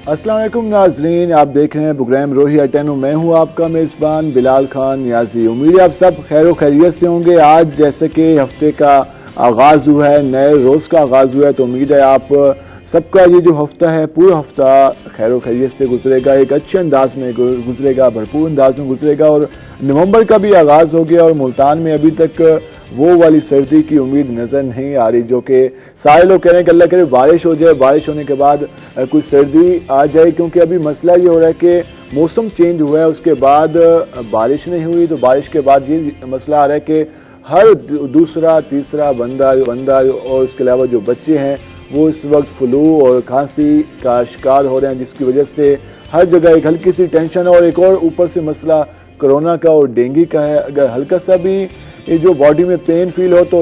अस्सलाम वालेकुम नाजरीन, आप देख रहे हैं प्रोग्राम रोही अटेनो। मैं हूं आपका मेज़बान बिलाल खान नियाजी। उम्मीद है आप सब खैर खैरियत से होंगे। आज जैसे कि हफ्ते का आगाज़ हुआ है, नए रोज़ का आगाज़ हुआ है, तो उम्मीद है आप सबका ये जो हफ्ता है पूरा हफ्ता खैर खैरियत से गुजरेगा, एक अच्छे अंदाज में गुजरेगा, भरपूर अंदाज में गुजरेगा। और नवंबर का भी आगाज़ हो गया और मुल्तान में अभी तक वो वाली सर्दी की उम्मीद नजर नहीं आ रही, जो कि सारे लोग कह रहे हैं कि अल्लाह करे बारिश हो जाए, बारिश होने के बाद कुछ सर्दी आ जाए। क्योंकि अभी मसला ये हो रहा है कि मौसम चेंज हुआ है, उसके बाद बारिश नहीं हुई, तो बारिश के बाद ये मसला आ रहा है कि हर दूसरा तीसरा बंदा और उसके अलावा जो बच्चे हैं वो इस वक्त फ्लू और खांसी का शिकार हो रहे हैं, जिसकी वजह से हर जगह एक हल्की सी टेंशन और एक और ऊपर से मसला कोरोना का और डेंगू का है। अगर हल्का सा भी ये जो बॉडी में पेन फील हो तो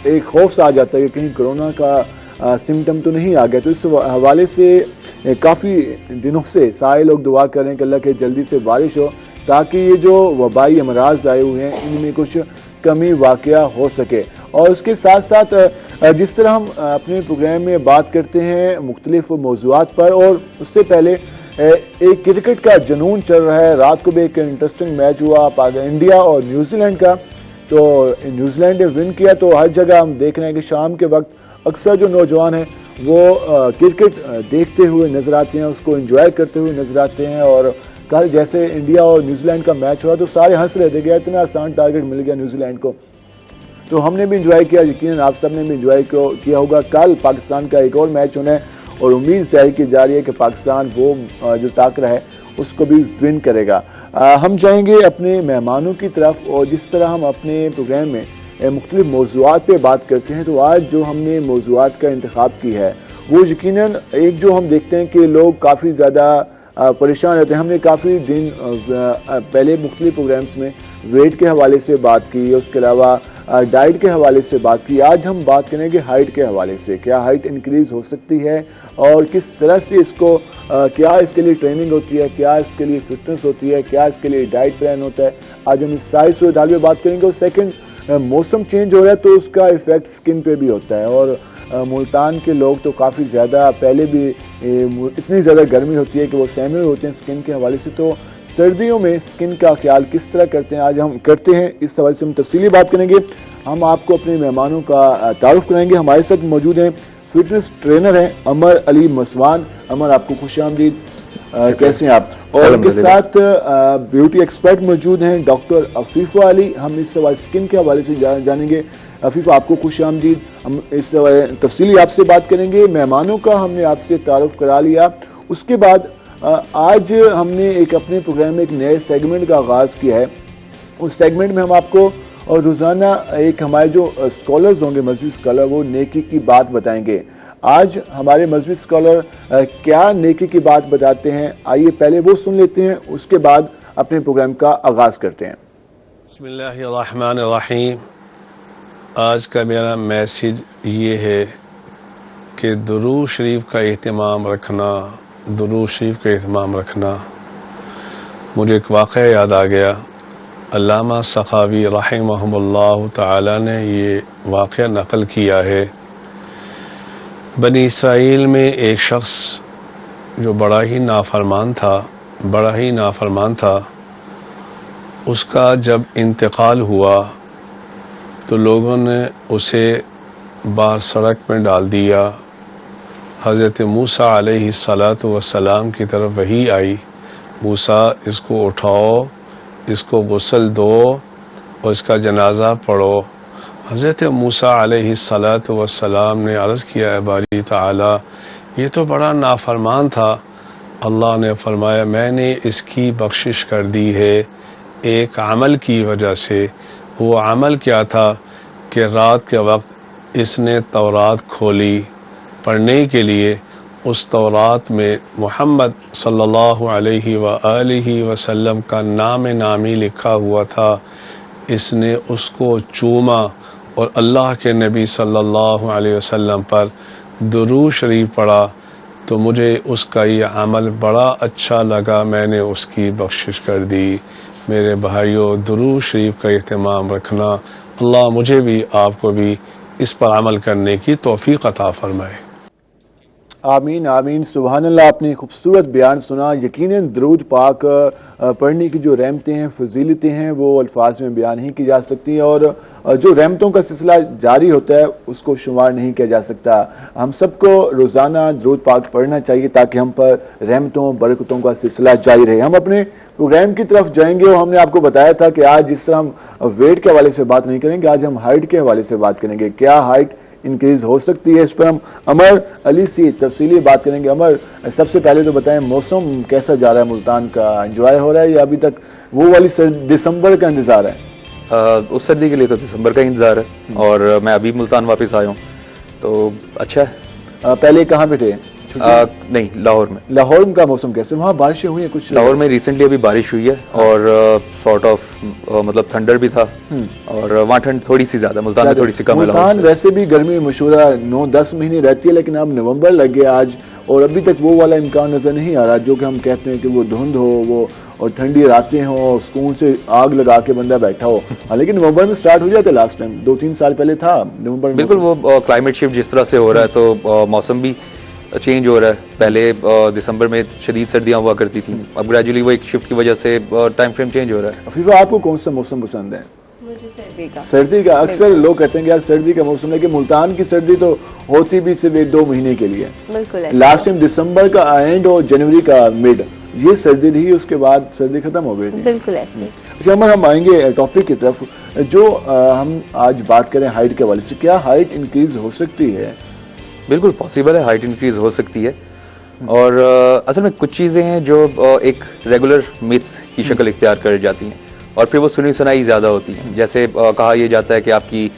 एक खौफ सा आ जाता है कि कहीं कोरोना का सिम्टम तो नहीं आ गया। तो इस हवाले से काफ़ी दिनों से सारे लोग दुआ कर रहे हैं कि अल्लाह के जल्दी से बारिश हो, ताकि ये जो वबाई अमराज आए हुए हैं इनमें कुछ कमी वाकया हो सके। और उसके साथ साथ जिस तरह हम अपने प्रोग्राम में बात करते हैं मुख्तलिफ मौज़ूआत पर, और उससे पहले एक क्रिकेट का जुनून चल रहा है। रात को भी एक इंटरेस्टिंग मैच हुआ इंडिया और न्यूजीलैंड का, तो न्यूजीलैंड ने विन किया। तो हर जगह हम देख रहे हैं कि शाम के वक्त अक्सर जो नौजवान हैं वो क्रिकेट देखते हुए नजर आते हैं, उसको एंजॉय करते हुए नजर आते हैं। और कल जैसे इंडिया और न्यूजीलैंड का मैच हुआ तो सारे हंस रहे थे कि इतना आसान टारगेट मिल गया न्यूजीलैंड को। तो हमने भी इंजॉय किया, यकीनन आप सब ने भी इंजॉय किया होगा। कल पाकिस्तान का एक और मैच होना है और उम्मीद जाहिर की जा रही है कि पाकिस्तान वो जो टाकरा है उसको भी विन करेगा। हम जाएंगे अपने मेहमानों की तरफ, और जिस तरह हम अपने प्रोग्राम में मुख्तलिफ मौज़ूआत पे बात करते हैं, तो आज जो हमने मौज़ूआत का इंतखाब की है वो यकीनन एक जो हम देखते हैं कि लोग काफ़ी ज़्यादा परेशान रहते हैं। हमने काफ़ी दिन पहले मुख्तलिफ प्रोग्राम्स में वेट के हवाले से बात की, उसके अलावा डाइट के हवाले से बात की। आज हम बात करेंगे हाइट के हवाले से, क्या हाइट इंक्रीज हो सकती है और किस तरह से इसको क्या इसके लिए ट्रेनिंग होती है, क्या इसके लिए फिटनेस होती है, क्या इसके लिए डाइट प्लान होता है। आज हम इस सारी सूरत में बात करेंगे। और सेकंड, मौसम चेंज हो रहा है तो उसका इफेक्ट स्किन पे भी होता है। और मुल्तान के लोग तो काफ़ी ज़्यादा पहले भी इतनी ज़्यादा गर्मी होती है कि वो सहमे होते हैं स्किन के हवाले से। तो सर्दियों में स्किन का ख्याल किस तरह करते हैं आज हम करते हैं, इस हवाले से हम तफसीली बात करेंगे। हम आपको अपने मेहमानों का तारुफ कराएंगे। हमारे साथ मौजूद हैं फिटनेस ट्रेनर हैं अमर अली मसवान। अमर, आपको खुशामदीद। कैसे हैं आप? और उनके साथ ब्यूटी एक्सपर्ट मौजूद हैं डॉक्टर अफीफा अली। हम इस सवाल स्किन के हवाले से जानेंगे। अफीफा, आपको खुशामदीद। हम इस तफसीली आपसे बात करेंगे। मेहमानों का हमने आपसे तारुफ करा लिया। उसके बाद आज हमने एक अपने प्रोग्राम में एक नए सेगमेंट का आगाज़ किया है। उस सेगमेंट में हम आपको और रोज़ाना एक हमारे जो स्कॉलर्स होंगे, मजहबी स्कॉलर, वो नेकी की बात बताएंगे। आज हमारे मजहबी स्कॉलर क्या नेकी की बात बताते हैं, आइए पहले वो सुन लेते हैं, उसके बाद अपने प्रोग्राम का आगाज़ करते हैं। बिस्मिल्लाहिर्रहमानिर्रहीम। आज का मेरा मैसेज ये है कि दुरूद शरीफ का एहतमाम रखना, दुरूद शरीफ का एहतमाम रखना। मुझे एक वाक़या याद आ गया। अल्लामा सखावी रहमहुल्लाह ताला ने ये वाक़या नकल किया है। बनी इसराइल में एक शख्स जो बड़ा ही नाफरमान था, उसका जब इंतकाल हुआ तो लोगों ने उसे बाहर सड़क में डाल दिया। हज़रत मूसा अलैहिस्सलातु वस्सलाम की तरफ वही आई, मूसा इसको उठाओ, इसको गुस्ल दो और इसका जनाजा पढ़ो। हज़रत मूसा अलैहिस्सलातु वस्सलाम ने अर्ज़ किया, बारी ताला ये तो बड़ा नाफरमान था। अल्लाह ने फरमाया, मैंने इसकी बख्शिश कर दी है एक अमल की वजह से। वो अमल क्या था कि रात के वक्त इसने तौरात खोली पढ़ने के लिए। उस तौरात में मोहम्मद सल्लल्लाहु अलैहि व आलिहि वसल्लम का नाम नामी लिखा हुआ था। इसने उसको चूमा और अल्लाह के नबी सल्लल्लाहु अलैहि वसल्लम पर दुरूद शरीफ पढ़ा। तो मुझे उसका ये अमल बड़ा अच्छा लगा, मैंने उसकी बख्शिश कर दी। मेरे भाइयों, दुरूद शरीफ का एहतमाम रखना। अल्लाह मुझे भी आपको भी इस पर अमल करने की तौफीक अता फरमाए। आमीन आमीन सुभान अल्लाह। आपने खूबसूरत बयान सुना। यकीनन दरूद पाक पढ़ने की जो रहमतें हैं, फजीलतें हैं, वो अल्फाज में बयान नहीं की जा सकती और जो रहमतों का सिलसिला जारी होता है उसको शुमार नहीं किया जा सकता। हम सबको रोज़ाना दरूद पाक पढ़ना चाहिए ताकि हम पर रहमतों बरकतों का सिलसिला जारी रहे। हम अपने प्रोग्राम की तरफ जाएंगे और हमने आपको बताया था कि आज जिस तरह हम वेट के हवाले से बात नहीं करेंगे, आज हम हाइट के हवाले से बात करेंगे। क्या हाइट इंक्रीज हो सकती है, इस पर हम अमर अली से तफसीली बात करेंगे। अमर, सबसे पहले तो बताएं मौसम कैसा जा रहा है? मुल्तान का एंजॉय हो रहा है या अभी तक वो वाली दिसंबर का इंतजार है? उस सर्दी के लिए तो दिसंबर का इंतजार है और मैं अभी मुल्तान वापस आया हूँ तो अच्छा है। पहले कहाँ पे थे? नहीं, लाहौर में। लाहौर का मौसम कैसे? वहाँ बारिशें हुई हैं कुछ? लाहौर में रिसेंटली अभी बारिश हुई है और सॉर्ट ऑफ मतलब थंडर भी था और वहाँ ठंड थोड़ी सी ज्यादा, मुल्तान में थोड़ी सी कम है। मुल्तान वैसे भी गर्मी मशहूर 9-10 महीने रहती है, लेकिन अब नवंबर लग गया आज और अभी तक वो वाला इम्कान नजर नहीं आ रहा जो कि हम कहते हैं कि वो धुंध हो वो और ठंडी रातें हो, सुकून से आग लगा के बंदा बैठा हो। लेकिन नवंबर में स्टार्ट हो जाता है। लास्ट टाइम 2-3 साल पहले था नवंबर में। बिल्कुल, वो क्लाइमेट शिफ्ट जिस तरह से हो रहा है तो मौसम भी चेंज हो रहा है। पहले दिसंबर में शदीद सर्दियां हुआ करती थी, अब ग्रेजुअली वो एक शिफ्ट की वजह से टाइम फ्रेम चेंज हो रहा है। अफीफा, आपको कौन सा मौसम पसंद है? मुझे सर्दी का। सर्दी का? अक्सर लोग कहते हैं कि यार सर्दी का मौसम है, कि मुल्तान की सर्दी तो होती भी सिर्फ 1-2 महीने के लिए। बिल्कुल। लास्ट टाइम दिसंबर का एंड और जनवरी का मिड ये सर्दी रही, उसके बाद सर्दी खत्म हो गई थी। बिल्कुल ऐसे। अच्छा अमर, हम आएंगे टॉपिक की तरफ। जो हम आज बात करें हाइट के हवाले से, क्या हाइट इंक्रीज हो सकती है? बिल्कुल पॉसिबल है, हाइट इंक्रीज हो सकती है और असल में कुछ चीजें हैं जो एक रेगुलर मिथ की शक्ल इख्तियार कर जाती हैं और फिर वो सुनी सुनाई ज्यादा होती हैं। जैसे कहा यह जाता है कि आपकी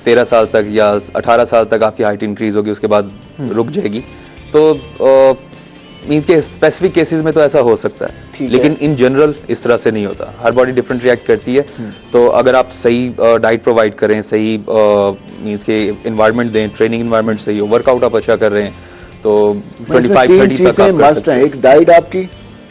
13 साल तक या 18 साल तक आपकी हाइट इंक्रीज होगी, उसके बाद रुक जाएगी। तो मीन्स के स्पेसिफिक केसेस में तो ऐसा हो सकता है, लेकिन इन जनरल इस तरह से नहीं होता। हर बॉडी डिफरेंट रिएक्ट करती है। तो अगर आप सही डाइट प्रोवाइड करें, सही मीन्स के इन्वायरमेंट दें, ट्रेनिंग इन्वायरमेंट सही हो, वर्कआउट आप अच्छा कर रहे हैं तो 25-30 तक आप कर सकते हैं। एक डाइट आपकी,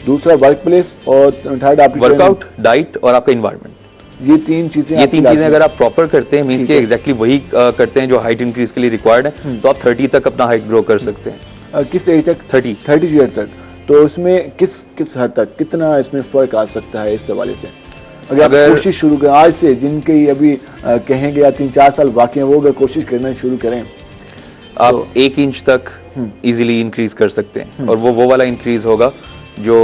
दूसरा वर्क प्लेस और थर्ड आपकी वर्कआउट, डाइट और आपका इन्वायरमेंट। ये तीन चीजें अगर आप प्रॉपर करते हैं, मीन्स के एग्जैक्टली वही करते हैं जो हाइट इंक्रीज के लिए रिक्वायर्ड है, तो आप 30 तक अपना हाइट ग्रो कर सकते हैं। किस एज तक? 30 ईयर तक। तो उसमें किस हद तक कितना इसमें फर्क आ सकता है इस हवाले से? अगर कोशिश शुरू करें आज से, जिनके अभी कहेंगे या 3-4 साल बाकी हैं, वो अगर कोशिश करना शुरू करें आप तो 1 इंच तक इजीली इंक्रीज कर सकते हैं और वो वाला इंक्रीज होगा जो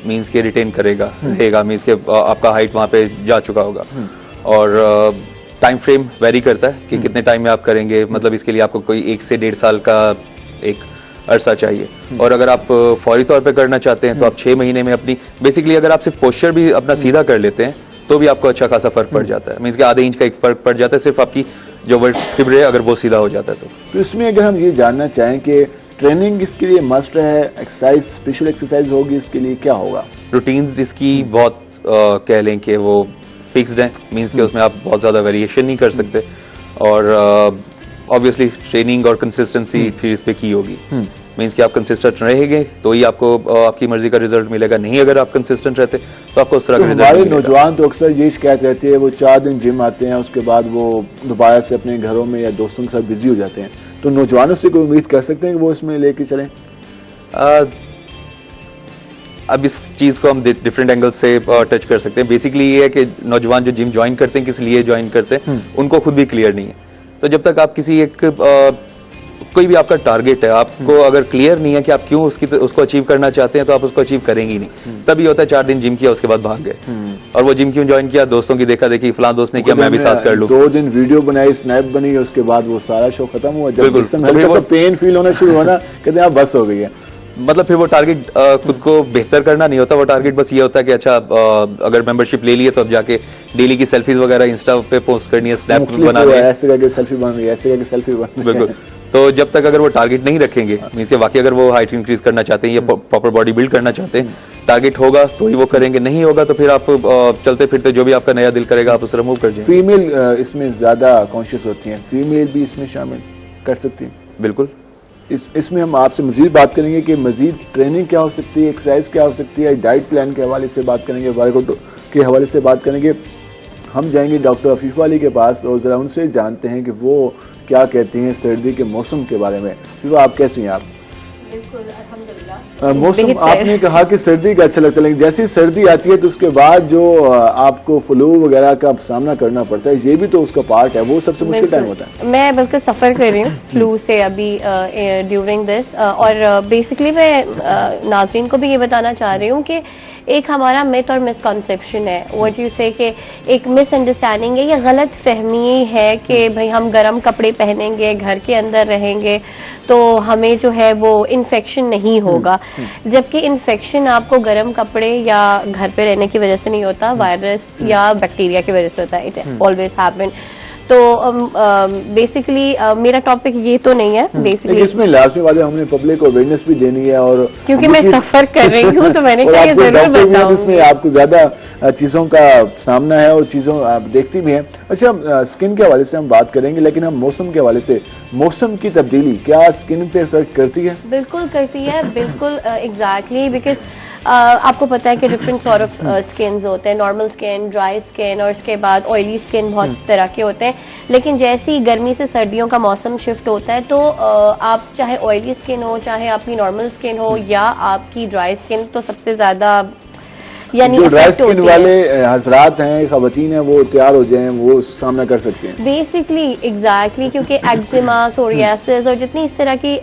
मीन्स के रिटेन रहेगा, मीन्स के आपका हाइट वहां पे जा चुका होगा। और टाइम फ्रेम वेरी करता है कि कितने टाइम में आप करेंगे, मतलब इसके लिए आपको कोई 1 से 1.5 साल का एक अरसा चाहिए। और अगर आप फौरी तौर पे करना चाहते हैं तो आप 6 महीने में अपनी बेसिकली अगर आप सिर्फ पोस्चर भी अपना सीधा कर लेते हैं तो भी आपको अच्छा खासा फर्क पड़ जाता है। मीन्स के आधे इंच का एक फर्क पड़ जाता है सिर्फ आपकी जो वर्टिब्रे अगर वो सीधा हो जाता है। तो इसमें अगर हम ये जानना चाहें कि ट्रेनिंग इसके लिए मस्ट है, एक्सरसाइज स्पेशल एक्सरसाइज होगी, इसके लिए क्या होगा? रूटीन जिसकी बहुत कह लें कि वो फिक्स्ड है, मीन्स के उसमें आप बहुत ज्यादा वेरिएशन नहीं कर सकते और ऑब्वियसली ट्रेनिंग और कंसिस्टेंसी फिर इस पे की होगी। मीन्स कि आप कंसिस्टेंट रहेंगे तो ही आपको आपकी मर्जी का रिजल्ट मिलेगा, नहीं अगर आप कंसिस्टेंट रहते तो आपको उस तरह का रिजल्ट मिलेगा। नौजवान तो अक्सर ये शिकायत रहती है, वो 4 दिन जिम आते हैं, उसके बाद वो दोबारा से अपने घरों में या दोस्तों के साथ बिजी हो जाते हैं। तो नौजवानों से कोई उम्मीद कर सकते हैं कि वो इसमें लेके चलें? अब इस चीज को हम डिफरेंट एंगल से टच कर सकते हैं। बेसिकली ये है कि नौजवान जो जिम ज्वाइन करते हैं किस लिए ज्वाइन करते हैं उनको खुद भी क्लियर नहीं है। तो जब तक आप किसी एक कोई भी आपका टारगेट है, आपको अगर क्लियर नहीं है कि आप क्यों उसको अचीव करना चाहते हैं तो आप उसको अचीव करेंगे ही नहीं। तभी होता है 4 दिन जिम किया उसके बाद भाग गए। और वो जिम क्यों ज्वाइन किया? दोस्तों की देखा देखी, फलां दोस्त ने किया मैं भी साथ कर लूं। 2 दिन वीडियो बनाई, स्नैप बनी, उसके बाद वो सारा शो खत्म हुआ। जब हल्का पेन फील होना शुरू हुआ ना, कहते हैं आप बस हो गई है। मतलब फिर वो टारगेट खुद को बेहतर करना नहीं होता, वो टारगेट बस ये होता है कि अच्छा अगर मेंबरशिप ले लिए तो अब जाके डेली की सेल्फीज वगैरह इंस्टा पे पोस्ट करनी है, स्नैप बनानी है, ऐसे करके सेल्फी बन रही है, ऐसे करके सेल्फी बन रही है। बिल्कुल। तो जब तक अगर वो टारगेट नहीं रखेंगे, मीन्स के वाकई अगर वो हाइट इंक्रीज करना चाहते हैं या प्रॉपर बॉडी बिल्ड करना चाहते हैं, टारगेट होगा तो ही वो करेंगे, नहीं होगा तो फिर आप चलते फिरते जो भी आपका नया दिल करेगा आप उसे रिमूव कर जाएंगे। फीमेल इसमें ज्यादा कॉन्शियस होती हैं, फीमेल भी इसमें शामिल कर सकती हैं? बिल्कुल। इसमें हम आपसे मजीद बात करेंगे कि मजीद ट्रेनिंग क्या हो सकती है, एक्सरसाइज क्या हो सकती है, डाइट प्लान के हवाले से बात करेंगे, वर्कआउट के हवाले से बात करेंगे। हम जाएंगे डॉक्टर अफीफा अली के पास और जरा उनसे जानते हैं कि वो क्या कहती हैं सर्दी के मौसम के बारे में। अफीफा, आप कैसी हैं? आप बिल्कुल अल्हम्दुलिल्लाह। मौसम बेहतर। आपने कहा कि सर्दी का अच्छा लगता है, लेकिन जैसी सर्दी आती है तो उसके बाद जो आपको फ्लू वगैरह का सामना करना पड़ता है, ये भी तो उसका पार्ट है, वो सबसे मुश्किल टाइम होता है। मैं बिल्कुल सफ़र कर रही हूँ फ्लू से अभी ड्यूरिंग दिस, और बेसिकली मैं नाज़रीन को भी ये बताना चाह रही हूँ कि एक हमारा मिथ और मिसकॉन्सेप्शन है, व्हाट यू से, कि एक मिसअंडरस्टैंडिंग है या गलत फहमी है कि भाई हम गर्म कपड़े पहनेंगे, घर के अंदर रहेंगे तो हमें जो है वो इन्फेक्शन नहीं होगा, जबकि इन्फेक्शन आपको गर्म कपड़े या घर पे रहने की वजह से नहीं होता, वायरस या बैक्टीरिया की वजह से होता है। It always happen. तो बेसिकली मेरा टॉपिक ये तो नहीं है बेसिकली, इसमें लाजमी बात है, हमने पब्लिक को अवेयरनेस भी देनी है, और क्योंकि मैं सफर कर रही हूँ तो मैंने कहा ये जरूर बताऊं। इसमें आपको ज्यादा चीजों का सामना है और चीजों आप देखती भी हैं। अच्छा, स्किन के हवाले से हम बात करेंगे, लेकिन हम मौसम के हवाले से, मौसम की तब्दीली क्या स्किन पे इफेक्ट करती है? बिल्कुल करती है, बिल्कुल एग्जैक्टली, बिकॉज आपको पता है कि डिफरेंट सॉर्ट ऑफ स्किन्स होते हैं, नॉर्मल स्किन, ड्राई स्किन, और उसके बाद ऑयली स्किन, बहुत तरह के होते हैं। लेकिन जैसे ही गर्मी से सर्दियों का मौसम शिफ्ट होता है तो आप चाहे ऑयली स्किन हो, चाहे आपकी नॉर्मल स्किन हो या आपकी ड्राई स्किन, तो सबसे ज्यादा यानी जो ड्राई स्किन वाले हजरात हैं, खवातीन हैं, वो तैयार हो जाएं, वो सामना कर सकते हैं बेसिकली एग्जैक्टली, क्योंकि एक्जिमा, सोरियासिस और जितनी इस तरह की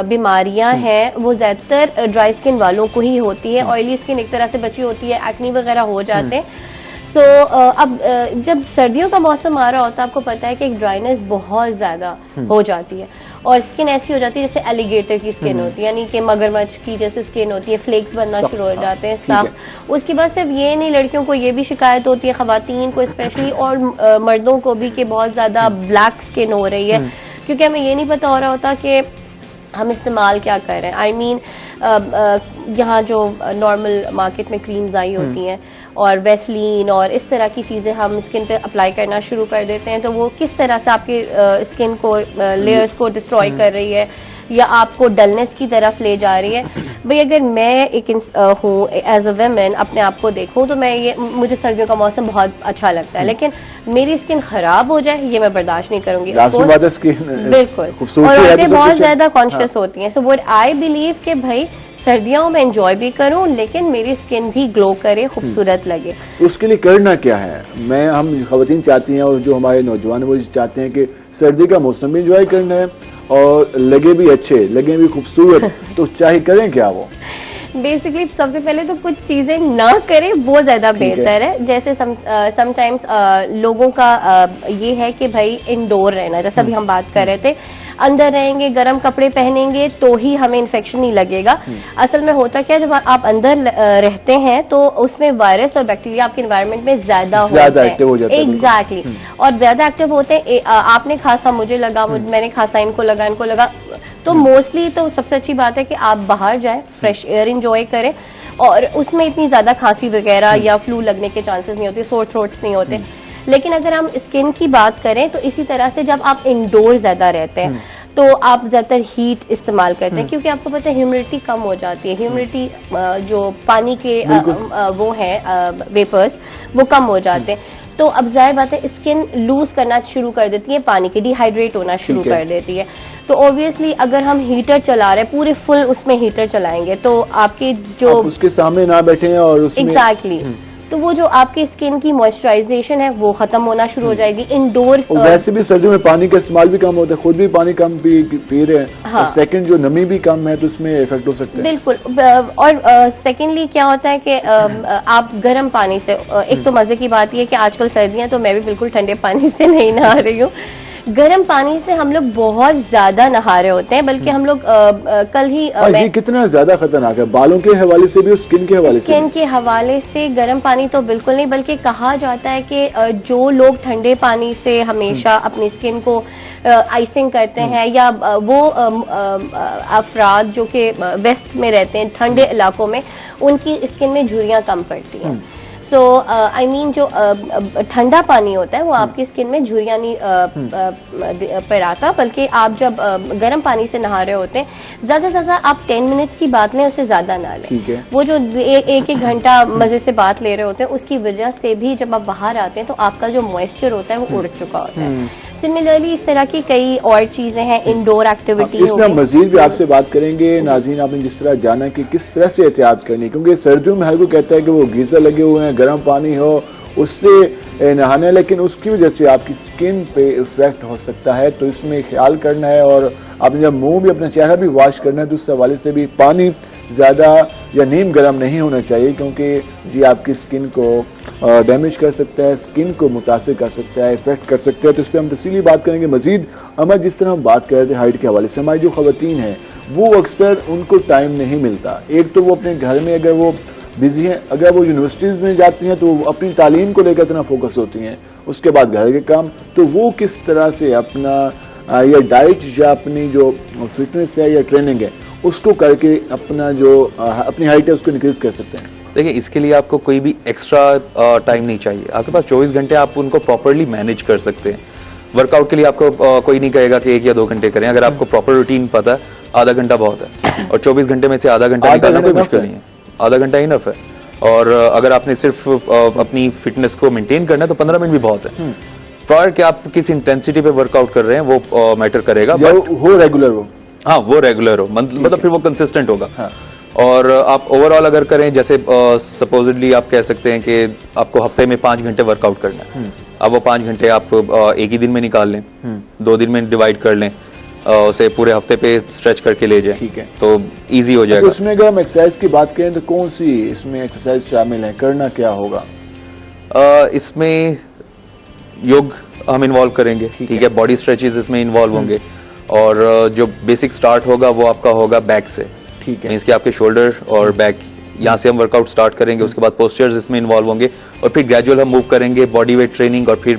बीमारियां हैं वो ज्यादातर ड्राई स्किन वालों को ही होती है। ऑयली स्किन एक तरह से बची होती है, एक्नी वगैरह हो जाते हैं। तो अब जब सर्दियों का मौसम आ रहा होता है, आपको पता है कि एक ड्राइनेस बहुत ज्यादा हो जाती है और स्किन ऐसी हो जाती है जैसे एलिगेटर की स्किन होती है, यानी कि मगरमच्छ की जैसे स्किन होती है, फ्लेक्स बनना शुरू हो जाते हैं, साफ। उसके बाद सिर्फ ये नहीं, लड़कियों को ये भी शिकायत होती है, खवातीन को स्पेशली, और मर्दों को भी, कि बहुत ज्यादा ब्लैक स्किन हो रही है, क्योंकि हमें ये नहीं पता हो रहा होता कि हम इस्तेमाल क्या कर रहे हैं। आई मीन यहाँ जो नॉर्मल मार्केट में क्रीम्स आई होती हैं और वेस्लीन और इस तरह की चीज़ें हम स्किन पे अप्लाई करना शुरू कर देते हैं, तो वो किस तरह से आपके स्किन को, लेयर्स को डिस्ट्रॉय कर रही है या आपको डलनेस की तरफ ले जा रही है। भाई अगर मैं एक हूँ एज अ वुमेन, अपने आप को देखूँ, तो मुझे सर्दियों का मौसम बहुत अच्छा लगता है, लेकिन मेरी स्किन खराब हो जाए ये मैं बर्दाश्त नहीं करूंगी। बिल्कुल, और औरतें बहुत ज्यादा कॉन्शियस होती हैं। सो व्हाट आई बिलीव कि भाई सर्दियों में एंजॉय भी करूं, लेकिन मेरी स्किन भी ग्लो करे, खूबसूरत लगे। उसके लिए करना क्या है? हम खवातीन चाहती हैं और जो हमारे नौजवान वो चाहते हैं कि सर्दी का मौसम भी एंजॉय करना है और लगे भी अच्छे, लगे भी खूबसूरत, तो चाहे करें क्या वो? बेसिकली सबसे पहले तो कुछ चीजें ना करें वो ज्यादा बेहतर है। जैसे समटाइम्स लोगों का ये है कि भाई इंडोर रहना, जैसा अभी हम बात कर रहे थे, अंदर रहेंगे, गर्म कपड़े पहनेंगे तो ही हमें इन्फेक्शन नहीं लगेगा। असल में होता क्या है, जब आप अंदर रहते हैं तो उसमें वायरस और बैक्टीरिया आपके एनवायरनमेंट में ज्यादा होते हैं। एग्जैक्टली, और ज्यादा एक्टिव होते हैं। आपने खांसा, मुझे लगा, मैंने खांसा, इनको लगा, तो मोस्टली तो सबसे अच्छी बात है कि आप बाहर जाएं, फ्रेश एयर एंजॉय करें, और उसमें इतनी ज्यादा खांसी वगैरह या फ्लू लगने के चांसेस नहीं होते, सोर थ्रोट्स नहीं होते। लेकिन अगर हम स्किन की बात करें तो इसी तरह से जब आप इंडोर ज्यादा रहते हैं तो आप ज्यादातर हीट इस्तेमाल करते हैं, क्योंकि आपको पता है ह्यूमिडिटी कम हो जाती है। ह्यूमिडिटी जो पानी के वो है वेपर्स, वो कम हो जाते हैं, तो अब जाहिर बात है स्किन लूज करना शुरू कर देती है, पानी की डिहाइड्रेट होना शुरू कर देती है। तो ऑब्वियसली अगर हम हीटर चला रहे हैं, पूरे फुल उसमें हीटर चलाएंगे तो आपके जो आप उसके सामने ना बैठे हैं और उसमें एग्जैक्टली तो वो जो आपकी स्किन की मॉइस्चराइजेशन है वो खत्म होना शुरू हो जाएगी। इंडोर वैसे भी सर्दियों में पानी का इस्तेमाल भी कम होता है, खुद भी पानी कम पी रहे हैं। हाँ। सेकंड जो नमी भी कम है तो उसमें इफेक्ट हो सकता है। बिल्कुल, और सेकेंडली क्या होता है कि आप गर्म पानी से, एक तो मजे की बात यह है कि आजकल सर्दियां तो मैं भी बिल्कुल ठंडे पानी से नहीं नहा रही हूँ, गर्म पानी से हम लोग बहुत ज्यादा नहा रहे होते हैं। बल्कि हम लोग कल ही ये कितना ज्यादा खतरनाक है, बालों के हवाले से भी और स्किन के हवाले से। स्किन के हवाले से गर्म पानी तो बिल्कुल नहीं, बल्कि कहा जाता है कि जो लोग ठंडे पानी से हमेशा अपनी स्किन को आइसिंग करते हैं, या वो अफराद जो कि वेस्ट में रहते हैं, ठंडे इलाकों में, उनकी स्किन में झुर्रियां कम पड़ती हैं। सो आई मीन जो ठंडा पानी होता है वो आपकी स्किन में झुर्रियां नहीं पड़ाता, बल्कि आप जब गर्म पानी से नहा रहे होते हैं, ज्यादा से ज्यादा आप 10 मिनट्स की बात लें, उससे ज्यादा ना लें। वो जो एक घंटा मजे से बात ले रहे होते हैं, उसकी वजह से भी जब आप बाहर आते हैं तो आपका जो मॉइस्चर होता है वो उड़ चुका होता है। सिमिलरली इस तरह की कई और चीजें हैं, इंडोर एक्टिविटी हो इसमें हम गई। मजीद भी आपसे बात करेंगे। नाज़रीन, आपने जिस तरह जाना कि किस तरह से एहतियात करनी, क्योंकि सर्दियों में हर कोई कहता है कि वो गीजर लगे हुए हैं, गर्म पानी हो उससे नहाना है, लेकिन उसकी वजह से आपकी स्किन पे इफेक्ट हो सकता है। तो इसमें ख्याल करना है, और आपने जब मुंह भी अपना चेहरा भी वॉश करना है तो उस हवाले से भी पानी ज्यादा या नीम गर्म नहीं होना चाहिए, क्योंकि ये आपकी स्किन को डैमेज कर सकता है, स्किन को मुतासिर कर सकता है, इफेक्ट कर सकता है। तो इस पर हम तफसीली बात करेंगे मजीद। अमर, जिस तरह हम बात कर रहे थे हाइट के हवाले से, हमारी जो खवातीन हैं वो अक्सर उनको टाइम नहीं मिलता। एक तो वो अपने घर में अगर वो बिजी हैं, अगर वो यूनिवर्सिटीज में जाती हैं तो वो अपनी तालीम को लेकर इतना फोकस होती हैं, उसके बाद घर के काम, तो वो किस तरह से अपना या डाइट या अपनी जो फिटनेस है या ट्रेनिंग है उसको करके अपना जो अपनी हाइट है उसको इंक्रीज कर सकते हैं। देखिए, इसके लिए आपको कोई भी एक्स्ट्रा टाइम नहीं चाहिए। आपके पास 24 घंटे, आप उनको प्रॉपरली मैनेज कर सकते हैं। वर्कआउट के लिए आपको कोई नहीं कहेगा कि 1 या 2 घंटे करें। अगर आपको प्रॉपर रूटीन पता है, आधा घंटा बहुत है, और 24 घंटे में से आधा घंटा निकालना कोई मुश्किल नहीं है। आधा घंटा इनफ है। और अगर आपने सिर्फ अपनी फिटनेस को मेंटेन करना है तो 15 मिनट भी बहुत है। प्रायर कि आप किस इंटेंसिटी पे वर्कआउट कर रहे हैं वो मैटर करेगा। हो रेगुलर हो, हाँ, वो रेगुलर हो, मतलब फिर वो कंसिस्टेंट होगा। हाँ। और आप ओवरऑल अगर करें, जैसे सपोजिटली आप कह सकते हैं कि आपको हफ्ते में 5 घंटे वर्कआउट करना है। अब वो 5 घंटे आप एक ही दिन में निकाल लें, 2 दिन में डिवाइड कर लें, उसे पूरे हफ्ते पे स्ट्रेच करके ले जाएं, ठीक है, तो इजी हो तो जाएगा। उसमें अगर हम एक्सरसाइज की बात करें तो कौन सी इसमें एक्सरसाइज शामिल है, करना क्या होगा? इसमें योग हम इन्वॉल्व करेंगे, ठीक है, बॉडी स्ट्रेचेस इसमें इन्वॉल्व होंगे, और जो बेसिक स्टार्ट होगा वो आपका होगा बैक से, ठीक है, मींस कि आपके शोल्डर और बैक, यहाँ से हम वर्कआउट स्टार्ट करेंगे। उसके बाद पोस्चर्स इसमें इन्वॉल्व होंगे, और फिर ग्रेजुअल हम मूव करेंगे बॉडी वेट ट्रेनिंग और फिर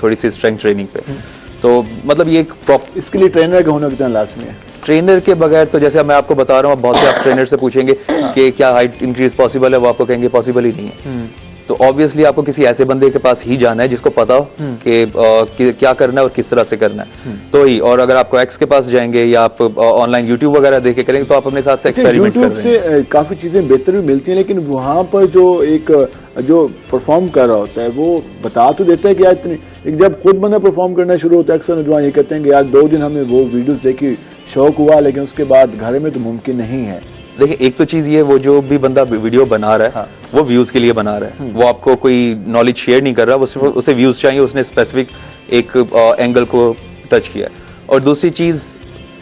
थोड़ी सी स्ट्रेंथ ट्रेनिंग पे। तो मतलब ये एक इसके लिए ट्रेनर का होना कितना लाजमी है? ट्रेनर के बगैर तो, जैसे मैं आपको बता रहा हूँ, बहुत से आप ट्रेनर से पूछेंगे कि क्या हाइट इंक्रीज पॉसिबल है, वो आपको कहेंगे पॉसिबल ही नहीं है। तो ऑब्वियसली आपको किसी ऐसे बंदे के पास ही जाना है जिसको पता हो कि क्या करना है और किस तरह से करना है, तो ही। और अगर आपको एक्स के पास जाएंगे या आप ऑनलाइन यूट्यूब वगैरह देख के करेंगे तो आप अपने साथ से एक्सपेरिमेंट कर रहे हैं। यूट्यूब से काफी चीजें बेहतर भी मिलती हैं, लेकिन वहां पर जो परफॉर्म कर रहा होता है वो बता तो देता है कि यार इतनी, जब खुद बंदा परफॉर्म करना शुरू होता है अक्सर नौजवान ये कहते हैं कि यार 2 दिन हमें वो वीडियोस देखी, शौक हुआ, लेकिन उसके बाद घर में तो मुमकिन नहीं है। देखिए, एक तो चीज ये, वो जो भी बंदा वीडियो बना रहा है, हाँ, वो व्यूज के लिए बना रहा है, वो आपको कोई नॉलेज शेयर नहीं कर रहा, वो सिर्फ उसे व्यूज चाहिए, उसने स्पेसिफिक एक एंगल को टच किया। और दूसरी चीज,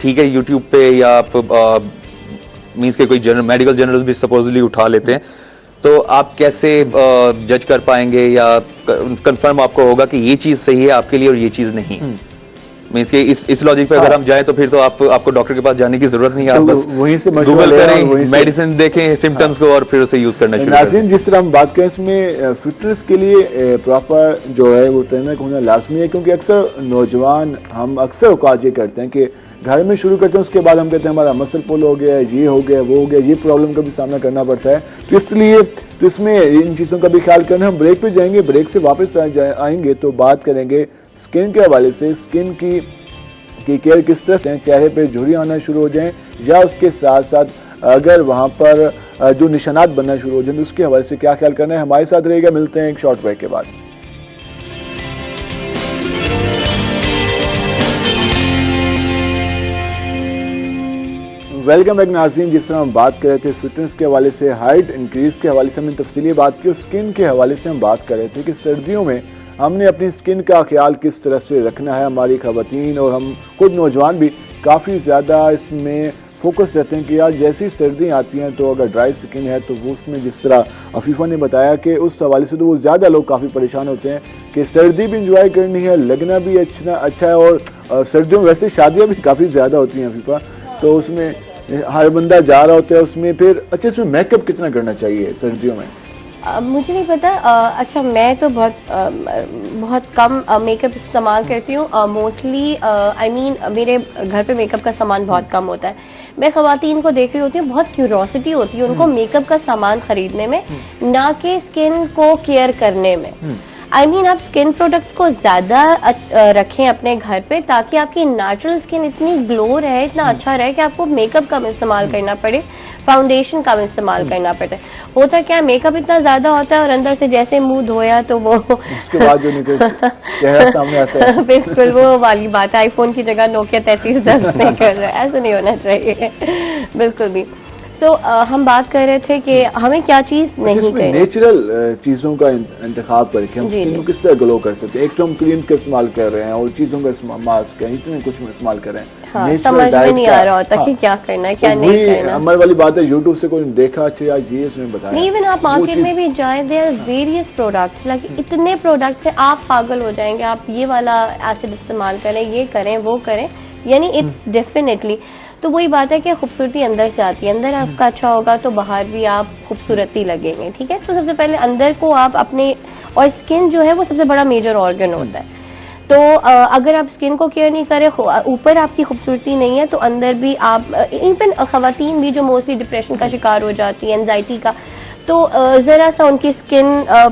ठीक है, यूट्यूब पे या आप मींस के कोई मेडिकल जर्नल भी सपोजली उठा लेते हैं, तो आप कैसे जज कर पाएंगे या कंफर्म आपको होगा कि ये चीज सही है आपके लिए और ये चीज नहीं? मींस के इस लॉजिक पे अगर हम जाएं तो फिर तो आपको डॉक्टर के पास जाने की जरूरत नहीं है। आप बस वहीं से गूगल करें, मेडिसिन देखें, सिम्टम्स को, और फिर उसे यूज करना शुरू करें। नाज़रीन, जिस तरह हम बात करें, इसमें फिटनेस के लिए प्रॉपर जो है वो ट्रेनर का होना लाजमी है, क्योंकि अक्सर नौजवान हम अक्सर औकात ये करते हैं कि घर में शुरू करते हैं, उसके बाद हम कहते हैं हमारा मसल पुल हो गया, ये हो गया, वो हो गया, ये प्रॉब्लम का भी सामना करना पड़ता है। तो इसलिए इसमें इन चीज़ों का भी ख्याल करना। हम ब्रेक पे जाएंगे, ब्रेक से वापस आएंगे तो बात करेंगे स्किन के हवाले से, स्किन की केयर किस तरह से, चेहरे पे झुर्रियां आना शुरू हो जाएं या उसके साथ साथ अगर वहां पर जो निशानात बनना शुरू हो जाए तो उसके हवाले से क्या ख्याल करना है। हमारे साथ रहेगा, मिलते हैं एक शॉर्ट ब्रेक के बाद। वेलकम बैक नाज़रीन। जिस तरह हम बात कर रहे थे फिटनेस के हवाले से, हाइट इंक्रीज के हवाले से हमने तफसीली बात की, और स्किन के हवाले से हम बात कर रहे थे कि सर्दियों में हमने अपनी स्किन का ख्याल किस तरह से रखना है। हमारी खवातीन और हम खुद नौजवान भी काफ़ी ज़्यादा इसमें फोकस रहते हैं कि यार जैसी सर्दी आती हैं तो अगर ड्राई स्किन है तो वो उसमें, जिस तरह अफीफा ने बताया कि उस हवाले से तो वो ज़्यादा लोग काफ़ी परेशान होते हैं कि सर्दी भी इंजॉय करनी है, लगना भी अच्छा है, और सर्दियों में वैसे शादियाँ भी काफ़ी ज़्यादा होती हैं अफीफा, तो उसमें हर बंदा जा रहा होता है उसमें। फिर अच्छा, इसमें मेकअप कितना करना चाहिए सर्दियों में? मुझे नहीं पता। अच्छा, मैं तो बहुत कम मेकअप इस्तेमाल करती हूँ। मोस्टली आई मीन मेरे घर पे मेकअप का सामान बहुत कम होता है। मैं खवातीन को देख रही होती हूँ, बहुत क्यूरोसिटी होती है उनको मेकअप का सामान खरीदने में, ना कि स्किन को केयर करने में। आई मीन आप स्किन प्रोडक्ट्स को ज्यादा रखें अपने घर पे, ताकि आपकी नेचुरल स्किन इतनी ग्लो रहे, इतना अच्छा रहे कि आपको मेकअप कम इस्तेमाल करना पड़े। फाउंडेशन कम इस्तेमाल करना पड़ता है। होता क्या है, मेकअप इतना ज्यादा होता है और अंदर से जैसे मुंह धोया तो वो उसके बाद जो निकल चेहरा सामने आता है। बिल्कुल वो वाली बात है, आईफोन की जगह नोकिया 3310 नहीं कर रहा है, ऐसा नहीं होना चाहिए बिल्कुल भी। तो हम बात कर रहे थे कि हमें क्या चीज नहीं करनी। नेचुरल चीजों का इंतखाब करके हम स्किन को किस तरह ग्लो कर सकते हैं। एक तो हम क्रीम का इस्तेमाल कर रहे हैं और चीजों का मास्क है, इतने कुछ इस्तेमाल कर रहे हैं। हाँ, समझ में नहीं आ रहा होता कि क्या करना है क्या नहीं करना। हमारी वाली बात है, यूट्यूब से कोई देखा अच्छा आज ये उसने बताया। इवन आप मार्केट में भी जाए, there are various products, like इतने प्रोडक्ट्स है, आप पागल हो जाएंगे। आप ये वाला एसिड इस्तेमाल करें, ये करें, वो करें, यानी इट्स डेफिनेटली। तो वही बात है कि खूबसूरती अंदर से आती है, अंदर आपका अच्छा होगा तो बाहर भी आप खूबसूरती लगेंगे, ठीक है। तो सबसे पहले अंदर को आप अपने, और स्किन जो है वो सबसे बड़ा मेजर ऑर्गन होता है। तो अगर आप स्किन को केयर नहीं करें, ऊपर आपकी खूबसूरती नहीं है तो अंदर भी आप, इवन खवातीन भी जो मोस्टली डिप्रेशन का शिकार हो जाती है, एंजाइटी का, तो जरा सा उनकी स्किन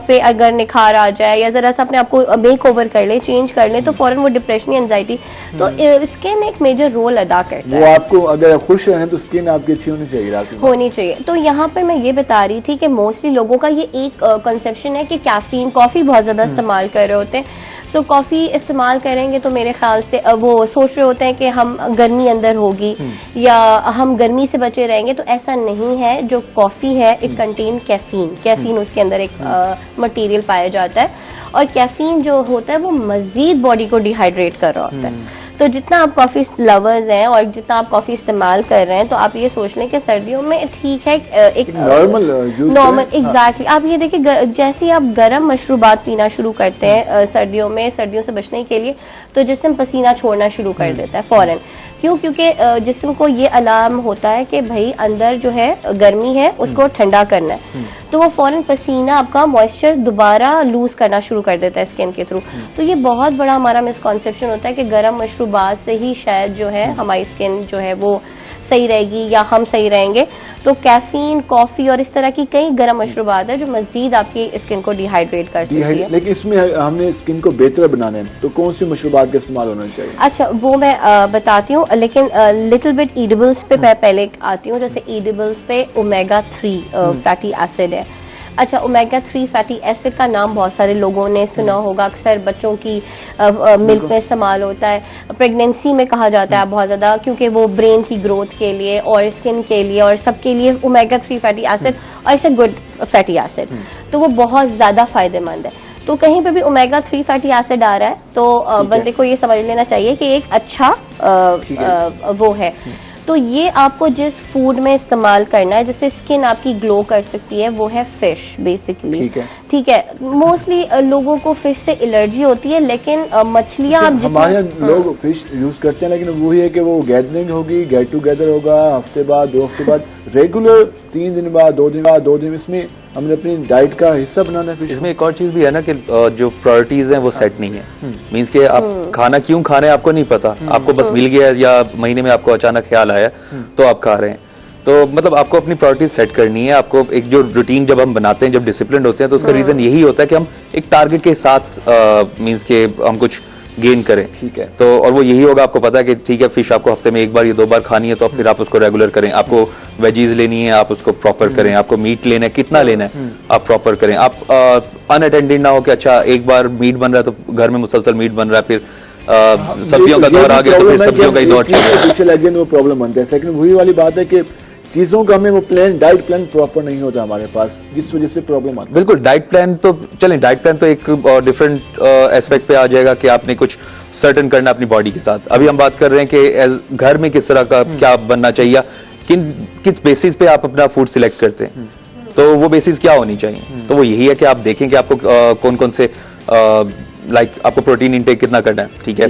पे अगर निखार आ जाए या जरा सा अपने आप को मेक ओवर कर ले, चेंज कर ले, तो फौरन वो डिप्रेशन या एंजाइटी, तो स्किन एक मेजर रोल अदा करता है। वो आपको अगर आप खुश रहें तो स्किन आपकी अच्छी होनी चाहिए, होनी चाहिए। तो यहाँ पर मैं ये बता रही थी कि मोस्टली लोगों का ये एक कंसेप्शन है कि कैफीन, कॉफी बहुत ज्यादा इस्तेमाल कर रहे होते हैं। तो कॉफी इस्तेमाल करेंगे तो मेरे ख्याल से वो सोच रहे होते हैं कि हम गर्मी अंदर होगी या हम गर्मी से बचे रहेंगे, तो ऐसा नहीं है। जो कॉफी है इट कंटेन कैफीन, कैफीन उसके अंदर एक मटेरियल पाया जाता है, और कैफीन जो होता है वो मजीद बॉडी को डिहाइड्रेट कर रहा होता है। तो जितना आप कॉफी लवर्स हैं और जितना आप कॉफी इस्तेमाल कर रहे हैं, तो आप ये सोच लें कि सर्दियों में ठीक है एक नॉर्मल एग्जैक्टली। आप ये देखिए, जैसे ही आप गर्म मशरूबात पीना शुरू करते हैं सर्दियों में, सर्दियों से बचने के लिए, तो जिस्म पसीना छोड़ना शुरू कर देता है फौरन। क्यों? क्योंकि जिस्म को ये अलार्म होता है कि भाई अंदर जो है गर्मी है उसको ठंडा करना है, तो वो फौरन पसीना आपका मॉइस्चर दोबारा लूज करना शुरू कर देता है स्किन के थ्रू। तो ये बहुत बड़ा हमारा मिसकॉन्सेप्शन होता है कि गर्म मशरूबात से ही शायद जो है हमारी स्किन जो है वो सही रहेगी या हम सही रहेंगे। तो कैफीन, कॉफी और इस तरह की कई गर्म मशरूबात है जो मजीद आपकी स्किन को डिहाइड्रेट कर सकती है। लेकिन इसमें हमने स्किन को बेहतर बनाना है तो कौन सी मशरूबात का इस्तेमाल होना चाहिए? अच्छा, वो मैं बताती हूँ, लेकिन लिटिल बिट ईडिबल्स पे मैं पहले आती हूँ। जैसे ईडिबल्स पे ओमेगा 3 फैटी एसिड है। अच्छा, ओमेगा 3 फैटी एसिड का नाम बहुत सारे लोगों ने सुना होगा, अक्सर बच्चों की मिल्क में इस्तेमाल होता है, प्रेगनेंसी में कहा जाता है बहुत ज्यादा, क्योंकि वो ब्रेन की ग्रोथ के लिए और स्किन के लिए और सबके लिए ओमेगा 3 फैटी एसिड और it's a good fatty acid, तो वो बहुत ज्यादा फायदेमंद है। तो कहीं पे भी ओमेगा 3 फैटी एसिड आ रहा है तो बंदे को ये समझ लेना चाहिए कि एक अच्छा वो है। तो ये आपको जिस फूड में इस्तेमाल करना है जिससे स्किन आपकी ग्लो कर सकती है, वो है फिश बेसिकली। ठीक है, मोस्टली लोगों को फिश से एलर्जी होती है, लेकिन मछलियां आप हमारे यहाँ लोग फिश यूज करते हैं, लेकिन वो है कि वो गैदरिंग होगी, गेट टूगेदर होगा हफ्ते बाद 2 हफ्ते बाद, रेगुलर 3 दिन बाद 2 दिन बाद 2 दिन, इसमें हमने अपनी डाइट का हिस्सा बनाना है। इसमें एक और चीज भी है ना कि जो प्रायोरिटीज हैं वो सेट नहीं है। मींस के आप खाना क्यों खा रहे हैं आपको नहीं पता, आपको बस मिल गया या महीने में आपको अचानक ख्याल आया तो आप खा रहे हैं। तो मतलब आपको अपनी प्रायोरिटीज सेट करनी है। आपको एक जो रूटीन जब हम बनाते हैं, जब डिसिप्लिन होते हैं, तो उसका रीजन यही होता है कि हम एक टारगेट के साथ मींस के हम कुछ गेन करें। ठीक है, तो और वो यही होगा, आपको पता है कि ठीक है फिश आपको हफ्ते में 1 बार या 2 बार खानी है, तो फिर आप उसको रेगुलर करें। आपको वेजीज लेनी है, आप उसको प्रॉपर करें। आपको मीट लेना है, कितना लेना है आप प्रॉपर करें। आप अनअटेंडेड ना हो कि अच्छा एक बार मीट बन रहा है तो घर में मुसलसल मीट बन रहा है, फिर सब्जियों का दौर आ गया तो फिर सब्जियों का ही दौर चल रहा है। वो प्रॉब्लम बनता है। सेकंड वही वाली बात है कि चीजों का हमें वो प्लान, डाइट प्लान प्रॉपर नहीं होता हमारे पास, जिस वजह से प्रॉब्लम आती है। बिल्कुल, डाइट प्लान तो चलें, डाइट प्लान तो एक डिफरेंट एस्पेक्ट पे आ जाएगा कि आपने कुछ सर्टन करना अपनी बॉडी के साथ। अभी हम बात कर रहे हैं कि घर में किस तरह का क्या बनना चाहिए, किस बेसिस पे आप अपना फूड सिलेक्ट करते हैं, तो वो बेसिस क्या होनी चाहिए। तो वो यही है कि आप देखें कि आपको कौन कौन से लाइक आपको प्रोटीन इंटेक कितना करना है, ठीक है,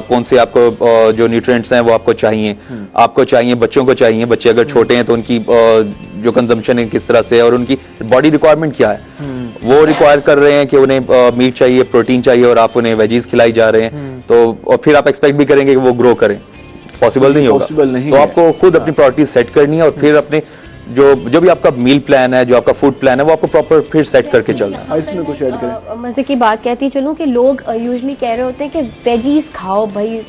कौन से आपको जो न्यूट्रिएंट्स हैं वो आपको चाहिए, बच्चों को चाहिए। बच्चे अगर छोटे हैं तो उनकी जो कंजम्पशन है किस तरह से है और उनकी बॉडी रिक्वायरमेंट क्या है। वो रिक्वायर कर रहे हैं कि उन्हें मीट चाहिए, प्रोटीन चाहिए, और आप उन्हें वेजीज खिलाई जा रहे हैं, तो और फिर आप एक्सपेक्ट भी करेंगे कि वो ग्रो करें, पॉसिबल नहीं होगा। तो आपको खुद अपनी प्रायोरिटीज सेट करनी है और फिर अपने जो भी आपका मील प्लान है, जो आपका फूड प्लान है, वो आपको प्रॉपर फिर सेट करके चलना है। इसमें कुछ ऐड करें। मजे की बात कहती चलूं कि लोग यूजुअली कह रहे होते हैं कि वेजीज खाओ भाई,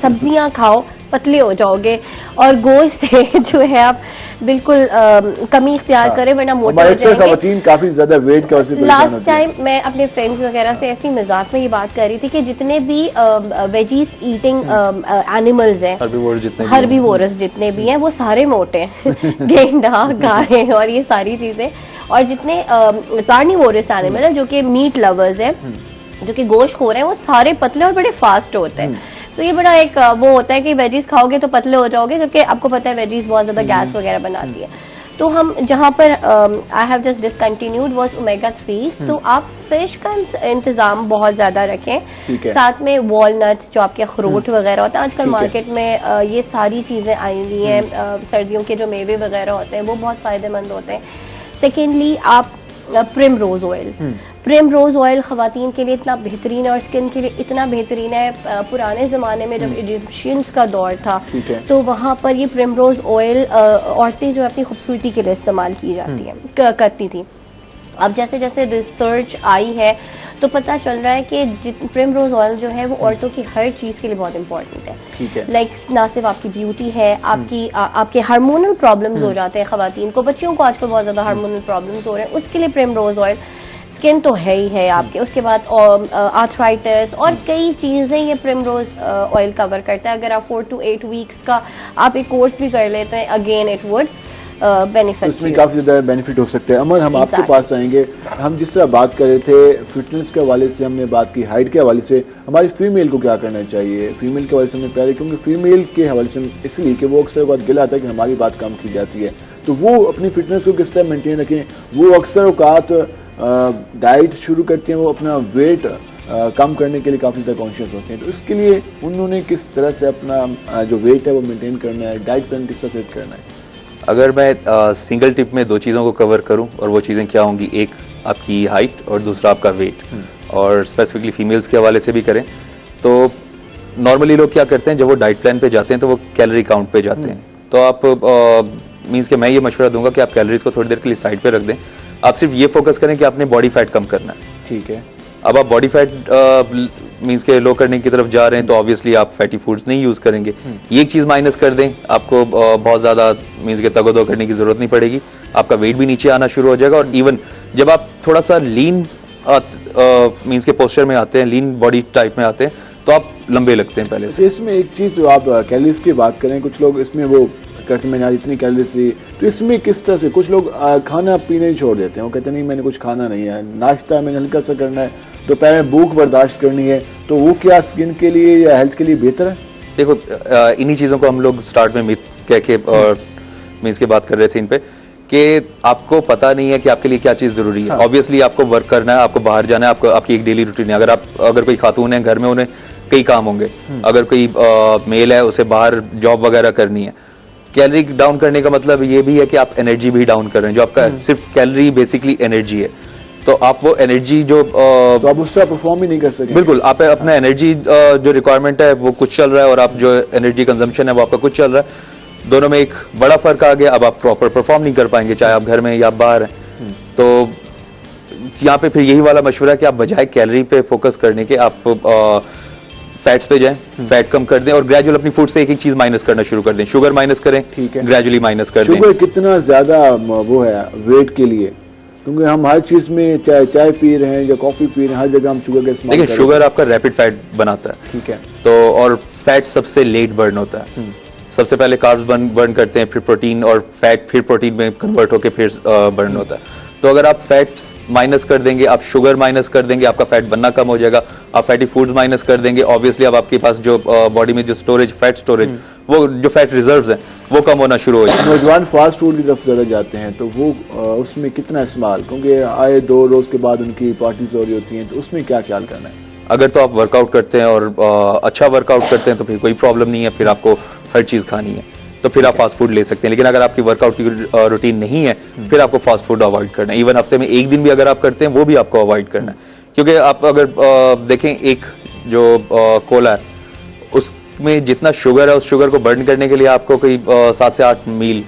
सब्जियां खाओ, पतले हो जाओगे, और गोश्त जो है आप बिल्कुल कमी इख्तियार करें, वरना मोटे हमारे हो अक्सर जाएंगे। खवातीन काफी ज्यादा वेट की वजह से परेशान लास्ट होती हैं। टाइम मैं अपने फ्रेंड्स वगैरह से ऐसी मजाक में ये बात कर रही थी कि जितने भी वेजीज ईटिंग एनिमल्स हैं, हर्बीवोर्स जितने भी हैं। हर्बीवोरस जितने भी हैं, वो सारे मोटे हैं। गेंडा, गाय और ये सारी चीजें, और जितने कार्निवोरस एनिमल हैं जो कि मीट लवर्स हैं, जो कि गोश्त खो रहे हैं, वो सारे पतले और बड़े फास्ट होते हैं। तो ये बड़ा एक वो होता है कि वेजीज खाओगे तो पतले हो जाओगे, क्योंकि आपको पता है वेजीज बहुत ज्यादा गैस वगैरह बनाती है। तो हम जहां पर I have just discontinued was omega 3, तो आप फिश का इंतजाम बहुत ज्यादा रखें, ठीक है। साथ में वॉलनट्स जो आपके अखरोट वगैरह होते हैं, आजकल ठीक है। मार्केट में ये सारी चीजें आई हुई हैं, सर्दियों के जो मेवे वगैरह होते हैं वो बहुत फायदेमंद होते हैं। सेकेंडली आप primrose oil, primrose oil खवातीन के लिए इतना बेहतरीन है और स्किन के लिए इतना बेहतरीन है। पुराने जमाने में जब इजिप्शियंस का दौर था, ठीक है। तो वहां पर ये प्रिम रोज ऑयल औरतें जो अपनी खूबसूरती के लिए इस्तेमाल की जाती है, करती थी। अब जैसे जैसे रिसर्च आई है तो पता चल रहा है कि प्रिम रोज ऑयल जो है वो औरतों की हर चीज के लिए बहुत इंपॉर्टेंट है। ठीक है। लाइक ना सिर्फ आपकी ब्यूटी है, आपकी आपके हार्मोनल प्रॉब्लम्स हो जाते हैं खवातीन को, बच्चियों को आजकल बहुत ज्यादा हार्मोनल प्रॉब्लम्स हो रहे हैं, उसके लिए प्रिम रोज ऑयल। स्किन तो है ही है आपके, उसके बाद आर्थराइटिस और कई चीजें ये प्रिम रोज ऑयल कवर करता है। अगर आप 4 to 8 वीक्स का आप एक कोर्स भी कर लेते हैं, अगेन इट वुड बेनिफिट। उसमें काफी ज्यादा बेनिफिट हो सकते हैं। अमर, हम आपके पास आएंगे। हम जिस तरह बात कर रहे थे फिटनेस के हवाले से, हमने बात की हाइट के हवाले से, हमारी फीमेल को क्या करना चाहिए? फीमेल के हवाले से हमने पहले, क्योंकि फीमेल के हवाले से इसलिए कि वो अक्सर बात गिला आता है कि हमारी बात कम की जाती है, तो वो अपनी फिटनेस को किस तरह मेंटेन रखें? वो अक्सर औकात डाइट शुरू करते हैं, वो अपना वेट कम करने के लिए काफी ज्यादा कॉन्शियस होते हैं, तो इसके लिए उन्होंने किस तरह से अपना जो वेट है वो मेंटेन करना है, डाइट प्लान किस तरह सेट करना है? अगर मैं सिंगल टिप में 2 चीज़ों को कवर करूं, और वो चीज़ें क्या होंगी, एक आपकी हाइट और दूसरा आपका वेट, और स्पेसिफिकली फीमेल्स के हवाले से भी करें तो नॉर्मली लोग क्या करते हैं, जब वो डाइट प्लान पे जाते हैं तो वो कैलोरी काउंट पे जाते हैं। तो आप मीन्स के मैं ये मशवरा दूंगा कि आप कैलोरीज को थोड़ी देर के लिए साइड पे रख दें, आप सिर्फ ये फोकस करें कि आपने बॉडी फैट कम करना है। ठीक है। अब आप बॉडी फैट मीन्स के लो करने की तरफ जा रहे हैं तो ऑब्वियसली आप फैटी फूड्स नहीं यूज करेंगे। ये एक चीज माइनस कर दें, आपको बहुत ज्यादा मीन्स के तगोदो करने की जरूरत नहीं पड़ेगी, आपका वेट भी नीचे आना शुरू हो जाएगा। और इवन जब आप थोड़ा सा लीन मीन्स के पोस्चर में आते हैं, लीन बॉडी टाइप में आते हैं, तो आप लंबे लगते हैं पहले से। इसमें एक चीज जो आप कैलोरीज की बात करें, कुछ लोग इसमें वो करते मैंने आज इतनी कैलोरीज ली, तो इसमें किस तरह से कुछ लोग खाना पीना ही छोड़ देते हैं, वो कहते हैं नहीं मैंने कुछ खाना नहीं है, नाश्ता मैंने हल्का सा करना है, दोपहर में भूख बर्दाश्त करनी है, तो वो क्या स्किन के लिए या हेल्थ के लिए बेहतर है? देखो इन्हीं चीजों को हम लोग स्टार्ट में मिथ कह के और मीन्स के बात कर रहे थे इन पे, कि आपको पता नहीं है कि आपके लिए क्या चीज जरूरी है। ऑब्वियसली आपको वर्क करना है, आपको बाहर जाना है, आपको आपकी एक डेली रूटीन है। अगर कोई खातून है घर में, उन्हें कई काम होंगे, अगर कोई मेल है उसे बाहर जॉब वगैरह करनी है। कैलोरी डाउन करने का मतलब ये भी है कि आप एनर्जी भी डाउन कर रहे हैं, जो आपका सिर्फ कैलोरी बेसिकली एनर्जी है, तो आप वो एनर्जी जो तो आप उससे परफॉर्म ही नहीं कर सकते। बिल्कुल, आप अपना एनर्जी जो रिक्वायरमेंट है वो कुछ चल रहा है, और आप जो एनर्जी कंजम्पशन है वो आपका कुछ चल रहा है, दोनों में एक बड़ा फर्क आ गया। अब आप प्रॉपर परफॉर्म नहीं कर पाएंगे, चाहे आप घर में या बाहर हैं। तो यहाँ पे फिर यही वाला मशवरा है कि आप बजाय कैलोरी पे फोकस करने के आप फैट्स पे जाएं, फैट कम कर दें, और ग्रेजुअल अपनी फूड से एक एक चीज माइनस करना शुरू कर दें। शुगर माइनस करें, ठीक है, ग्रेजुअली माइनस कर दें। शुगर कितना ज्यादा वो है वेट के लिए? क्योंकि हम हर चीज में चाय पी रहे हैं या कॉफी पी रहे हैं, हर जगह हम शुगर का इस्तेमाल कर रहे हैं। शुगर आपका रैपिड फैट बनाता है, ठीक है, तो और फैट सबसे लेट बर्न होता है। सबसे पहले कार्ब्स बर्न करते हैं, फिर प्रोटीन, और फैट फिर प्रोटीन में कन्वर्ट होकर फिर बर्न होता है। तो अगर आप फैट माइनस कर देंगे, आप शुगर माइनस कर देंगे, आपका फैट बनना कम हो जाएगा। आप फैटी फूड्स माइनस कर देंगे, ऑब्वियसली अब आपके पास जो बॉडी में जो स्टोरेज, फैट स्टोरेज, वो जो फैट रिजर्व्स हैं वो कम होना शुरू हो जाएगा। नौजवान फास्ट फूड की तरफ ज्यादा जाते हैं, तो वो उसमें कितना इस्तेमाल, क्योंकि आए 2 रोज के बाद उनकी पार्टीज हो रही होती हैं, तो उसमें क्या ख्याल करना है? अगर तो आप वर्कआउट करते हैं और अच्छा वर्कआउट करते हैं तो फिर कोई प्रॉब्लम नहीं है, फिर आपको हर चीज खानी है तो फिर आप फास्ट फूड ले सकते हैं। लेकिन अगर आपकी वर्कआउट की रूटीन नहीं है, फिर आपको फास्ट फूड अवॉइड करना है। इवन हफ्ते में 1 दिन भी अगर आप करते हैं वो भी आपको अवॉइड करना है, क्योंकि आप अगर देखें एक जो कोला है उसमें जितना शुगर है, उस शुगर को बर्न करने के लिए आपको कोई 7 से 8 मील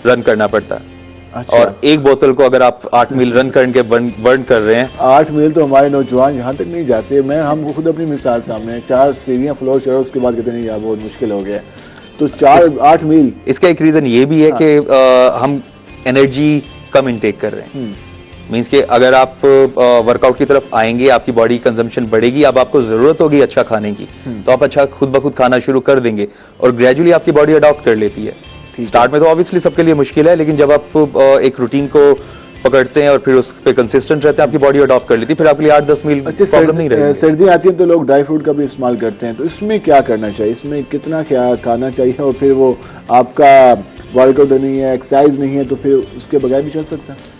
रन करना पड़ता है। अच्छा। और एक बोतल को अगर आप 8 मील रन करके बर्न कर रहे हैं, 8 मील तो हमारे नौजवान यहाँ तक नहीं जाते। हम खुद अपनी मिसाल सामने 4 सीढ़ियां फ्लोर चढ़ो, उसके बाद कहते नहीं यार बहुत मुश्किल हो गया। तो 8 मील। इसका एक रीजन ये भी है कि हम एनर्जी कम इनटेक कर रहे हैं। मींस कि अगर आप वर्कआउट की तरफ आएंगे, आपकी बॉडी कंजम्पशन बढ़ेगी, अब आपको जरूरत होगी अच्छा खाने की, तो आप अच्छा खुद ब खुद खाना शुरू कर देंगे और ग्रेजुअली आपकी बॉडी अडॉप्ट कर लेती है। स्टार्ट में तो ऑब्वियसली सबके लिए मुश्किल है, लेकिन जब आप एक रूटीन को पकड़ते हैं और फिर उस पे कंसिस्टेंट रहते हैं, आपकी बॉडी अडॉप्ट कर लेती है, फिर आपके लिए 8-10 मील प्रॉब्लम नहीं रहेगी। सर्दियां आती हैं तो लोग ड्राई फ्रूट का भी इस्तेमाल करते हैं, तो इसमें क्या करना चाहिए, इसमें कितना क्या खाना चाहिए, और फिर वो आपका वर्कआउट नहीं है, एक्सरसाइज नहीं है, तो फिर उसके बगैर भी चल सकता है?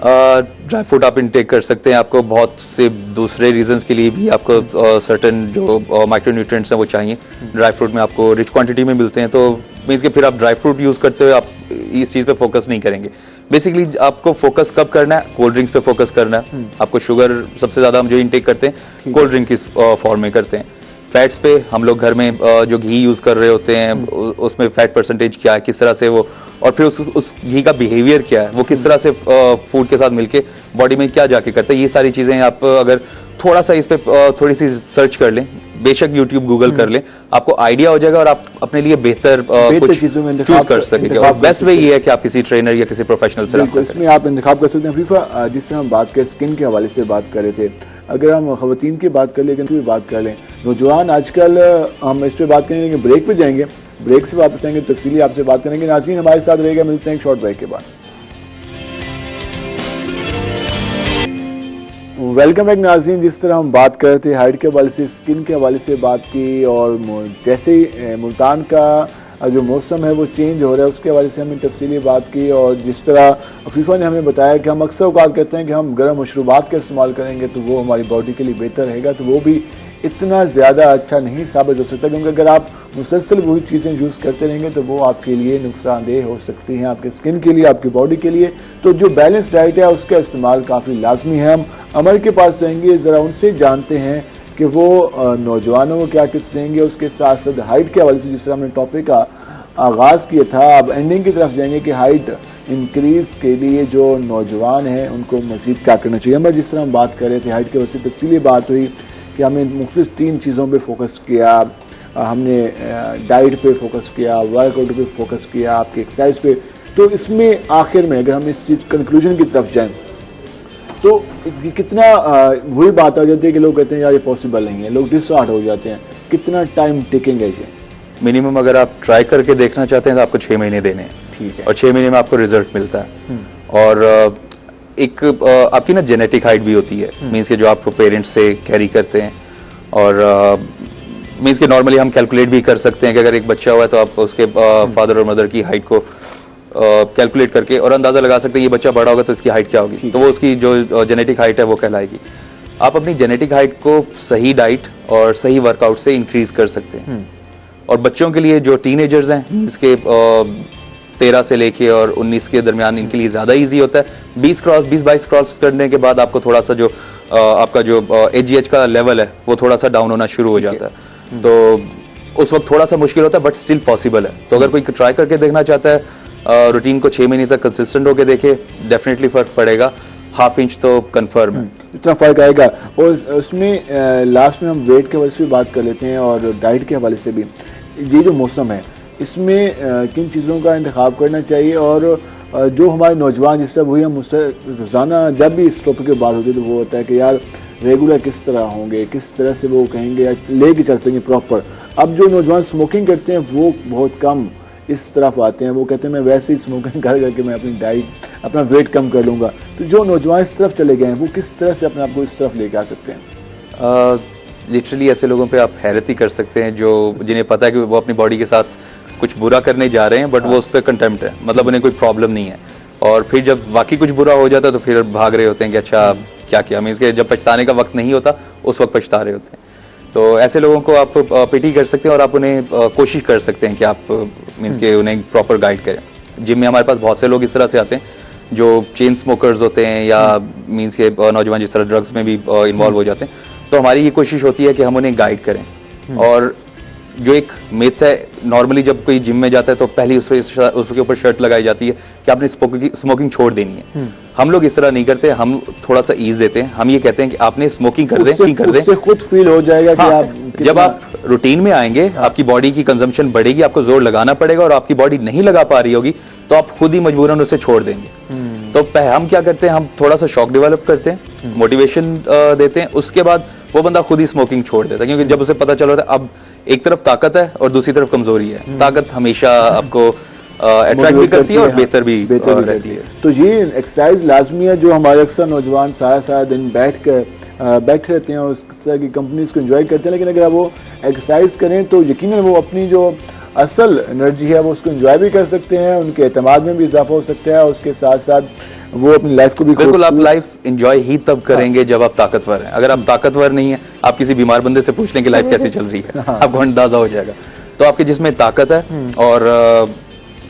ड्राई फ्रूट आप इनटेक कर सकते हैं, आपको बहुत से दूसरे रीजंस के लिए भी आपको सर्टेन जो माइक्रोन्यूट्रिएंट्स हैं वो चाहिए। ड्राई फ्रूट में आपको रिच क्वांटिटी में मिलते हैं, तो मीन्स कि फिर आप ड्राई फ्रूट यूज करते हुए आप इस चीज पे फोकस नहीं करेंगे। बेसिकली आपको फोकस कब करना है, कोल्ड ड्रिंक्स पे फोकस करना है। आपको शुगर सबसे ज्यादा हम जो इनटेक करते हैं कोल्ड ड्रिंक की फॉर्म में करते हैं। फैट्स पे हम लोग घर में जो घी यूज कर रहे होते हैं उसमें फैट परसेंटेज क्या है, किस तरह से वो, और फिर उस घी का बिहेवियर क्या है, वो किस तरह से फूड के साथ मिलके बॉडी में क्या जाके करता है, ये सारी चीजें आप अगर थोड़ा सा इस पे थोड़ी सी सर्च कर लें, बेशक यूट्यूब गूगल कर लें, आपको आइडिया हो जाएगा और आप अपने लिए बेहतर कुछ चूज कर सकेंगे। और बेस्ट वे ये है कि आप किसी ट्रेनर या किसी प्रोफेशनल से रब्ता करें। इसमें आप इंतखाब कर सकते हैं। फीफा, जिस तरह हम बात करें स्किन के हवाले से बात कर रहे थे, अगर हम खवातीन की बात कर लेकिन भी बात कर लें, नौजवान आजकल, हम इस पर बात करेंगे लेकिन ब्रेक पे जाएंगे, ब्रेक से वापस आएंगे, तफसीली आपसे बात करेंगे। नाज़रीन हमारे साथ रहेगा, मिलते हैं एक शॉर्ट ब्रेक के बाद। वेलकम बैक नाज़रीन। जिस तरह हम बात कर रहे थे हाइट के हवाले से, स्किन के हवाले से बात की, और जैसे ही मुल्तान का जो मौसम है वो चेंज हो रहा है उसके हवाले से हमने तफसीली बात की, और जिस तरह फीफा ने हमें बताया कि हम अक्सर औक़ात कहते हैं कि हम गर्म मशरूबात का इस्तेमाल करेंगे तो वो हमारी बॉडी के लिए बेहतर रहेगा, तो वो भी इतना ज़्यादा अच्छा नहीं साबित हो सकता, क्योंकि अगर आप मुसलसल वही चीज़ें यूज़ करते रहेंगे तो वो आपके लिए नुकसानदेह हो सकती हैं, आपके स्किन के लिए, आपकी बॉडी के लिए। तो जो बैलेंस डाइट है उसका इस्तेमाल काफ़ी लाजमी है। हम अमर के पास रहेंगे, ज़रा उनसे जानते हैं कि वो नौजवानों को क्या टिप्स देंगे। उसके साथ साथ हाइट के हवाले से, जिस तरह हमने टॉपिक का आगाज़ किया था, अब एंडिंग की तरफ जाएंगे कि हाइट इंक्रीज के लिए जो नौजवान हैं उनको मज़ीद क्या करना चाहिए। हमें जिस तरह हम बात कर रहे थे हाइट के वजह से तफसीली बात हुई कि हमने मुख्तलिफ 3 चीज़ों पे फोकस किया, हमने डाइट पे फोकस किया, वर्कआउट पे फोकस किया, आपकी एक्सरसाइज पे। तो इसमें आखिर में अगर हम इस चीज़ कंक्लूजन की तरफ जाएं तो कितना वही बात आ जाती है कि लोग कहते हैं यार ये पॉसिबल नहीं है, लोग डिसहार्ट हो जाते हैं। कितना टाइम टेकिंग है ये? मिनिमम अगर आप ट्राई करके देखना चाहते हैं तो आपको 6 महीने देने हैं। ठीक है। और 6 महीने में आपको रिजल्ट मिलता है। और एक आपकी ना जेनेटिक हाइट भी होती है, मीन्स के जो आप पेरेंट्स से कैरी करते हैं, और मीन्स के नॉर्मली हम कैलकुलेट भी कर सकते हैं कि अगर एक बच्चा हुआ है तो आप उसके फादर और मदर की हाइट को कैलकुलेट करके और अंदाजा लगा सकते हैं ये बच्चा बड़ा होगा तो इसकी हाइट क्या होगी, तो वो उसकी जो जेनेटिक हाइट है वो कहलाएगी। आप अपनी जेनेटिक हाइट को सही डाइट और सही वर्कआउट से इंक्रीज कर सकते हैं। और बच्चों के लिए जो टीनेजर्स हैं, इसके 13 से लेके और 19 के दरमियान, इनके लिए ज्यादा इजी होता है। 20-22 क्रॉस करने के बाद आपको थोड़ा सा जो आपका जो एजीएच का लेवल है वो थोड़ा सा डाउन होना शुरू हो जाता है, तो उस वक्त थोड़ा सा मुश्किल होता है, बट स्टिल पॉसिबल है। तो अगर कोई ट्राई करके देखना चाहता है, रूटीन को 6 महीने तक कंसिस्टेंट होकर देखे, डेफिनेटली फर्क पड़ेगा। ½ इंच तो कंफर्म है, इतना फर्क आएगा। और उसमें लास्ट में हम वेट के वजह से भी बात कर लेते हैं और डाइट के हवाले से भी। ये जो मौसम है इसमें किन चीज़ों का इंतखाब करना चाहिए, और जो हमारे नौजवान, जिस तरह वही हम उससे रोज़ाना जब भी इस टॉपिक की बात होती है तो वो होता है कि यार रेगुलर किस तरह होंगे, किस तरह से वो कहेंगे या लेके चल सकेंगे प्रॉपर। अब जो नौजवान स्मोकिंग करते हैं वो बहुत कम इस तरफ आते हैं, वो कहते हैं मैं वैसे ही स्मोकिंग कर करके मैं अपनी डाइट, अपना वेट कम कर लूँगा। तो जो नौजवान इस तरफ चले गए हैं वो किस तरह से अपने आप को इस तरफ लेके आ सकते हैं? लिटरली ऐसे लोगों पे आप हैरत ही कर सकते हैं जो जिन्हें पता है कि वो अपनी बॉडी के साथ कुछ बुरा करने जा रहे हैं, बट वो उस पर कंटेम्प्ट है, मतलब उन्हें कोई प्रॉब्लम नहीं है, और फिर जब वाकई कुछ बुरा हो जाता है तो फिर भाग रहे होते हैं कि अच्छा क्या किया। मीन्स के जब पछताने का वक्त नहीं होता उस वक्त पछता रहे होते हैं। तो ऐसे लोगों को आप पिटी कर सकते हैं और आप उन्हें कोशिश कर सकते हैं कि आप मीन्स के उन्हें प्रॉपर गाइड करें। जिम में हमारे पास बहुत से लोग इस तरह से आते हैं जो चेन स्मोकर्स होते हैं या मीन्स के नौजवान जिस तरह ड्रग्स में भी इन्वॉल्व हो जाते हैं, तो हमारी ये कोशिश होती है कि हम उन्हें गाइड करें। और जो एक मिथ है, नॉर्मली जब कोई जिम में जाता है तो पहले उसके ऊपर शर्त लगाई जाती है कि आपने स्मोकिंग छोड़ देनी है। हम लोग इस तरह नहीं करते, हम थोड़ा सा ईज देते हैं। हम ये कहते हैं कि आपने स्मोकिंग कर दें, कर दें, खुद फील हो जाएगा कि हाँ, आप जब आप रूटीन में आएंगे, आपकी बॉडी की कंजम्पशन बढ़ेगी, आपको जोर लगाना पड़ेगा और आपकी बॉडी नहीं लगा पा रही होगी तो आप खुद ही मजबूरन उसे छोड़ देंगे। तो हम क्या करते हैं, हम थोड़ा सा शॉक डेवलप करते हैं, मोटिवेशन देते हैं, उसके बाद वो बंदा खुद ही स्मोकिंग छोड़ देता है, क्योंकि जब उसे पता चल रहा है अब एक तरफ ताकत है और दूसरी तरफ कमजोरी है। ताकत हमेशा आपको अट्रैक्ट भी करती है और बेहतर भी रहती है। तो ये एक्सरसाइज लाजमी है, जो हमारे अक्सर नौजवान सारा सारा दिन बैठे रहते हैं और उस तरह की कंपनीज को एंजॉय करते हैं, लेकिन अगर वो एक्सरसाइज करें तो यकीनन वो अपनी जो असल एनर्जी है वो उसको एंजॉय भी कर सकते हैं, उनके एतमाद में भी इजाफा हो सकता है और उसके साथ साथ वो अपनी लाइफ को भी बिल्कुल, आप लाइफ एंजॉय ही तब करेंगे जब आप ताकतवर हैं। अगर आप ताकतवर नहीं है, आप किसी बीमार बंदे से पूछ लें कि लाइफ कैसे चल रही है, आपको अंदाजा हो जाएगा। तो आपके जिसमें ताकत है और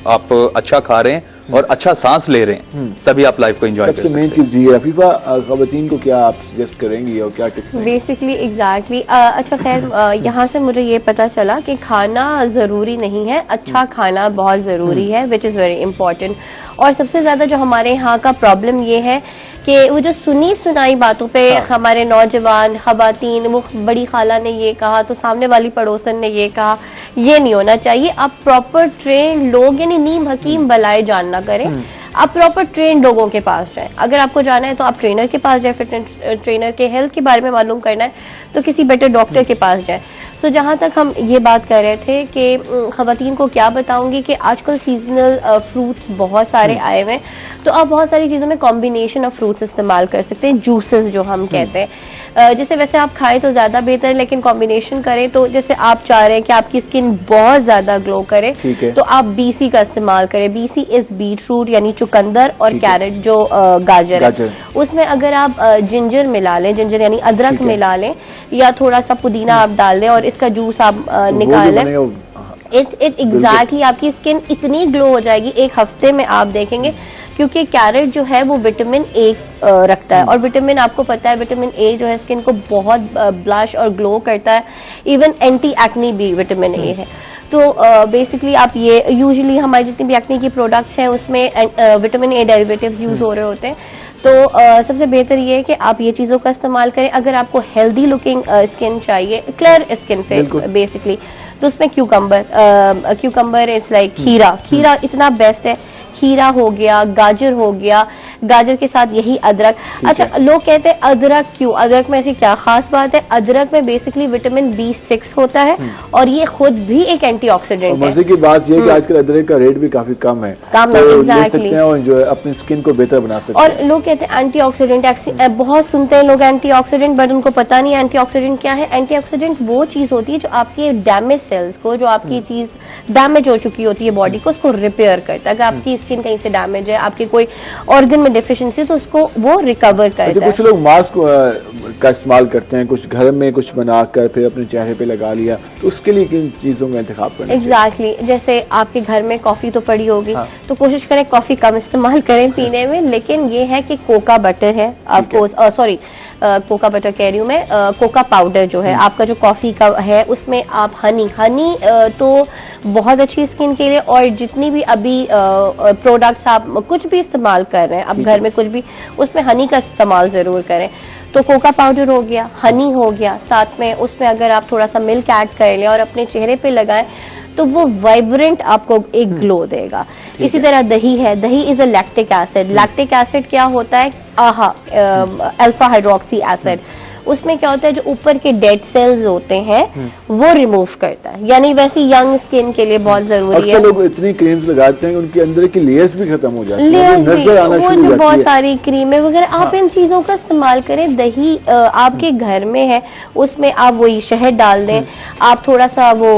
आप अच्छा खा रहे हैं और अच्छा सांस ले रहे हैं, तभी आप लाइफ को एंजॉय कर सकते हैं। सबसे मेन चीज ये है। अफीफा, खवातीन को क्या आप सजेस्ट करेंगी और क्या टिप्स? बेसिकली एग्जैक्टली अच्छा खैर यहाँ से मुझे ये पता चला कि खाना जरूरी नहीं है, अच्छा खाना बहुत जरूरी है, विच इज वेरी इंपॉर्टेंट। और सबसे ज्यादा जो हमारे यहाँ का प्रॉब्लम ये है कि वो जो सुनी सुनाई बातों पे हमारे नौजवान खवातीन, वो बड़ी खाला ने ये कहा तो सामने वाली पड़ोसन ने ये कहा, ये नहीं होना चाहिए। आप प्रॉपर ट्रेन लोग, यानी नीम हकीम बलाए जानना करें, आप प्रॉपर ट्रेन लोगों के पास जाएं। अगर आपको जाना है तो आप ट्रेनर के पास जाए, फिटनेस ट्रेनर के हेल्थ के बारे में मालूम करना है तो किसी बेटर डॉक्टर के पास जाए। तो जहां तक हम ये बात कर रहे थे कि खवातीन को क्या बताऊंगी कि आजकल सीजनल फ्रूट्स बहुत सारे आए हुए हैं, तो आप बहुत सारी चीजों में कॉम्बिनेशन ऑफ फ्रूट्स इस्तेमाल कर सकते हैं, जूसेस जो हम कहते हैं। जैसे वैसे आप खाएं तो ज्यादा बेहतर है, लेकिन कॉम्बिनेशन करें तो जैसे आप चाह रहे हैं कि आपकी स्किन बहुत ज्यादा ग्लो करे, तो आप बीसी का इस्तेमाल करें। बीसी इज बीटरूट यानी चुकंदर और कैरेट जो गाजर है, उसमें अगर आप जिंजर मिला लें, जिंजर यानी अदरक मिला लें या थोड़ा सा पुदीना आप डाल लें और इसका जूस आप निकाल लें, एग्जैक्टली आपकी स्किन इतनी ग्लो हो जाएगी, एक हफ्ते में आप देखेंगे। क्योंकि कैरेट जो है वो विटामिन ए रखता है और विटामिन, आपको पता है विटामिन ए जो है स्किन को बहुत ब्लश और ग्लो करता है, इवन एंटी एक्ने भी विटामिन ए है। तो बेसिकली आप ये यूजुअली हमारी जितनी भी एक्ने की प्रोडक्ट्स हैं उसमें विटामिन ए डेरिवेटिव्स यूज हो रहे होते हैं। तो सबसे बेहतर ये है कि आप ये चीजों का इस्तेमाल करें। अगर आपको हेल्दी लुकिंग स्किन चाहिए, क्लियर स्किन पे बेसिकली, तो उसमें क्यूकम्बर इज लाइक खीरा इतना बेस्ट है। खीरा हो गया, गाजर हो गया, गाजर के साथ यही अदरक। अच्छा, लोग कहते हैं अदरक क्यों, अदरक में ऐसी क्या खास बात है? अदरक में बेसिकली विटामिन B6 होता है और ये खुद भी एक एंटीऑक्सीडेंट है। मजे की बात यह है कि आजकल अदरक का रेट भी काफी कम है, एग्जैक्टली, और जो है अपनी स्किन को बेहतर बना सकते हैं। और लोग कहते हैं एंटीऑक्सीडेंट, बहुत सुनते हैं लोग एंटीऑक्सीडेंट, बट उनको पता नहीं एंटीऑक्सीडेंट क्या है। एंटीऑक्सीडेंट वो चीज होती है जो आपके डैमेज सेल्स को, जो आपकी चीज डैमेज हो चुकी होती है बॉडी को, उसको रिपेयर करता है। अगर आपकी स्किन कहीं से डैमेज है, आपके कोई ऑर्गन में डिफिशिएंसी, तो उसको वो रिकवर करता है। कुछ लोग मास्क का इस्तेमाल करते हैं, कुछ घर में कुछ बनाकर फिर अपने चेहरे पे लगा लिया, तो उसके लिए किन चीजों का इंतखाब करना? एग्जैक्टली, जैसे आपके घर में कॉफी तो पड़ी होगी, तो कोशिश करें कॉफी कम इस्तेमाल करें पीने में, लेकिन ये है कि कोका बटर है आपको, सॉरी कोका बटर कह रही हूँ मैं, कोका पाउडर जो है आपका, जो कॉफी का है, उसमें आप हनी तो बहुत अच्छी स्किन के लिए, और जितनी भी अभी प्रोडक्ट्स आप कुछ भी इस्तेमाल कर रहे हैं, अब घर में कुछ भी, उसमें हनी का इस्तेमाल जरूर करें। तो कोका पाउडर हो गया, हनी हो गया, साथ में उसमें अगर आप थोड़ा सा मिल्क ऐड कर लें और अपने चेहरे पे लगाएं तो वो वाइब्रेंट आपको एक ग्लो देगा। इसी तरह दही है, दही is a lactic acid. Lactic acid क्या होता है? Alpha hydroxy acid. उसमें क्या होता है, जो ऊपर के डेड सेल्स होते हैं वो रिमूव करता है, यानी वैसी यंग स्किन के लिए बहुत जरूरी है। लोग इतनी क्रीम्स लगाते हैं उनके अंदर की लेयर्स भी खत्म हो जाती है, नजर आना शुरू हो जाती है। बहुत सारी क्रीमें वगैरह, आप इन चीजों का इस्तेमाल करें। दही आपके घर में है, उसमें आप वही शहद डाल दें, आप थोड़ा सा वो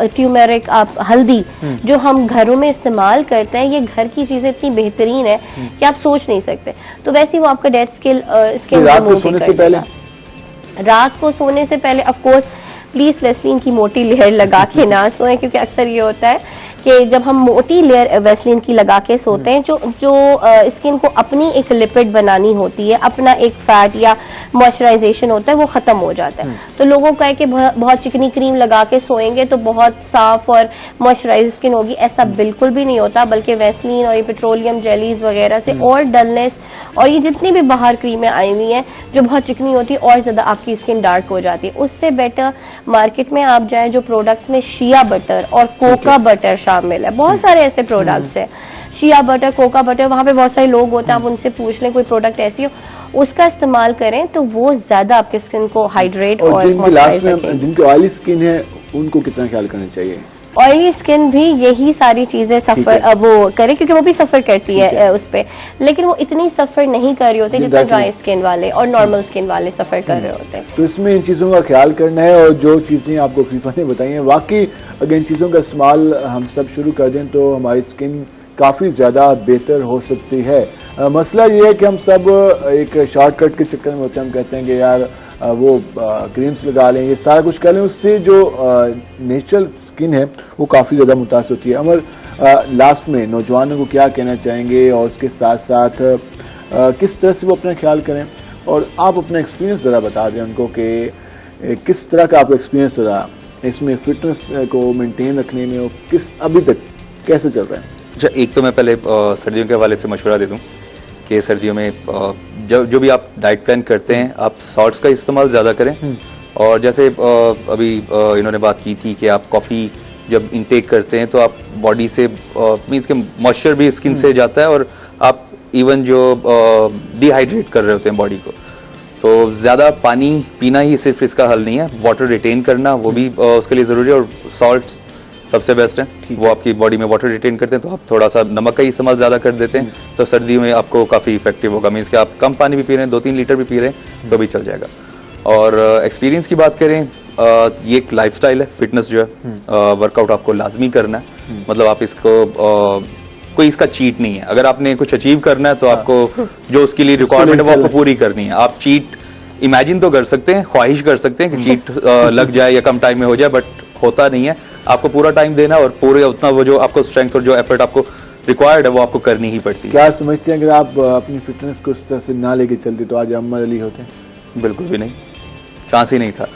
ट्यूमेरिक, आप हल्दी जो हम घरों में इस्तेमाल करते हैं, ये घर की चीजें इतनी बेहतरीन है कि आप सोच नहीं सकते। तो वैसे वो आपका डेड स्किन रात को सोने से पहले ऑफ कोर्स प्लीज वेस्लिन की मोटी लेयर लगा के ना सोएं, क्योंकि अक्सर ये होता है कि जब हम मोटी लेयर वैसलीन की लगा के सोते हैं, जो स्किन को अपनी एक लिपिड बनानी होती है, अपना एक फैट या मॉइस्चराइजेशन होता है, वो खत्म हो जाता है। तो लोगों का है कि बहुत चिकनी क्रीम लगा के सोएंगे तो बहुत साफ और मॉइस्चराइज स्किन होगी, ऐसा बिल्कुल भी नहीं होता। बल्कि वैसलीन और ये पेट्रोलियम जेलीज वगैरह से और डलनेस, और ये जितनी भी बाहर क्रीमें आई हुई हैं जो बहुत चिकनी होती है, और ज्यादा आपकी स्किन डार्क हो जाती है। उससे बेटर मार्केट में आप जाएं जो प्रोडक्ट्स में शिया बटर और कोका बटर शामिल है, बहुत सारे ऐसे प्रोडक्ट्स हैं, शिया बटर, कोका बटर, वहां पे बहुत सारे लोग होते हैं, आप उनसे पूछ लें कोई प्रोडक्ट ऐसी हो, उसका इस्तेमाल करें तो वो ज्यादा आपके स्किन को हाइड्रेट और लास्ट में जिनकी ऑयली स्किन है उनको कितना ख्याल करना चाहिए? ऑयली स्किन भी यही सारी चीजें सफर वो करें, क्योंकि वो भी सफर करती है उस पे, लेकिन वो इतनी सफर नहीं कर रही होती जितना ड्राई स्किन वाले और नॉर्मल स्किन वाले सफर कर रहे होते हैं। तो इसमें इन चीजों का ख्याल करना है, और जो चीजें आपको फीफा ने बताई हैं, वाकई अगर इन चीजों का इस्तेमाल हम सब शुरू कर दें तो हमारी स्किन काफी ज्यादा बेहतर हो सकती है। मसला ये है कि हम सब एक शॉर्टकट के चक्कर में होते हैं, हम कहते हैं कि यार वो क्रीम्स लगा लें, ये सारा कुछ कर लें, उससे जो नेचुरल स्किन है वो काफी ज्यादा मुतासर होती है। अमर, लास्ट में नौजवानों को क्या कहना चाहेंगे, और उसके साथ साथ किस तरह से वो अपना ख्याल करें, और आप अपना एक्सपीरियंस जरा बता दें उनको कि किस तरह का आपका एक्सपीरियंस रहा इसमें, फिटनेस को मेंटेन रखने में, और किस अभी तक कैसे चल रहा है? अच्छा, एक तो मैं पहले सर्दियों के हवाले से मशवरा दे दूं कि सर्दियों में जो भी आप डाइट प्लान करते हैं, आप सॉल्ट्स का इस्तेमाल ज़्यादा करें। और जैसे अभी इन्होंने बात की थी कि आप कॉफ़ी जब इनटेक करते हैं तो आप बॉडी से मीन्स के मॉइस्चर भी स्किन से जाता है, और आप इवन जो डिहाइड्रेट कर रहे होते हैं बॉडी को, तो ज़्यादा पानी पीना ही सिर्फ इसका हल नहीं है, वाटर रिटेन करना वो भी उसके लिए ज़रूरी है, और सॉल्ट सबसे बेस्ट है, वो आपकी बॉडी में वाटर रिटेन करते हैं। तो आप थोड़ा सा नमक का इस्तेमाल ज़्यादा कर देते हैं तो सर्दियों में आपको काफ़ी इफेक्टिव होगा। मीन्स कि आप कम पानी भी पी रहे हैं, 2-3 लीटर भी पी रहे हैं तो भी चल जाएगा। और एक्सपीरियंस की बात करें, ये एक लाइफस्टाइल है, फिटनेस जो है, वर्कआउट आपको लाजमी करना है, मतलब आप इसको कोई इसका चीट नहीं है। अगर आपने कुछ अचीव करना है तो आपको जो उसके लिए रिक्वायरमेंट है वो आपको पूरी करनी है। आप चीट इमेजिन तो कर सकते हैं, ख्वाहिश कर सकते हैं कि चीट लग जाए या कम टाइम में हो जाए, बट होता नहीं है। आपको पूरा टाइम देना, और पूरे उतना वो जो आपको स्ट्रेंथ और जो एफर्ट आपको रिक्वायर्ड है वो आपको करनी ही पड़ती है। क्या समझते हैं अगर आप अपनी फिटनेस को इस तरह से ना लेके चलते तो आज अमर अली होते? बिल्कुल भी नहीं, चांस ही नहीं था।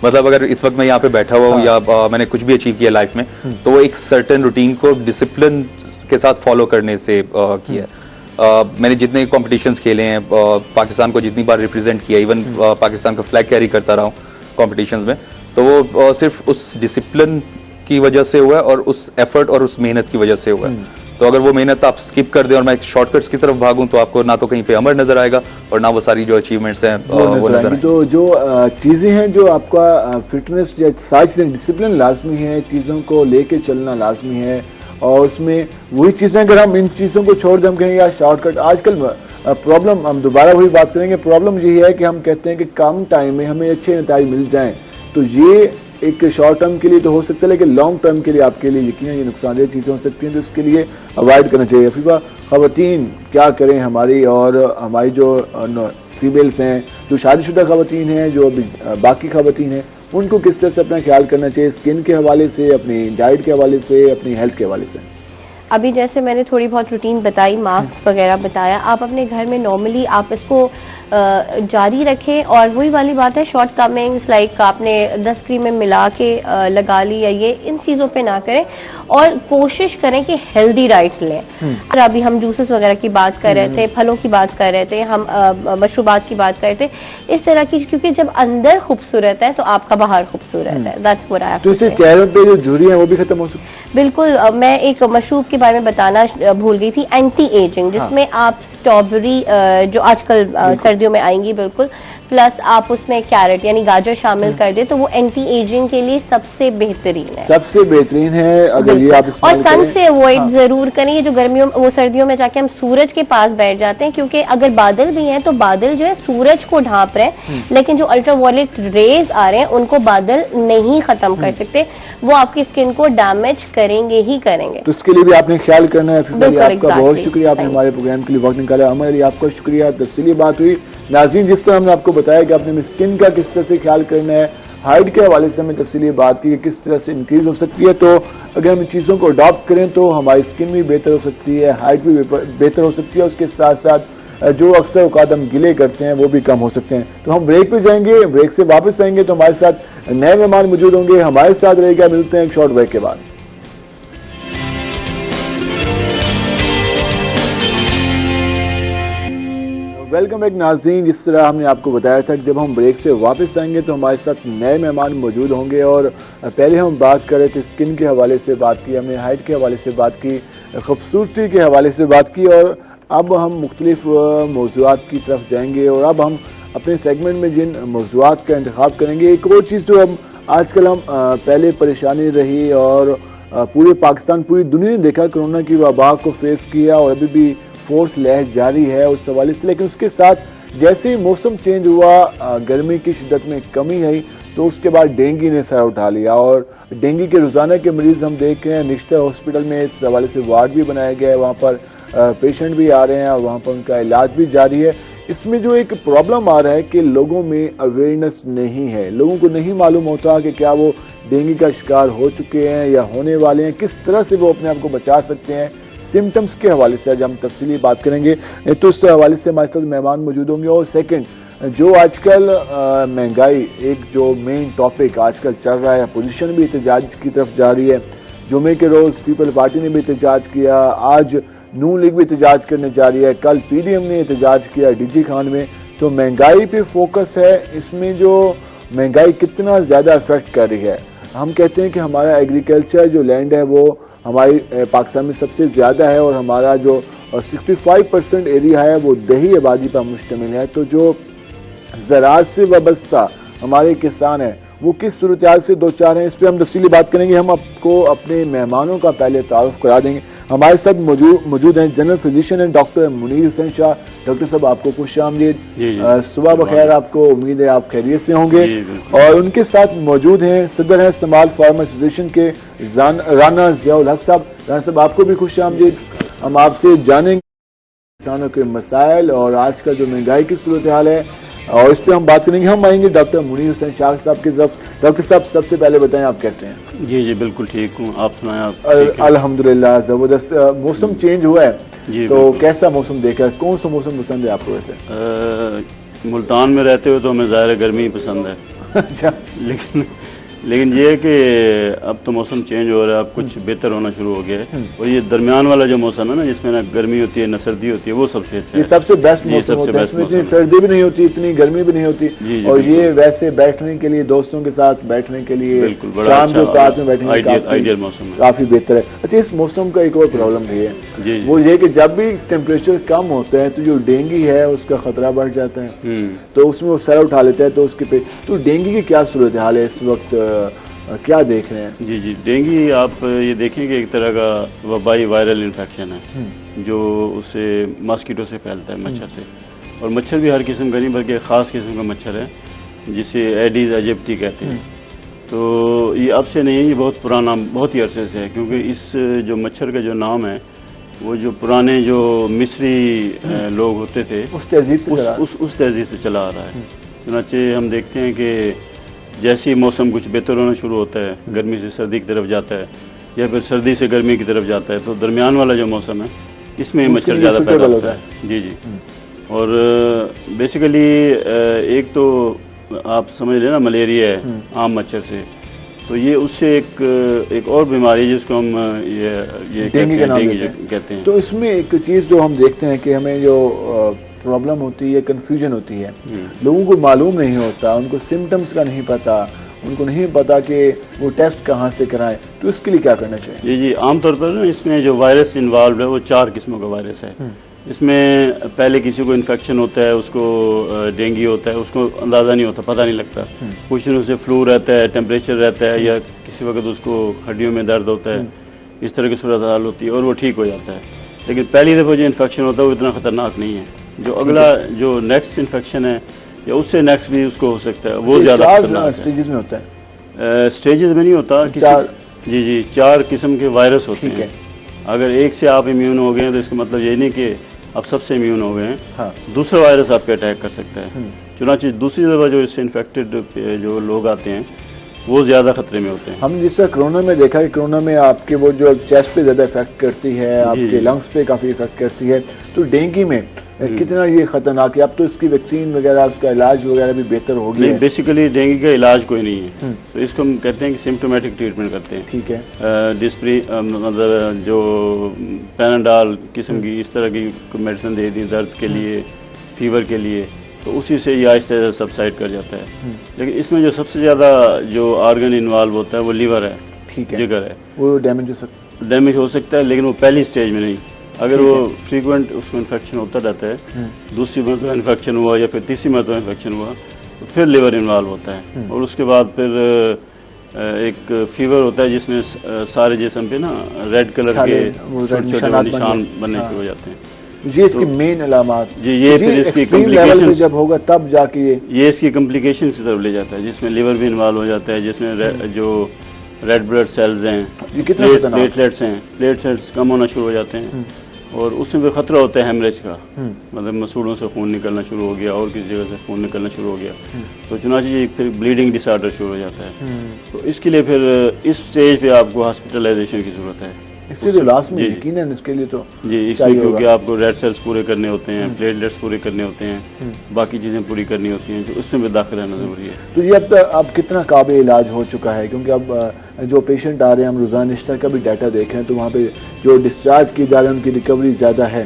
मतलब अगर इस वक्त मैं यहाँ पे बैठा हुआ हूँ या मैंने कुछ भी अचीव किया लाइफ में, तो वो एक सर्टेन रूटीन को डिसिप्लिन के साथ फॉलो करने से किया है। मैंने जितने कॉम्पिटिशन्स खेले हैं, पाकिस्तान को जितनी बार रिप्रेजेंट किया, इवन पाकिस्तान का फ्लैग कैरी करता रहा हूँ कॉम्पिटिशन्स में, तो वो सिर्फ उस डिसिप्लिन की वजह से हुआ है और उस एफर्ट और उस मेहनत की वजह से हुआ है। तो अगर वो मेहनत आप स्किप कर दें और मैं एक शॉर्टकट्स की तरफ भागूं तो आपको ना तो कहीं पे अमर नजर आएगा और ना वो सारी जो अचीवमेंट्स हैं वो नजर आएंगी। तो जो चीजें हैं जो आपका फिटनेस या सारी चीजें, डिसिप्लिन लाजमी है, चीजों को लेके चलना लाजमी है, और उसमें वही चीजें अगर हम इन चीजों को छोड़ दें, हम कहेंगे यार शॉर्टकट, आजकल प्रॉब्लम, हम दोबारा वही बात करेंगे, प्रॉब्लम यही है कि हम कहते हैं कि कम टाइम में हमें अच्छे नतीजे मिल जाएं, तो ये एक शॉर्ट टर्म के लिए तो हो सकता है, लेकिन लॉन्ग टर्म के लिए आपके लिए यकीनन ये नुकसानदेह चीजें हो सकती हैं, तो इसके लिए अवॉइड करना चाहिए। फीफा, खवातीन क्या करें हमारी, और हमारी जो फीमेल्स हैं, जो शादीशुदा खवातीन हैं, जो बाकी खवातीन हैं, उनको किस तरह से अपना ख्याल करना चाहिए, स्किन के हवाले से, अपनी डाइट के हवाले से, अपनी हेल्थ के हवाले से? अभी जैसे मैंने थोड़ी बहुत रूटीन बताई, मास्क वगैरह बताया, आप अपने घर में नॉर्मली आप इसको जारी रखें। और वही वाली बात है, शॉर्ट कमिंग्स लाइक आपने 10 क्रीमें मिला के लगा ली, या ये इन चीज़ों पे ना करें, और कोशिश करें कि हेल्दी डाइट लें। और अभी हम जूसेस वगैरह की बात कर रहे थे, फलों की बात कर रहे थे, हम मशरूबात की बात कर रहे थे, इस तरह की, क्योंकि जब अंदर खूबसूरत है तो आपका बाहर खूबसूरत है। That's what I have to say. तो इससे चेहरे पे जो झुर्रियां हैं वो भी खत्म हो सकती है? बिल्कुल। मैं एक मशरूब के बारे में बताना भूल गई थी, एंटी एजिंग, जिसमें आप स्ट्रॉबेरी जो आजकल सर्दियों में आएंगी बिल्कुल, प्लस आप उसमें कैरेट यानी गाजर शामिल कर दे, तो वो एंटी एजिंग के लिए सबसे बेहतरीन है, सबसे बेहतरीन है। अगर ये आप और सन से अवॉइड जरूर करें। ये जो गर्मियों वो सर्दियों में जाके हम सूरज के पास बैठ जाते हैं, क्योंकि अगर बादल भी हैं तो बादल जो है सूरज को ढांप रहे हैं, लेकिन जो अल्ट्रावायलेट रेज आ रहे हैं उनको बादल नहीं खत्म कर सकते, वो आपकी स्किन को डैमेज करेंगे ही करेंगे। तो इसके लिए भी आपने ख्याल करना है। आपका बहुत शुक्रिया, आपने Thank हमारे प्रोग्राम के लिए वक्त निकाला। अमर अली, आपका शुक्रिया, तफसीली बात हुई। नाज़रीन, जिस तरह हमने आपको बताया कि अपने स्किन का किस तरह से ख्याल करना है, हाइट के हवाले से हमें तफसीली बात की कि किस तरह से इंक्रीज हो सकती है। तो अगर हम इन चीज़ों को अडॉप्ट करें तो हमारी स्किन भी बेहतर हो सकती है, हाइट भी बेहतर हो सकती है, उसके साथ साथ जो अक्सर औकात हम गिले करते हैं वो भी कम हो सकते हैं। तो हम ब्रेक पे जाएंगे, ब्रेक से वापस आएंगे तो हमारे साथ नए मेहमान मौजूद होंगे, हमारे साथ रहेगा। मिलते हैं एक शॉर्ट ब्रेक के बाद। वेलकम बैक नाज़रीन। जिस तरह हमने आपको बताया था कि जब हम ब्रेक से वापस आएंगे तो हमारे साथ नए मेहमान मौजूद होंगे और पहले हम बात कर रहे थे स्किन के हवाले से बात की, हमने हाइट के हवाले से बात की, खूबसूरती के हवाले से बात की और अब हम मुख्तलिफ मौज़ूआत की तरफ जाएंगे और अब हम अपने सेगमेंट में जिन मौज़ूआत का इंतखाब करेंगे, एक और चीज़ जो हम आजकल हम पहले परेशानी रही और पूरे पाकिस्तान पूरी दुनिया ने देखा कोरोना की वबा को फेस किया और अभी भी फोर्स लहर जारी है उस हवाले से। लेकिन उसके साथ जैसे ही मौसम चेंज हुआ, गर्मी की शिद्दत में कमी आई तो उसके बाद डेंगू ने सर उठा लिया और डेंगू के रोजाना के मरीज हम देख रहे हैं। निश्चित हॉस्पिटल में इस हवाले से वार्ड भी बनाया गया है, वहाँ पर पेशेंट भी आ रहे हैं और वहाँ पर उनका इलाज भी जारी है। इसमें जो एक प्रॉब्लम आ रहा है कि लोगों में अवेयरनेस नहीं है, लोगों को नहीं मालूम होता कि क्या वो डेंगू का शिकार हो चुके हैं या होने वाले हैं, किस तरह से वो अपने आप को बचा सकते हैं। सिम्टम्स के हवाले से आज हम तफसीली बात करेंगे, तो इस हवाले से हमारे साथ मेहमान मौजूद होंगे। और सेकंड, जो आजकल महंगाई एक जो मेन टॉपिक आजकल चल रहा है, पोजीशन भी एहतजाज की तरफ जा रही है। जुमे के रोज पीपल पार्टी ने भी एहतजाज किया, आज नून लीग भी एहतजाज करने जा रही है, कल पीडीएम ने एहतजाज किया डीजी खान में। तो महंगाई पे फोकस है, इसमें जो महंगाई कितना ज्यादा इफेक्ट कर रही है। हम कहते हैं कि हमारा एग्रीकल्चर जो लैंड है वो हमारी पाकिस्तान में सबसे ज्यादा है और हमारा जो 65% एरिया है वो दही आबादी पर मुश्तमिल है। तो जो ज़राअत से वाबस्ता हमारे किसान हैं वो किस सूरत हाल से दो चार हैं, इस पर हम तफसीली बात करेंगे। हम आपको अपने मेहमानों का पहले तारुफ करा देंगे। हमारे साथ मौजूद हैं जनरल फिजिशियन हैं डॉक्टर मुनीर हुसैन शाह। डॉक्टर साहब आपको खुश आमदीद, सुबह बखैर आपको, उम्मीद है आप खैरियत से होंगे। और उनके साथ मौजूद हैं सदर हैं स्माल फार्मर एसोसिएशन के राना जियाउल हक साहब। राना साहब आपको भी खुश आमदीद। हम आपसे जानेंगे किसानों के मसाइल और आज का जो महंगाई की सूरत हाल है और इस पर हम बात करेंगे। हम आएंगे डॉक्टर मुनीर हुसैन शाह साहब के तरफ। डॉक्टर साहब सबसे पहले बताएं आप कैसे हैं? जी जी बिल्कुल ठीक हूँ, आप सुनाएं आप? अल्हम्दुलिल्लाह जबरदस्त। मौसम चेंज हुआ है तो कैसा मौसम देखा है, कौन सा मौसम पसंद है आपको वैसे? मुल्तान में रहते हुए तो हमें ज़ाहिर गर्मी ही पसंद है। अच्छा, लेकिन ये है कि अब तो मौसम चेंज हो रहा है, अब कुछ बेहतर होना शुरू हो गया है और ये दरमियान वाला जो मौसम है ना, जिसमें ना गर्मी होती है ना सर्दी होती है, वो सबसे अच्छा ये सबसे बेस्ट मौसम होता है। इसमें इतनी सर्दी भी नहीं होती, इतनी गर्मी भी नहीं होती और ये वैसे बैठने के लिए, दोस्तों के साथ बैठने के लिए, शाम को साथ में बैठने के लिए आइडियल मौसम है, काफी बेहतर है। अच्छा, इस मौसम का एक और प्रॉब्लम भी है, वो ये कि जब भी टेम्परेचर कम होता है तो जो डेंगू है उसका खतरा बढ़ जाता है, तो उसमें वो सर उठा लेता है। तो उसके पे तो डेंगू की क्या सूरत हाल है इस वक्त, क्या देख रहे हैं? जी जी, डेंगू आप ये देखें कि एक तरह का वबाई वायरल इन्फेक्शन है जो उससे मॉस्किटो से फैलता है, मच्छर से। और मच्छर भी हर किस्म का नहीं बल्कि खास किस्म का मच्छर है जिसे एडीज एजिप्टी कहते हैं। तो ये अब से नहीं है, ये बहुत पुराना, बहुत ही अरसे से है, क्योंकि इस जो मच्छर का जो नाम है वो जो पुराने जो मिस्री लोग होते थे उस तहजीब से चला आ रहा है। चुनाचे हम देखते हैं कि जैसे ही मौसम कुछ बेहतर होना शुरू होता है, गर्मी से सर्दी की तरफ जाता है या फिर सर्दी से गर्मी की तरफ जाता है, तो दरमियान वाला जो मौसम है इसमें मच्छर ज़्यादा पैदा होता है। जी जी। और बेसिकली एक तो आप समझ लेना मलेरिया है आम मच्छर से, तो ये उससे एक और बीमारी है जिसको हम ये डेंगू कहते हैं। तो इसमें एक चीज़ जो हम देखते हैं कि हमें जो प्रॉब्लम होती है, कंफ्यूजन होती है, लोगों को मालूम नहीं होता, उनको सिम्टम्स का नहीं पता, उनको नहीं पता कि वो टेस्ट कहाँ से कराएं, तो इसके लिए क्या करना चाहिए? जी जी, आमतौर पर ना इसमें जो वायरस इन्वॉल्व है वो 4 किस्मों का वायरस है। इसमें पहले किसी को इन्फेक्शन होता है, उसको डेंगू होता है, उसको अंदाज़ा नहीं होता, पता नहीं लगता। कुछ दिनों से फ्लू रहता है, टेम्परेचर रहता है या किसी वक्त उसको हड्डियों में दर्द होता है, इस तरह की सूरत हाल होती है और वो ठीक हो जाता है। लेकिन पहली दफ़ा जो इन्फेक्शन होता है वो इतना खतरनाक नहीं है। जो अगला जो नेक्स्ट इन्फेक्शन है या उससे नेक्स्ट भी उसको हो सकता है, वो ज़्यादा खतरनाक स्टेजेस में होता है। स्टेजेस में नहीं होता, जी जी, 4 किस्म के वायरस होते हैं। अगर एक से आप इम्यून हो गए तो इसका मतलब ये नहीं कि अब सबसे इम्यून हो गए हैं, हाँ। दूसरा वायरस आपके अटैक कर सकता है। चुनांचे दूसरी दफा जो इससे इन्फेक्टेड जो लोग आते हैं वो ज्यादा खतरे में होते हैं। हमने जिस तरह कोरोना में देखा कि कोरोना में आपके वो जो चेस्ट पे ज्यादा इफेक्ट करती है, आपके लंग्स पे काफी इफेक्ट करती है, तो डेंगू में कितना ये खतरनाक है? अब तो इसकी वैक्सीन वगैरह, उसका इलाज वगैरह भी बेहतर हो गया है। बेसिकली डेंगू का इलाज कोई नहीं है, तो इसको हम कहते हैं कि सिम्टोमेटिक ट्रीटमेंट करते हैं। ठीक है। डिस्प्री मतलब जो पैनाडॉल किस्म की इस तरह की मेडिसिन दे दी दर्द के लिए, फीवर के लिए, तो उसी से ये आहिस्ते आहिस्ते सबसाइड कर जाता है। लेकिन इसमें जो सबसे ज्यादा जो ऑर्गन इन्वॉल्व होता है वो लीवर है, ठीक है, जिगर है, वो डैमेज हो सकता है, लेकिन वो पहली स्टेज में नहीं। अगर वो फ्रीक्वेंट उसको इन्फेक्शन होता रहता है, दूसरी मरतबा इन्फेक्शन हुआ या फिर तीसरी मरतबा इन्फेक्शन हुआ, तो फिर लिवर इन्वॉल्व होता है, और उसके बाद फिर एक फीवर होता है जिसमें सारे जिस्म पे ना रेड कलर के छोटे छोटे निशान बनने शुरू हो जाते हैं। ये इसकी मेन अलामात जी, ये फिर इसकी कॉम्प्लिकेशन जब होगा तब जाके ये इसकी कॉम्प्लिकेशन की तरफ ले जाता है, जिसमें लिवर भी इन्वॉल्व हो जाता है, जिसमें जो रेड ब्लड सेल्स हैं, प्लेटलेट्स कम होना शुरू हो जाते हैं, और उसमें भी खतरा होता है हेमरेज का, मतलब मसूड़ों से खून निकलना शुरू हो गया और किसी जगह से खून निकलना शुरू हो गया, तो चुनांचे ये फिर ब्लीडिंग डिसऑर्डर शुरू हो जाता है। तो इसके लिए फिर इस स्टेज पे आपको हॉस्पिटलाइजेशन की जरूरत है। इसलिए तो लास्ट में यकीनन इसके लिए तो जी, इसलिए क्योंकि आपको रेड सेल्स पूरे करने होते हैं, प्लेटलेट्स पूरे करने होते हैं, बाकी चीजें पूरी करनी होती हैं, तो उसमें भी दाखिल रहना जरूरी है। तो ये अब कितना काबिल इलाज हो चुका है? क्योंकि अब जो पेशेंट आ रहे हैं, हम रोजाना निश्ता का भी डाटा देख रहे हैं, तो वहाँ पे जो डिस्चार्ज की जा रहे हैं उनकी रिकवरी ज्यादा है।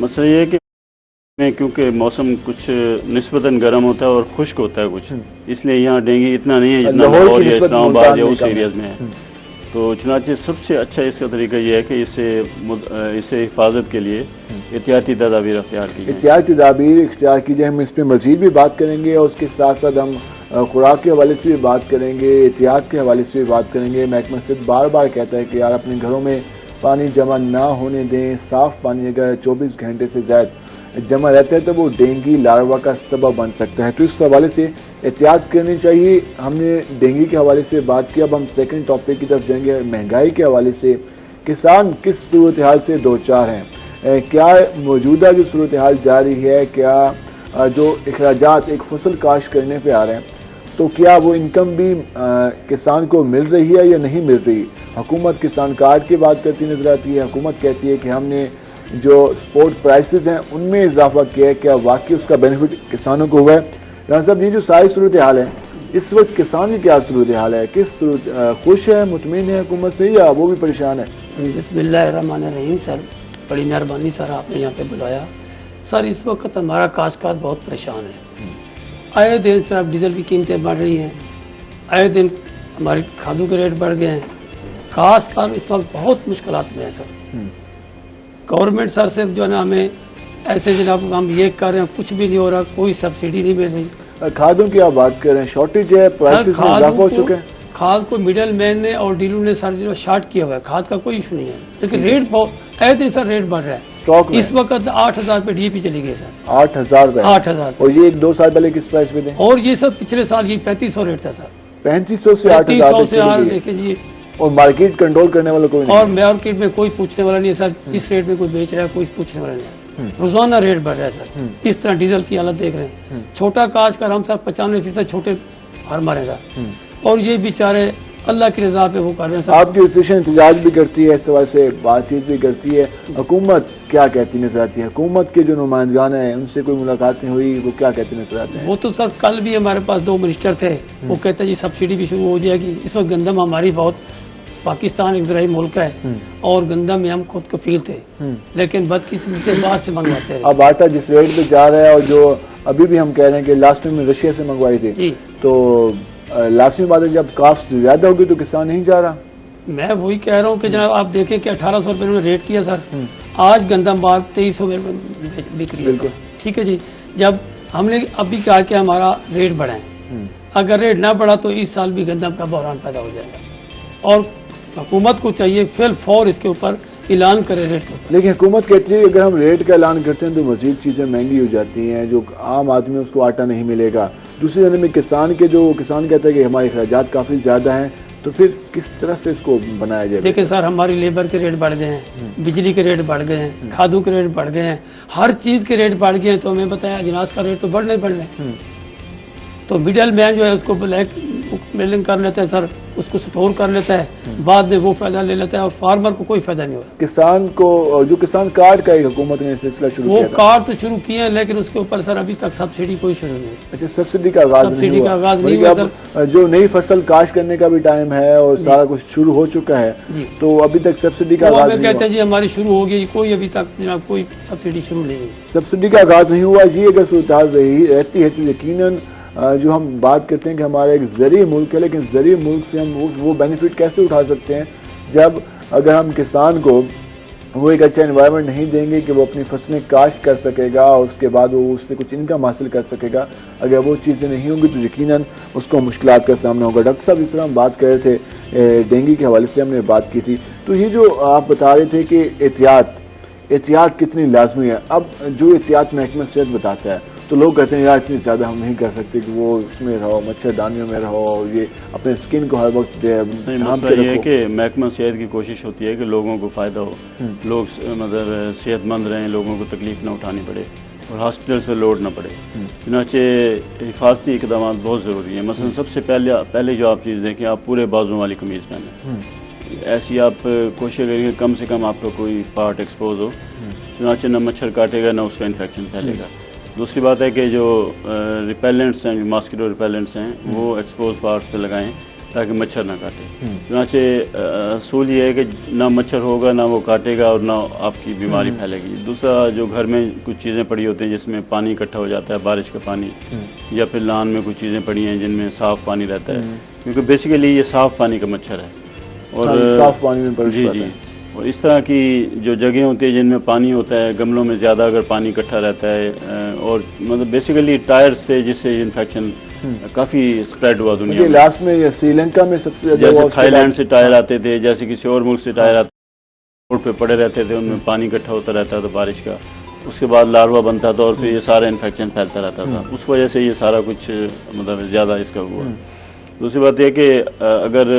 मसला ये है कि क्योंकि मौसम कुछ निस्बतन गर्म होता है और खुश्क होता है कुछ, इसलिए यहाँ डेंगू इतना नहीं है जितना लाहौर या इस्लामाबाद या उस एरियाज में है। तो चुनांचे सबसे अच्छा इसका तरीका यह है कि इससे हिफाजत के लिए एहतियाती तदाबीर अख्तियार की जाए। एहतियाती तदाबीर इख्तियार की जाए। हम इस पर मजीद भी बात करेंगे और उसके साथ साथ हम खुराक के हवाले से भी बात करेंगे, एहतियात के हवाले से भी बात करेंगे। महकमा सिद्ध बार बार कहता है कि यार अपने घरों में पानी जमा ना होने दें। साफ पानी अगर 24 घंटे से ज्यादा जमा रहता है तो वो डेंगू लार्वा का सबब बन सकता है। तो इस हवाले से एहतियात करनी चाहिए। हमने डेंगू के हवाले से बात की, अब हम सेकंड टॉपिक की तरफ जाएंगे। महंगाई के हवाले से किसान किस सूरत हाल से दो चार हैं? क्या मौजूदा जो सूरत हाल जारी है, क्या जो अखराजात एक फसल काश्त करने पे आ रहे हैं, तो क्या वो इनकम भी किसान को मिल रही है या नहीं मिल रही? हुकूमत किसान कार्ड की बात करती नजर आती है। हुकूमत कहती है कि हमने जो स्पोर्ट प्राइसेस हैं उनमें इजाफा किया है। क्या वाकई उसका बेनिफिट किसानों को हुआ है? राना साहब, ये जो सारी सूरत हाल है, इस वक्त किसान की क्या सूरत हाल है? किस खुश है, मुतमिन है हुकूमत से, या वो भी परेशान है? बिस्मिल्लाहिर्रहमानिर्रहीम। सर, बड़ी मेहरबानी सर, आपने यहाँ पे बुलाया। सर, इस वक्त हमारा काश्तकार बहुत परेशान है। आए दिन सर डीजल की कीमतें बढ़ रही हैं, आए दिन हमारे खादों के रेट बढ़ गए हैं। काश्तकार इस वक्त बहुत मुश्किलात में है सर। गवर्नमेंट सर सिर्फ जो है ना हमें ऐसे जनाब हम ये कर रहे हैं, कुछ भी नहीं हो रहा, कोई सब्सिडी नहीं मिल रही। खादों की आप बात कर रहे हैं, शॉर्टेज है, प्राइसेस में इजाफा हो चुका है। खाद को मिडल मैन ने और डीलर ने सर जो शार्ट किया हुआ है, खाद का कोई इशू नहीं है, लेकिन रेट बहुत आए दिन सर रेट बढ़ रहा है। स्टॉक इस वक्त 8,000 पे डीएपी चली गई सर। 8,000 पे? 8,000। और ये 1-2 साल पहले किस प्राइस पे थे? और ये सब पिछले साल ये 3500 रेट था सर। 3500 से 8,000 से देखे जी। और मार्केट कंट्रोल करने वाला कोई नहीं? और मार्केट में कोई पूछने वाला नहीं है सर। इस रेट में कोई बेच रहा है, कोई पूछने वाला नहीं। रोजाना रेट बढ़ रहा है सर। इस तरह डीजल की हालत देख रहे हैं। छोटा काश्तकार हम सर 95% छोटे हार मारेगा, और ये बेचारे अल्लाह की रजा पे वो कर रहे हैं सर। आपकी एसोसिएशन एहतजाज भी करती है, इस सवाल से बातचीत भी करती है। हुकूमत क्या कहती नजर आती है? हुकूमत के जो नुमाइंदगान हैं उनसे कोई मुलाकातें हुई, वो क्या कहते नजर आते हैं? वो तो सर कल भी हमारे पास 2 मिनिस्टर थे, वो कहते जी सब्सिडी भी शुरू हो जाएगी। इस वक्त गंदम हमारी बहुत, पाकिस्तान एक ज़राई मुल्क है और गंदम में हम खुद कफील थे, लेकिन बदकिस्मती से बाहर से मंगवाते हैं। अब आटा जिस रेट पे जा रहा है, और जो अभी भी हम कह रहे हैं कि लास्ट में रशिया से मंगवाई थी, तो लास्ट में बात है जब कास्ट ज्यादा होगी तो किसान नहीं जा रहा। मैं वही कह रहा हूँ कि जनाब आप देखें कि 1800 रुपये में रेट किया सर, आज गंदम बाग 2300 में बिक रही है। ठीक है जी। जब हमने अभी कहा कि हमारा रेट बढ़ाएं, अगर रेट ना बढ़ा तो इस साल भी गंदम का बहरान पैदा हो जाएगा, और हुकूमत को चाहिए फिल फौर इसके ऊपर ऐलान करे रेट को। लेकिन हुकूमत कहती है कि अगर हम रेट का ऐलान करते हैं तो मजीद चीजें महंगी हो जाती हैं, जो आम आदमी उसको आटा नहीं मिलेगा। दूसरी जानब में किसान कहता है कि हमारे अखराजात काफी ज्यादा हैं, तो फिर किस तरह से इसको बनाया जाए? देखिए सर, हमारी लेबर के रेट बढ़ गए हैं, बिजली के रेट बढ़ गए हैं, खादों के रेट बढ़ गए हैं, हर चीज के रेट बढ़ गए हैं। तो हमें बताया अजनास का रेट तो बढ़ने ही बढ़ने। तो मिडल मैन जो है उसको ब्लैक मेलिंग कर लेता है सर, उसको स्टोर कर लेता है, बाद में वो फायदा ले लेता है और फार्मर को कोई फायदा नहीं हो रहा। किसान को जो किसान कार्ड का एक हुकूमत ने सिलसिला शुरू वो किया था। कार्ड तो शुरू किए हैं, लेकिन उसके ऊपर सर अभी तक सब्सिडी कोई शुरू नहीं है। अच्छा, सब्सिडी का आगाज नहीं सब्सिडी हुआ? का आगाज नहीं बल्कि हुआ अब जो नई फसल काश्त करने का भी टाइम है और सारा कुछ शुरू हो चुका है, जी। तो अभी तक सब्सिडी का वो आगाज हमें नहीं कहते हुआ। हैं जी हमारी शुरू हो गई, कोई अभी तक जनाब कोई सब्सिडी शुरू नहीं हुई। सब्सिडी का आगाज नहीं हुआ। ये अगर सूरत रहती है तो यकीनन जो हम बात करते हैं कि हमारा एक ज़रिए मुल्क है, लेकिन ज़रिए मुल्क से हम वो बेनिफिट कैसे उठा सकते हैं जब अगर हम किसान को वो एक अच्छा एनवायरनमेंट नहीं देंगे कि वो अपनी फसलें काश्त कर सकेगा और उसके बाद वो उससे कुछ इनकम हासिल कर सकेगा। अगर वो चीज़ें नहीं होंगी तो यकीनन उसको मुश्किलात का सामना होगा। डॉक्टर साहब, जिस तरह हम बात कर रहे थे डेंगू के हवाले से हमने बात की थी, तो ये जो आप बता रहे थे कि एहतियात कितनी लाजमी है। अब जो एहतियात महकमा सेहत बताता है तो लोग कहते हैं यार इतनी ज़्यादा हम नहीं कर सकते कि वो इसमें रहो, मच्छरदानियों में रहो, ये अपने स्किन को हर वक्त मसला ये है कि महकमा सेहत की कोशिश होती है कि लोगों को फ़ायदा हो, लोग मतलब सेहतमंद रहें, लोगों को तकलीफ ना उठानी पड़े और हॉस्पिटल से लोड ना पड़े। चुनाचे हिफाजती इकदाम बहुत ज़रूरी है। मसलन सबसे पहले जो आप चीज़ देखें, आप पूरे बाजुओं वाली कमीज़ पहने, ऐसी आप कोशिश करेंगे कम से कम आपका कोई पार्ट एक्सपोज हो, चुनाचे न मच्छर काटेगा ना उसका इन्फेक्शन फैलेगा। दूसरी बात है कि जो रिपेलेंट्स हैं, मॉस्किटो रिपेलेंट्स हैं, वो एक्सपोज पार्ट्स पे लगाएं ताकि मच्छर ना काटे। चुनाचे असूल ये है कि ना मच्छर होगा, ना वो काटेगा और ना आपकी बीमारी फैलेगी। दूसरा, जो घर में कुछ चीज़ें पड़ी होती हैं जिसमें पानी इकट्ठा हो जाता है, बारिश का पानी, या फिर लान में कुछ चीज़ें पड़ी हैं जिनमें साफ़ पानी रहता है, क्योंकि बेसिकली ये साफ़ पानी का मच्छर है और साफ पानी में जी। और इस तरह की जो जगह होती है जिनमें पानी होता है, गमलों में ज़्यादा अगर पानी इकट्ठा रहता है, और मतलब बेसिकली टायर्स थे जिससे इन्फेक्शन काफ़ी स्प्रेड हुआ दुनिया में। लास्ट में श्रीलंका में सबसे ज्यादा जैसे थाईलैंड से टायर आते थे, जैसे किसी और मुल्क से टायर आते, रोड पे पड़े रहते थे, उनमें पानी इकट्ठा होता रहता था बारिश का, उसके बाद लार्वा बनता था और फिर ये सारा इन्फेक्शन फैलता रहता था। उस वजह से ये सारा कुछ मतलब ज़्यादा इसका हुआ। दूसरी बात यह कि अगर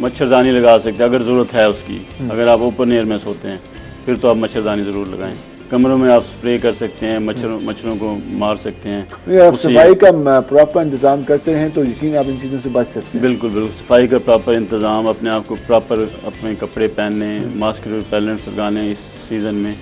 मच्छरदानी लगा सकते हैं, अगर ज़रूरत है उसकी, अगर आप ओपन एयर में सोते हैं फिर तो आप मच्छरदानी ज़रूर लगाएं। कमरों में आप स्प्रे कर सकते हैं, मच्छरों को मार सकते हैं। आप सफाई का प्रॉपर इंतजाम करते हैं तो यकीन आप इन चीज़ों से बच सकते हैं। बिल्कुल बिल्कुल, सफाई का प्रॉपर इंतजाम, अपने आप को प्रॉपर अपने कपड़े पहनने, मॉस्किटो रिपेलेंट्स लगाने इस सीजन में,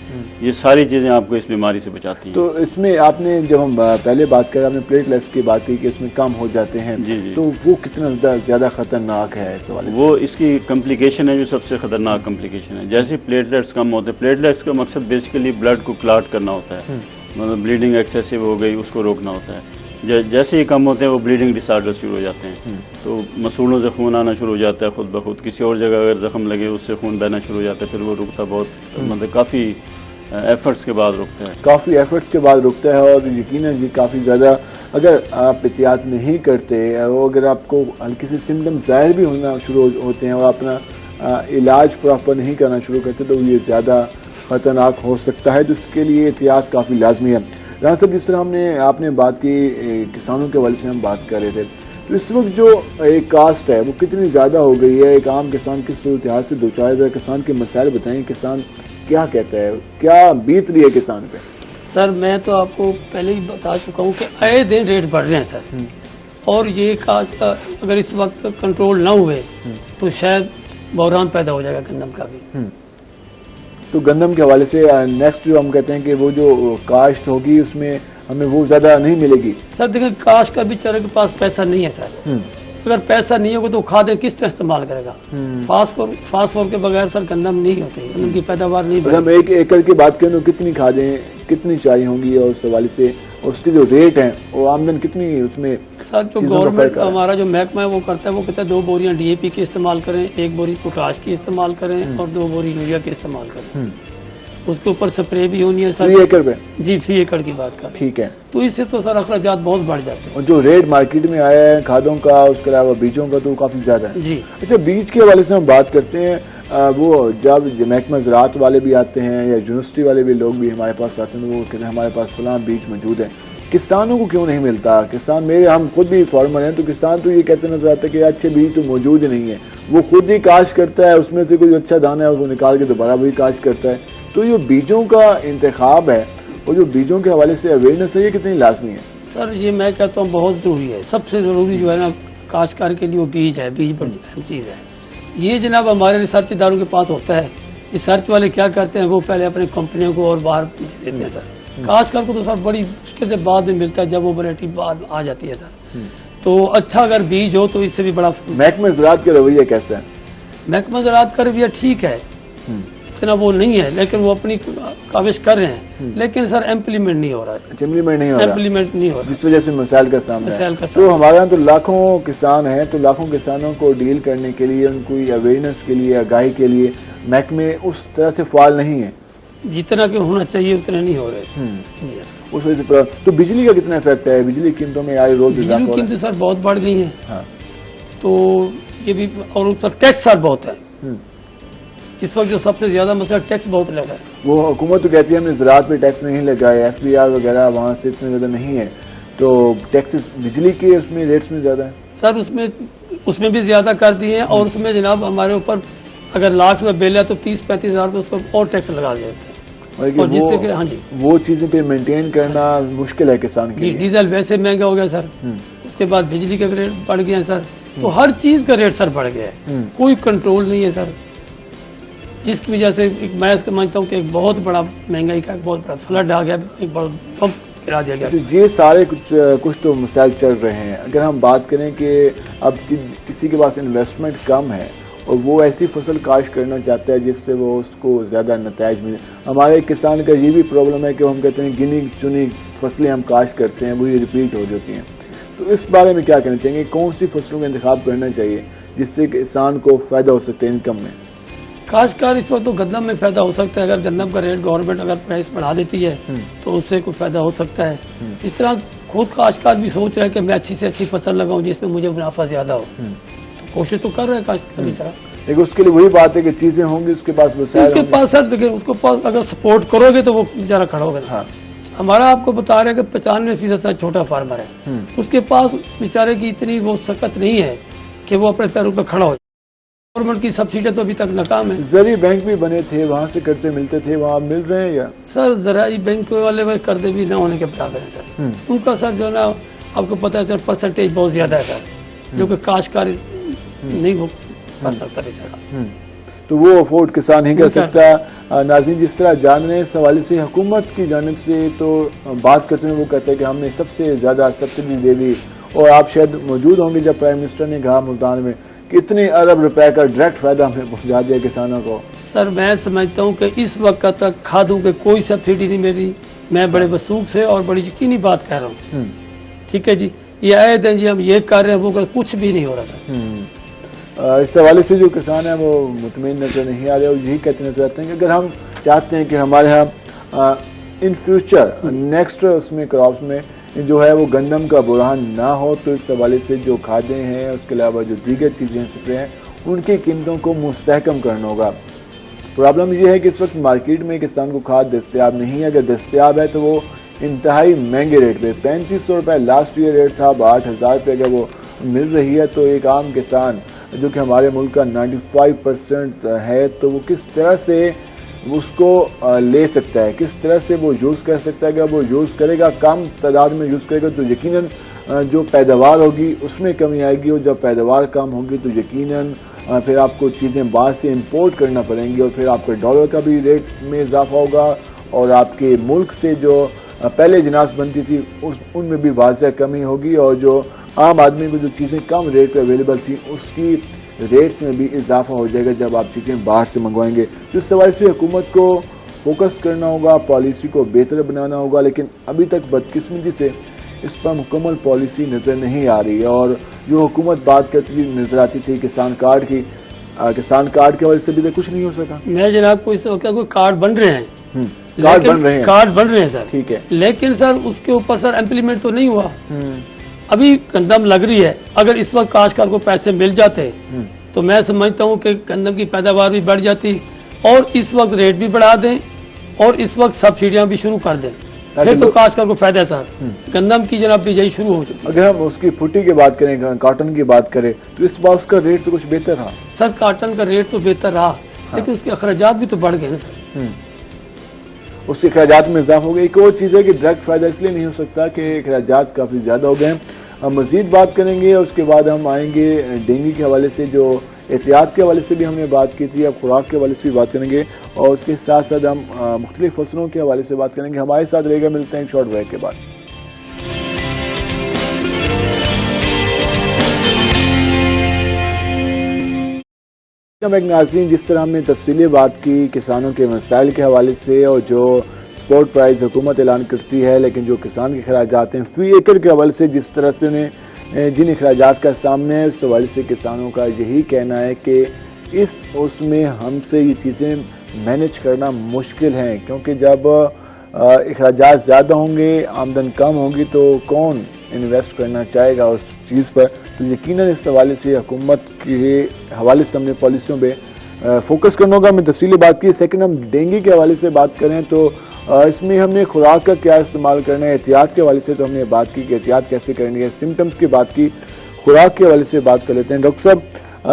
ये सारी चीज़ें आपको इस बीमारी से बचाती हैं। तो इसमें आपने जब हम पहले बात करें, आपने प्लेटलेट्स की बात की कि इसमें कम हो जाते हैं, जी। तो वो कितना ज़्यादा खतरनाक है इस सवाल? वो इसकी कम्प्लिकेशन है जो सबसे खतरनाक कम्प्लिकेशन है। जैसे प्लेटलेट्स कम होते हैं, प्लेटलेट्स का मकसद बेसिकली ब्लड को क्लॉट करना होता है, मतलब ब्लीडिंग एक्सेसिव हो गई उसको रोकना होता है। जैसे ही कम होते हैं वो ब्लीडिंग डिसऑर्डर शुरू हो जाते हैं, तो मसूड़ों से खून आना शुरू हो जाता है खुद ब खुद। किसी और जगह अगर जख्म लगे उससे खून बहना शुरू हो जाता है, फिर वो रुकता बहुत मतलब काफ़ी एफर्ट्स के बाद रुकता है। काफ़ी एफर्ट्स के बाद रुकता है और यकीनन ये काफ़ी ज़्यादा, अगर आप एहतियात नहीं करते और अगर आपको हल्की सी सिम्टम ज़ाहिर भी होना शुरू होते हैं और अपना इलाज प्रॉपर नहीं करना शुरू करते तो ये ज़्यादा ख़तरनाक हो सकता है, जिसके लिए एहतियात काफ़ी लाजमी है। राना साहब, जिस तरह आपने बात की किसानों के हवाले से हम बात कर रहे थे, तो इस वक्त जो एक कास्ट है वो कितनी ज़्यादा हो गई है, एक आम किसान किस सूरत हाल से दो चार किसान के मसाइल बताएं, किसान क्या कहता है, क्या बीत रही है किसान पे? सर मैं तो आपको पहले ही बता चुका हूँ कि आए दिन रेट बढ़ रहे हैं सर, और ये कास्ट अगर इस वक्त कंट्रोल ना हुए तो शायद बहरान पैदा हो जाएगा गंदम का भी। तो गंदम के हवाले से नेक्स्ट जो हम कहते हैं कि वो जो काश्त होगी उसमें हमें वो ज़्यादा नहीं मिलेगी। सर देखिए, काश्त का बेचारे के पास पैसा नहीं है सर, अगर पैसा नहीं होगा तो खादें किस तरह इस्तेमाल करेगा? फास्फोर के बगैर सर गंदम नहीं होती, गंदम की पैदावार नहीं बढ़ेगी। हम एक एकड़ की बात करें तो कितनी खादें कितनी चाहिए होंगी और उस हवाले से उसके जो रेट हैं वो आमदन कितनी उसमें? सर जो गवर्नमेंट हमारा जो महकमा है वो करता है, वो कहता है 2 बोरियां DAP की इस्तेमाल करें, 1 बोरी पोटाश की इस्तेमाल करें और 2 बोरी यूरिया की इस्तेमाल करें। उसके ऊपर स्प्रे भी होनी है सर। 3 एकड़ पे? जी, 3 एकड़ की बात कर। ठीक है। तो इससे तो सर अखराजात बहुत बढ़ जाते हैं। और जो रेट मार्केट में आया है खादों का, उसके अलावा बीजों का, तो काफी ज्यादा है। जी। अच्छा, बीज के हवाले से हम बात करते हैं, वो जब महकमा ज़राअत वाले भी आते हैं या यूनिवर्सिटी वाले भी लोग भी हमारे पास आते हैं, वो कहते हैं हमारे पास फलां बीज मौजूद है, किसानों को क्यों नहीं मिलता? किसान हम खुद भी फार्मर हैं, तो किसान तो ये कहते नजर आता है कि अच्छे बीज तो मौजूद ही नहीं है, वो खुद ही काश्त करता है, उसमें से कोई अच्छा दाना है उसको निकाल के दोबारा वही काश्त करता है। तो ये बीजों का इंतखाब है और जो बीजों के हवाले से अवेयरनेस है, ये कितनी लाजमी है? सर ये मैं कहता हूँ बहुत जरूरी है। सबसे जरूरी जो है ना काश्तकार के लिए वो बीज है, बीज बड़ी अहम चीज है। ये जनाब हमारे रिसर्च इदारों के पास होता है। रिसर्च वाले क्या करते हैं, वो पहले अपनी कंपनियों को और बाहर देते हैं सर। काश्तकार को तो सर बड़ी मुश्किल से बाद में मिलता है, जब वो वैरायटी बाद आ जाती है सर। तो अच्छा अगर बीज हो तो इससे भी बड़ा। महकमे ज़राअत का रवैया कैसा है? महकमा ज़राअत का रवैया ठीक है, इतना वो नहीं है, लेकिन वो अपनी काविश कर रहे हैं, लेकिन सर इम्प्लीमेंट नहीं हो रहा है। इम्प्लीमेंट नहीं हो रहा, इम्प्लीमेंट नहीं हो रहा, जिस वजह से मसाइल का सामना है। तो हमारे यहाँ तो लाखों किसान हैं, तो लाखों किसानों को डील करने के लिए, उनको अवेयरनेस के लिए, आगाही के लिए महकमे उस तरह से फाल नहीं है जितना कि होना चाहिए, उतने नहीं हो रहे। उस वजह से तो बिजली का कितना इफेक्ट है? बिजली कीमतों में आज रोज बिजली की कीमतें सर बहुत बढ़ गई हैं। हाँ। तो ये भी, और उस पर टैक्स सर बहुत है। इस वक्त जो सबसे ज्यादा मसला टैक्स बहुत लगा है। वो हुकूमत तो कहती है हमने ज़राअत पे टैक्स नहीं लगाया, FBR वगैरह वहाँ से इतने ज्यादा नहीं है, तो टैक्सेस बिजली के उसमें रेट्स में ज्यादा है सर। उसमें भी ज्यादा कर दिए हैं, और उसमें जनाब हमारे ऊपर अगर लाख में बिल है तो 30-35 हज़ार पे उसको और टैक्स लगा देते हैं। और जिससे कि हाँ जी, वो चीजें पे मेंटेन करना मुश्किल है किसान के लिए। डीजल वैसे महंगा हो गया सर, उसके बाद बिजली के रेट बढ़ गए हैं सर, तो हर चीज का रेट सर बढ़ गया है, कोई कंट्रोल नहीं है सर। जिसकी वजह से मैं समझता हूँ कि एक बहुत बड़ा महंगाई का एक बहुत बड़ा फ्लड आ गया, एक बड़ा पंप गिरा दिया गया। ये सारे कुछ तो मसाइल चल रहे हैं। अगर हम बात करें कि अब किसी के पास इन्वेस्टमेंट कम है और वो ऐसी फसल काश्त करना चाहता है जिससे वो उसको ज्यादा नताइज मिले। हमारे किसान का ये भी प्रॉब्लम है कि हम कहते हैं गिनी चुनी फसलें हम काश्त करते हैं, वही रिपीट हो जाती हैं। तो इस बारे में क्या कहना चाहेंगे? कौन सी फसलों का इंतखाब करना चाहिए जिससे किसान को फायदा हो सकता है इनकम में? काश्तकार इस वक्त तो गंदम में फायदा हो सकता है। अगर गंदम का रेट गवर्नमेंट अगर प्राइस बढ़ा देती है तो उससे कोई फायदा हो सकता है। इस तरह खुद काश्तकार भी सोच रहा है कि मैं अच्छी से अच्छी फसल लगाऊं जिसमें मुझे मुनाफा ज्यादा हो, तो कोशिश तो कर रहे हैं काश्तकार की तरह। लेकिन उसके लिए वही बात है कि चीजें होंगी, उसके पास उसके पास सर देखिए, उसको पास अगर सपोर्ट करोगे तो वो बेचारा खड़ा होगा। हाँ। हमारा आपको बता रहे हैं कि 95% छोटा फार्मर है, उसके पास बेचारे की इतनी वो सकत नहीं है कि वो अपने पैरों पर खड़ा हो। गवर्नमेंट की सब्सिडी तो अभी तक नाकाम है। जरिए बैंक भी बने थे, वहाँ से कर्जे मिलते थे, वहाँ मिल रहे हैं या? सर जराई बैंक वाले कर्जे भी न होने के बराबर है सर। उनका सर जो ना आपको पता है सर परसेंटेज बहुत ज्यादा है सर, जो कि काश्तकार नहीं हो कर सकता बेचारा। तो वो अफोर्ड किसान ही कर सकता। नाज़रीन, जिस तरह जान रहे हैं इस हवाले से हुकूमत की जानिब से तो बात करते हैं, वो कहते हैं कि हमने सबसे ज्यादा सब्सिडी दे दी, और आप शायद मौजूद होंगे जब प्राइम मिनिस्टर ने कहा मुल्तान में कितने अरब रुपए का डायरेक्ट फायदा हमें पहुंचा दिया किसानों को। सर मैं समझता हूं कि इस वक्त तक खादों के कोई सब्सिडी नहीं मिली। मैं बड़े वसूख से और बड़ी यकीनी बात कह रहा हूँ, ठीक है जी। ये आए दिन जी हम ये कर रहे हैं, वो कुछ भी नहीं हो रहा था। इस हवाले से जो किसान है वो मुतमईन नजर नहीं आ रहे, और यही कहते नजर आते हैं कि अगर हम चाहते हैं कि हमारे यहाँ इन फ्यूचर नेक्स्ट उसमें क्रॉप्स में जो है वो गंदम का बुरहान ना हो, तो इस हवाले से जो खादें हैं, उसके अलावा जो दीगर चीजें स्प्रे हैं, उनकी कीमतों को मुस्तहकम करना होगा। प्रॉब्लम यह है कि इस वक्त मार्केट में किसान को खाद दस्तयाब नहीं है। अगर दस्तयाब है तो वो इंतहाई महंगे रेट पे, 3500 रुपए लास्ट ईयर रेट था, अब 8000 रुपये अगर वो मिल रही है, तो एक आम किसान जो कि हमारे मुल्क का 95% है, तो वो किस तरह से उसको ले सकता है, किस तरह से वो यूज कर सकता है। अगर वो यूज करेगा, कम तादाद में यूज करेगा, तो यकीनन जो पैदावार होगी उसमें कमी आएगी, और जब पैदावार कम होगी तो यकीनन फिर आपको चीजें बाहर से इंपोर्ट करना पड़ेंगी, और फिर आपके डॉलर का भी रेट में इजाफा होगा, और आपके मुल्क से जो पहले जिनास बनती थी उनमें भी वाज़ह कमी होगी, और जो आम आदमी को जो चीजें कम रेट पे अवेलेबल थी उसकी रेट्स में भी इजाफा हो जाएगा जब आप चीजें बाहर से मंगवाएंगे। तो इस सवाल से हुकूमत को फोकस करना होगा, पॉलिसी को बेहतर बनाना होगा, लेकिन अभी तक बदकिस्मती से इस पर मुकम्मल पॉलिसी नजर नहीं आ रही है। और जो हुकूमत बात करती थी नजर आती थी किसान कार्ड की, किसान कार्ड के वजह से भी कुछ नहीं हो सका। मैं जनाब को इस वक्त कोई कार्ड बन रहे हैं, कार्ड बन रहे हैं, कार्ड बन रहे हैं सर, ठीक है, लेकिन सर उसके ऊपर सर इम्प्लीमेंट तो नहीं हुआ। अभी गंदम लग रही है, अगर इस वक्त काश्तकार को पैसे मिल जाते तो मैं समझता हूं कि गंदम की पैदावार भी बढ़ जाती, और इस वक्त रेट भी बढ़ा दें, और इस वक्त सब्सिडियां भी शुरू कर दें, फिर तो काश्तकार को फायदा है सर। गंदम की जनाब बिजाई शुरू हो चुकी है। अगर हम उसकी फुटी की बात करें, कॉटन की बात करें, तो इस बार उसका रेट तो कुछ बेहतर रहा। सर कॉटन का रेट तो बेहतर रहा, लेकिन उसके अखराजात भी तो बढ़ गए ना सर। उसके अखराजात में इजाफा हो गया। एक और चीज़ है कि डायरेक्ट फायदा इसलिए नहीं हो सकता कि अखराजात काफ़ी ज़्यादा हो गए हैं। हम मजीद बात करेंगे और उसके बाद हम आएंगे डेंगू के हवाले से, जो एहतियात के हवाले से भी हमने बात की थी, अब खुराक के हवाले से भी बात करेंगे और उसके साथ साथ हम मुख्तलिफ फसलों के हवाले से बात करेंगे। हमारे साथ रहेगा, मिलते हैं एक शॉर्ट ब्रेक के बाद। एक नाज़रीन, जिस तरह हमने तफसीली बात की किसानों के मसाइल के हवाले से और जो स्पोर्ट प्राइस हुकूमत ऐलान करती है, लेकिन जो किसान के अखराजात हैं फी एकड़ के हवाले से जिस तरह से उन्हें जिन अखराजात का सामने है, उस हवाले से किसानों का यही कहना है कि उसमें हमसे ये चीज़ें मैनेज करना मुश्किल है, क्योंकि जब अखराजात ज़्यादा होंगे, आमदन कम होगी, तो कौन इन्वेस्ट करना चाहेगा उस चीज़ पर। तो यकीनन इस हवाले से हुकूमत के हवाले से हमने पॉलिसियों पे फोकस करना होगा। हमने तफसीली बात की। सेकंड, हम डेंगू के हवाले से बात करें तो इसमें हमने खुराक का क्या इस्तेमाल करना है। एहतियात के हवाले से तो हमने बात की कि एहतियात कैसे करनी है, सिम्टम्स की बात की। खुराक के हवाले से बात कर लेते हैं। डॉक्टर साहब,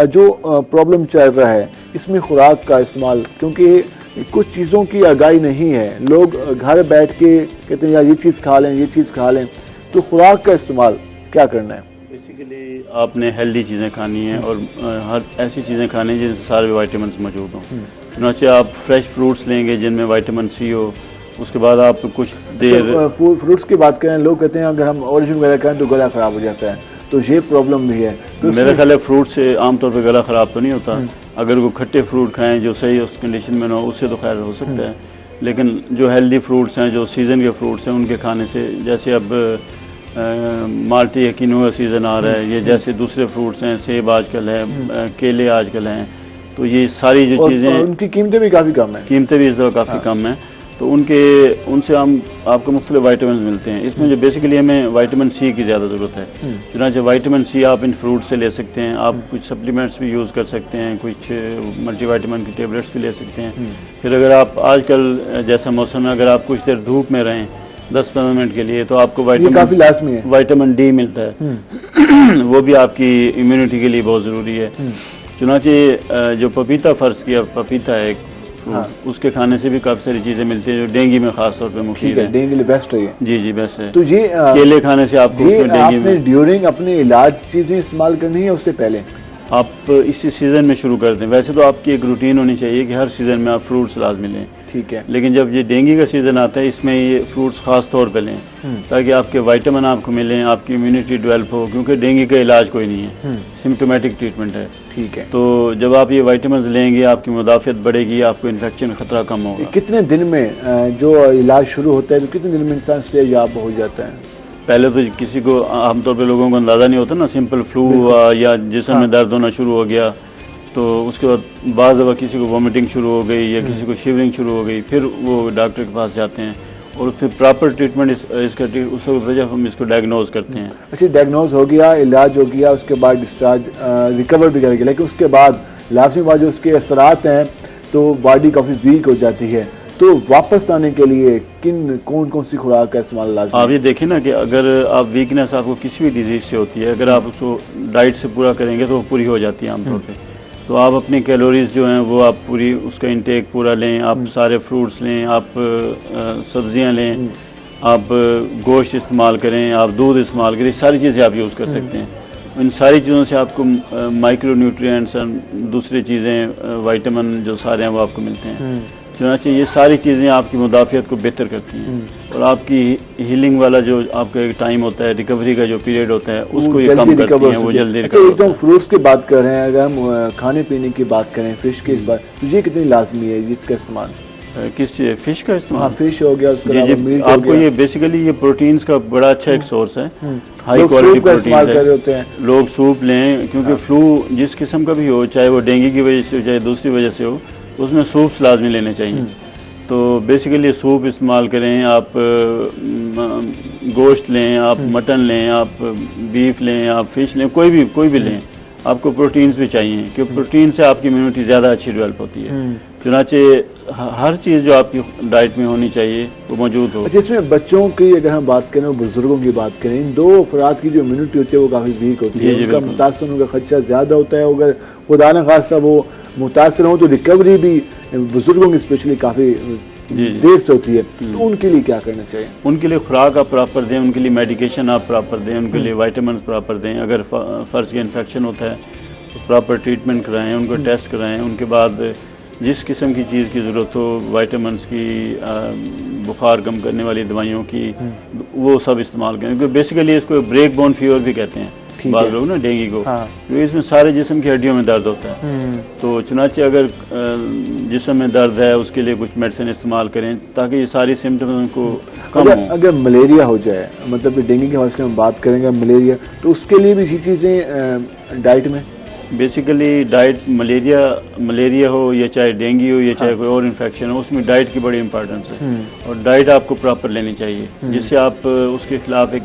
जो प्रॉब्लम चल रहा है इसमें खुराक का इस्तेमाल, क्योंकि कुछ चीज़ों की आगाही नहीं है, लोग घर बैठ के कहते हैं यार ये चीज़ खा लें, ये चीज़ खा लें, तो खुराक का इस्तेमाल क्या करना है? बेसिकली आपने हेल्दी चीज़ें खानी है और हर ऐसी चीज़ें खानी है जिनसे सारे विटामिन मौजूद हों। चुनाचे आप फ्रेश फ्रूट्स लेंगे जिनमें विटामिन सी हो, उसके बाद आप कुछ देर फ्रूट्स की बात करें, लोग कहते हैं अगर हम ऑरेंज वगैरह खाएं तो गला खराब हो जाता है, तो ये प्रॉब्लम भी है। तो मेरा ख्याल है फ्रूट से आमतौर पर गला खराब तो नहीं होता। अगर वो खट्टे फ्रूट खाएं जो सही उस कंडीशन में ना हो, उससे तो खैर हो सकता है, लेकिन जो हेल्दी फ्रूट्स हैं, जो सीज़न के फ्रूट्स हैं, उनके खाने से, जैसे अब माल्टी या किनू का सीज़न आ रहा है, ये जैसे दूसरे फ्रूट्स हैं, सेब आजकल है, केले आजकल हैं, तो ये सारी जो चीज़ें, उनकी कीमतें भी काफ़ी कम है। कीमतें भी इस दफ़ा काफ़ी कम हैं, तो उनसे हम आपको मुख्तलिफ विटामिन मिलते हैं। इसमें जो बेसिकली हमें विटामिन सी की ज़्यादा ज़रूरत है। चुनांचे विटामिन सी आप इन फ्रूट से ले सकते हैं। आप कुछ सप्लीमेंट्स भी यूज़ कर सकते हैं, कुछ मल्टीविटामिन की टेबलेट्स भी ले सकते हैं। फिर अगर आप आजकल जैसा मौसम है, अगर आप कुछ देर धूप में रहें 10-15 मिनट के लिए, तो आपको काफी लाजमी है, विटामिन डी मिलता है। वो भी आपकी इम्यूनिटी के लिए बहुत ज़रूरी है। चुनांचे जो पपीता, फर्ज किया पपीता है एक, उसके खाने से भी काफी सारी चीजें मिलती है जो डेंगू में खास तौर पे मुफीद है। डेंगू के लिए बेस्ट है। जी बेस्ट है। तो ये केले खाने से आपको डेंगू में ड्यूरिंग अपने इलाज चीजें इस्तेमाल करनी है, उससे पहले आप इसी सीजन में शुरू कर दें। वैसे तो आपकी एक रूटीन होनी चाहिए कि हर सीजन में आप फ्रूट्स लाजमी लें, ठीक है, लेकिन लेकिन जब ये डेंगू का सीजन आता है, इसमें ये फ्रूट्स खास तौर पे लें ताकि आपके विटामिन आपको मिलें, आपकी इम्यूनिटी डेवलप हो, क्योंकि डेंगू का इलाज कोई नहीं है, सिम्टोमेटिक ट्रीटमेंट है। ठीक है, तो जब आप ये विटामिन लेंगे, आपकी मुदाफियत बढ़ेगी, आपको इन्फेक्शन खतरा कम होगा। कितने दिन में जो इलाज शुरू होता है, तो कितने दिन में इंसान सेहतयाब हो जाता है? पहले तो किसी को आमतौर पे लोगों को अंदाजा नहीं होता ना, सिंपल फ्लू हुआ या जिस्म में दर्द होना शुरू हो गया, तो उसके बाद बाज़ दफ़ा किसी को वॉमिटिंग शुरू हो गई या किसी को शिवरिंग शुरू हो गई, फिर वो डॉक्टर के पास जाते हैं और फिर प्रॉपर ट्रीटमेंट इसका उस वजह हम इसको डायग्नोज करते हैं। अच्छा, डायग्नोज हो गया, इलाज हो गया, उसके बाद डिस्चार्ज रिकवर भी करेगी, लेकिन उसके बाद लाजमी बात जो उसके असरात हैं तो बॉडी काफ़ी वीक हो जाती है, तो वापस आने के लिए कौन कौन सी खुराक का इस्तेमाल लाजमी? आप ये देखें ना कि अगर आप वीकनेस आपको किसी भी डिजीज से होती है, अगर आप उसको डाइट से पूरा करेंगे तो वो पूरी हो जाती है आमतौर पे। तो आप अपनी कैलोरीज जो हैं वो आप पूरी उसका इंटेक पूरा लें, आप सारे फ्रूट्स लें, आप सब्जियां लें, आप गोश्त इस्तेमाल करें, आप दूध इस्तेमाल करें, सारी चीज़ें आप यूज़ कर सकते हैं। इन सारी चीज़ों से आपको माइक्रो न्यूट्रिएंट्स और दूसरी चीज़ें विटामिन जो सारे हैं वो आपको मिलते हैं। चुनांचे ये सारी चीज़ें आपकी मुदाफ़ियत को बेहतर करती हैं और आपकी हीलिंग वाला जो आपका एक टाइम होता है, रिकवरी का जो पीरियड होता है, उसको ये कम करती हैं, वो जल्दी रिकवर होता है। फ्रूट्स की बात कर रहे हैं, अगर हम खाने पीने की बात करें, फिश की इस बात, तो ये कितनी लाजमी है जिसका इस्तेमाल? किस फिश का इस्तेमाल? हाँ, फिश हो गया, उसके अलावा मीट हो आपको गया। ये बेसिकली ये प्रोटीन्स का बड़ा अच्छा एक सोर्स है, हाई लोग क्वालिटी सूप का इस्तेमाल कर रहे प्रोटीन होते हैं। है। लोग सूप लें, क्योंकि फ्लू जिस किस्म का भी हो, चाहे वो डेंगू की वजह से हो चाहे दूसरी वजह से हो, उसमें सूप्स लाजमी लेने चाहिए। तो बेसिकली सूप इस्तेमाल करें, आप गोश्त लें, आप मटन लें, आप बीफ लें, आप फिश लें, कोई भी लें, आपको प्रोटीन्स भी चाहिए, क्योंकि प्रोटीन से आपकी इम्यूनिटी ज़्यादा अच्छी डेवलप होती है। चुनाचे हर चीज़ जो आपकी डाइट में होनी चाहिए वो मौजूद हो। अच्छा, इसमें बच्चों की अगर हम बात करें, बुजुर्गों की बात करें, इन दो अफराद की जो इम्यूनिटी होती है वो काफ़ी वीक होती है, उनका मुतासर होने का खदशा ज़्यादा होता है। अगर खुदा न खास्ता वो मुतासर हो तो रिकवरी भी बुजुर्गों की स्पेशली काफ़ी देर से होती है। तो उनके लिए क्या करना चाहिए? उनके लिए खुराक आप प्रॉपर दें, उनके लिए मेडिकेशन आप प्रॉपर दें, उनके लिए वाइटामिन प्रॉपर दें। अगर फर्ज के इन्फेक्शन होता है तो प्रॉपर ट्रीटमेंट कराएं, उनको टेस्ट कराएं। उनके बाद जिस किस्म की चीज़ की ज़रूरत हो, वाइटामिन की, बुखार कम करने वाली दवाइयों की, वो सब इस्तेमाल करें। क्योंकि बेसिकली इसको ब्रेक बोन फीवर भी कहते हैं बाद लोग ना, डेंगू को। तो इसमें सारे जिस्म की हड्डियों में दर्द होता है। तो चुनाचे अगर जिस्म में दर्द है उसके लिए कुछ मेडिसिन इस्तेमाल करें ताकि ये सारी सिम्टम्स उनको कम हो। अगर मलेरिया हो जाए, मतलब कि डेंगू के हवाले से हम बात करेंगे, मलेरिया, तो उसके लिए भी ये चीज़ें डाइट में बेसिकली डाइट, मलेरिया हो या चाहे डेंगू हो या चाहे कोई और इन्फेक्शन हो, उसमें डाइट की बड़ी इंपॉर्टेंस है। और डाइट आपको प्रॉपर लेनी चाहिए जिससे आप उसके खिलाफ एक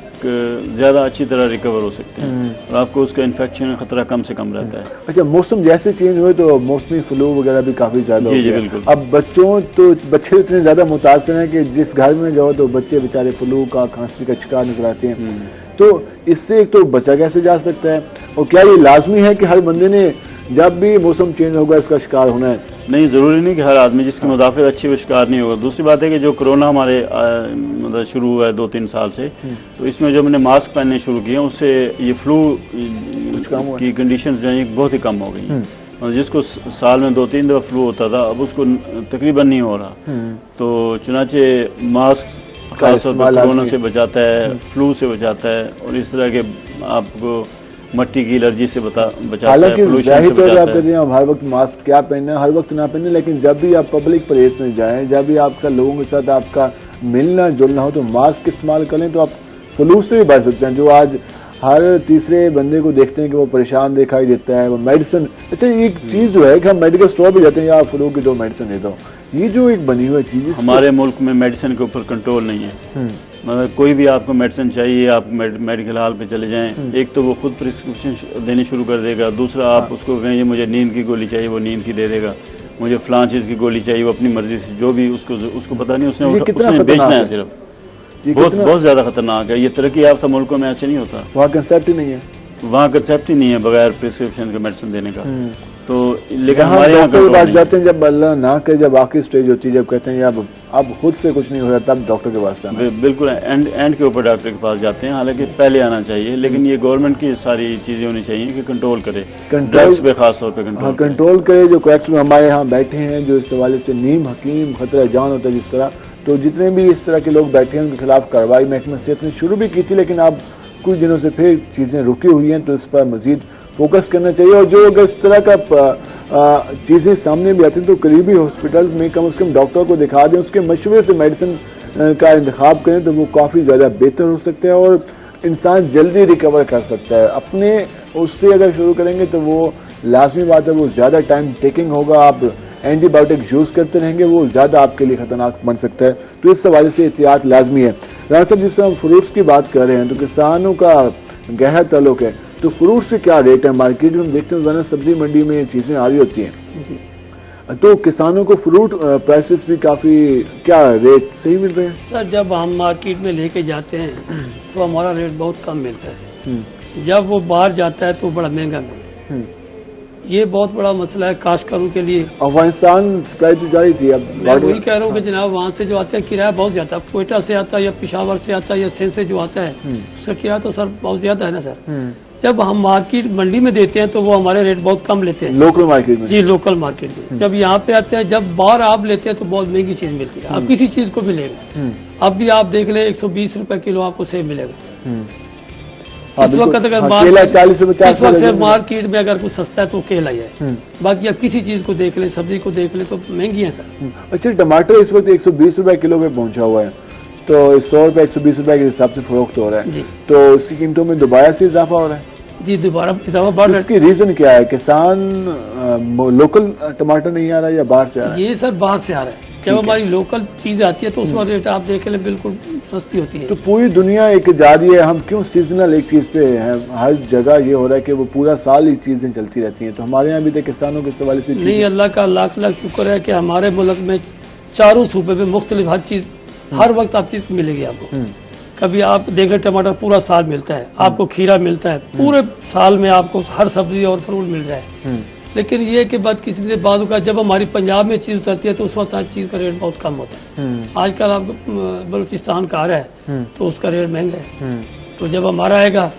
ज़्यादा अच्छी तरह रिकवर हो सकते हैं और आपको उसका इन्फेक्शन का खतरा कम से कम रहता है। अच्छा, मौसम जैसे चेंज हुए तो मौसमी फ्लू वगैरह भी काफ़ी ज़्यादा हो गया। बिल्कुल। अब बच्चे इतने ज़्यादा मुतासर हैं कि जिस घर में जाओ तो बच्चे बेचारे फ्लू का, खांसी का शिकार नजर आते हैं। तो इससे एक तो बचा कैसे जा सकता है, और क्या ये लाजमी है कि हर बंदे ने जब भी मौसम चेंज होगा इसका शिकार होना है? नहीं, ज़रूरी नहीं कि हर आदमी जिसकी मुदाफ़त अच्छी वो शिकार नहीं होगा। दूसरी बात है कि जो कोरोना हमारे मतलब शुरू हुआ है 2-3 साल से, तो इसमें जो हमने मास्क पहनने शुरू किए उससे ये फ्लू की कंडीशंस जो हैं बहुत ही कम हो गई। और जिसको साल में 2-3 दफ़ा फ्लू होता था अब उसको तकरीबन नहीं हो रहा। तो चुनाचे मास्क खासतौर पर कोरोना से बचाता है, फ्लू से बचाता है, और इस तरह के आपको मट्टी की एलर्जी से बचाता है। हालांकि जाहिर तौर पर आप कहते हैं हर वक्त मास्क क्या पहनना, हर वक्त ना पहने, लेकिन जब भी आप पब्लिक प्लेस में जाएं, जब भी आपका लोगों के साथ आपका मिलना जुलना हो तो मास्क इस्तेमाल करें, तो आप फ्लू से भी बच सकते हैं। जो आज हर तीसरे बंदे को देखते हैं कि वो परेशान दिखाई देता है, वो मेडिसिन, अच्छा एक चीज़ जो है कि हम मेडिकल स्टोर भी जाते हैं या फ्लू की 2 मेडिसिन दे दो, ये जो एक बनी हुई चीज़, हमारे मुल्क में मेडिसिन के ऊपर कंट्रोल नहीं है। मतलब कोई भी आपको मेडिसिन चाहिए, आप मेडिकल हॉल पे चले जाएं, एक तो वो खुद प्रिस्क्रिप्शन देनी शुरू कर देगा, दूसरा आप उसको कहें मुझे नींद की गोली चाहिए, वो नींद की दे देगा, मुझे फलां चीज़ की गोली चाहिए, वो अपनी मर्जी से जो भी उसको पता नहीं, उसने बेचना है सिर्फ। बहुत ज़्यादा खतरनाक है। ये तरक्की याफ्ता मुल्कों में ऐसे नहीं होता, वहाँ कंसेप्ट ही नहीं है, वहाँ कंसेप्ट ही नहीं है बगैर प्रिस्क्रिप्शन के मेडिसिन देने का। तो लेकिन हमारे यहाँ बात जाते हैं, जब अल्लाह ना करे, जब आखिरी स्टेज होती है, जब कहते हैं अब खुद से कुछ नहीं हो रहा, तब डॉक्टर के पास जाना। बिल्कुल एंड के ऊपर डॉक्टर के पास जाते हैं, हालांकि पहले आना चाहिए। लेकिन ये गवर्नमेंट की सारी चीज़ें होनी चाहिए कि कंट्रोल करे, ड्रग्स पे खास तौर पर कंट्रोल करे। जो क्रैक्स में हमारे यहाँ बैठे हैं, जो इस हवाले से नीम हकीम खतरा जान होता है जिस तरह, तो जितने भी इस तरह के लोग बैठे हैं उनके खिलाफ कार्रवाई महकमा सेहत ने शुरू भी की थी, लेकिन अब कुछ दिनों से फिर चीज़ें रुकी हुई हैं, तो इस पर मजीद फोकस करना चाहिए। और जो अगर इस तरह का चीज़ें सामने भी आती हैं तो करीबी हॉस्पिटल में कम से कम डॉक्टर को दिखा दें, उसके मशवरे से मेडिसिन का इंतखाब करें, तो वो काफ़ी ज़्यादा बेहतर हो सकता है और इंसान जल्दी रिकवर कर सकता है। अपने उससे अगर शुरू करेंगे तो वो लाजमी बात है, वो ज़्यादा टाइम टेकिंग होगा। आप एंटीबायोटिक यूज़ करते रहेंगे, वो ज़्यादा आपके लिए खतरनाक बन सकता है। तो इस हवाले से एहतियात लाजमी है। राना साहब, जिस तरह हम फ्रूट्स की बात कर रहे हैं तो किसानों का गहरा ताल्लुक है, तो फ्रूट्स के क्या रेट है मार्केट में? हम देखते हैं रोजाना सब्जी मंडी में चीज़ें आ रही होती हैं, तो किसानों को फ्रूट प्राइसेस भी काफ़ी क्या रेट सही मिल रहे हैं? सर, जब हम मार्केट में लेके जाते हैं तो हमारा रेट बहुत कम मिलता है, जब वो बाहर जाता है तो बड़ा महंगा मिलता है। ये बहुत बड़ा मसला है काश्तकारों के लिए। अफगानिस्तान सप्लाई तो जारी थी, अब मैं वही कह रहा हूँ कि जनाब वहाँ से जो आते हैं किराया बहुत ज्यादा, कोयटा से आता है या पिशावर से आता है या सिंध से जो आता है उसका किराया तो सर बहुत ज्यादा है ना सर। जब हम मार्केट मंडी में देते हैं तो वो हमारे रेट बहुत कम लेते हैं, लोकल मार्केट में। जी, लोकल मार्केट में। जब यहाँ पे आते हैं, जब बाहर आप लेते हैं तो बहुत महंगी चीज मिलती है। अब किसी चीज को भी लेगा, अब भी आप देख ले 120 रुपए किलो आपको सेब मिलेगा। इस वक्त अगर केला 40 से 50 मार्केट में अगर कुछ सस्ता है तो केला ही है, बाकी आप किसी चीज को देख ले, सब्जी को देख ले तो महंगी है सर। अच्छा, टमाटर इस वक्त 120 रुपए किलो पे पहुंचा हुआ है, तो 100 रुपए 120 रुपए के हिसाब से फरोख्त हो रहा है, तो इसकी कीमतों में दोबारा से इजाफा हो रहा है? जी, दोबारा इजाफा बढ़ रहा है। इसकी रीजन क्या है? किसान लोकल टमाटर नहीं आ रहा है या बाहर से आ रहा है? ये सर बाहर से आ रहा है, जब हमारी लोकल चीज आती है तो उसका रेट आप देख लें बिल्कुल सस्ती होती है। तो पूरी दुनिया एक जा रही है, हम क्यों सीजनल एक चीज पे हैं? हर जगह ये हो रहा है कि वो पूरा साल ही चीजें चलती रहती हैं। तो हमारे यहाँ भी तो किसानों के हवाले से नहीं, अल्लाह का लाख लाख शुक्र है कि हमारे मुल्क में चारों सूबे में मुख्तलिफ हर चीज हर वक्त आप चीज मिलेगी आपको। कभी आप देखें टमाटर पूरा साल मिलता है, आपको खीरा मिलता है, पूरे साल में आपको हर सब्जी और फ्रूट मिल रहा है। लेकिन ये कि बात किसी से बाद का जब हमारी पंजाब में चीज उतरती है तो उस वक्त हर चीज का रेट बहुत कम होता है। आजकल आप बलूचिस्तान का आ रहा है तो उसका रेट महंगा है। तो जब हमारा आएगा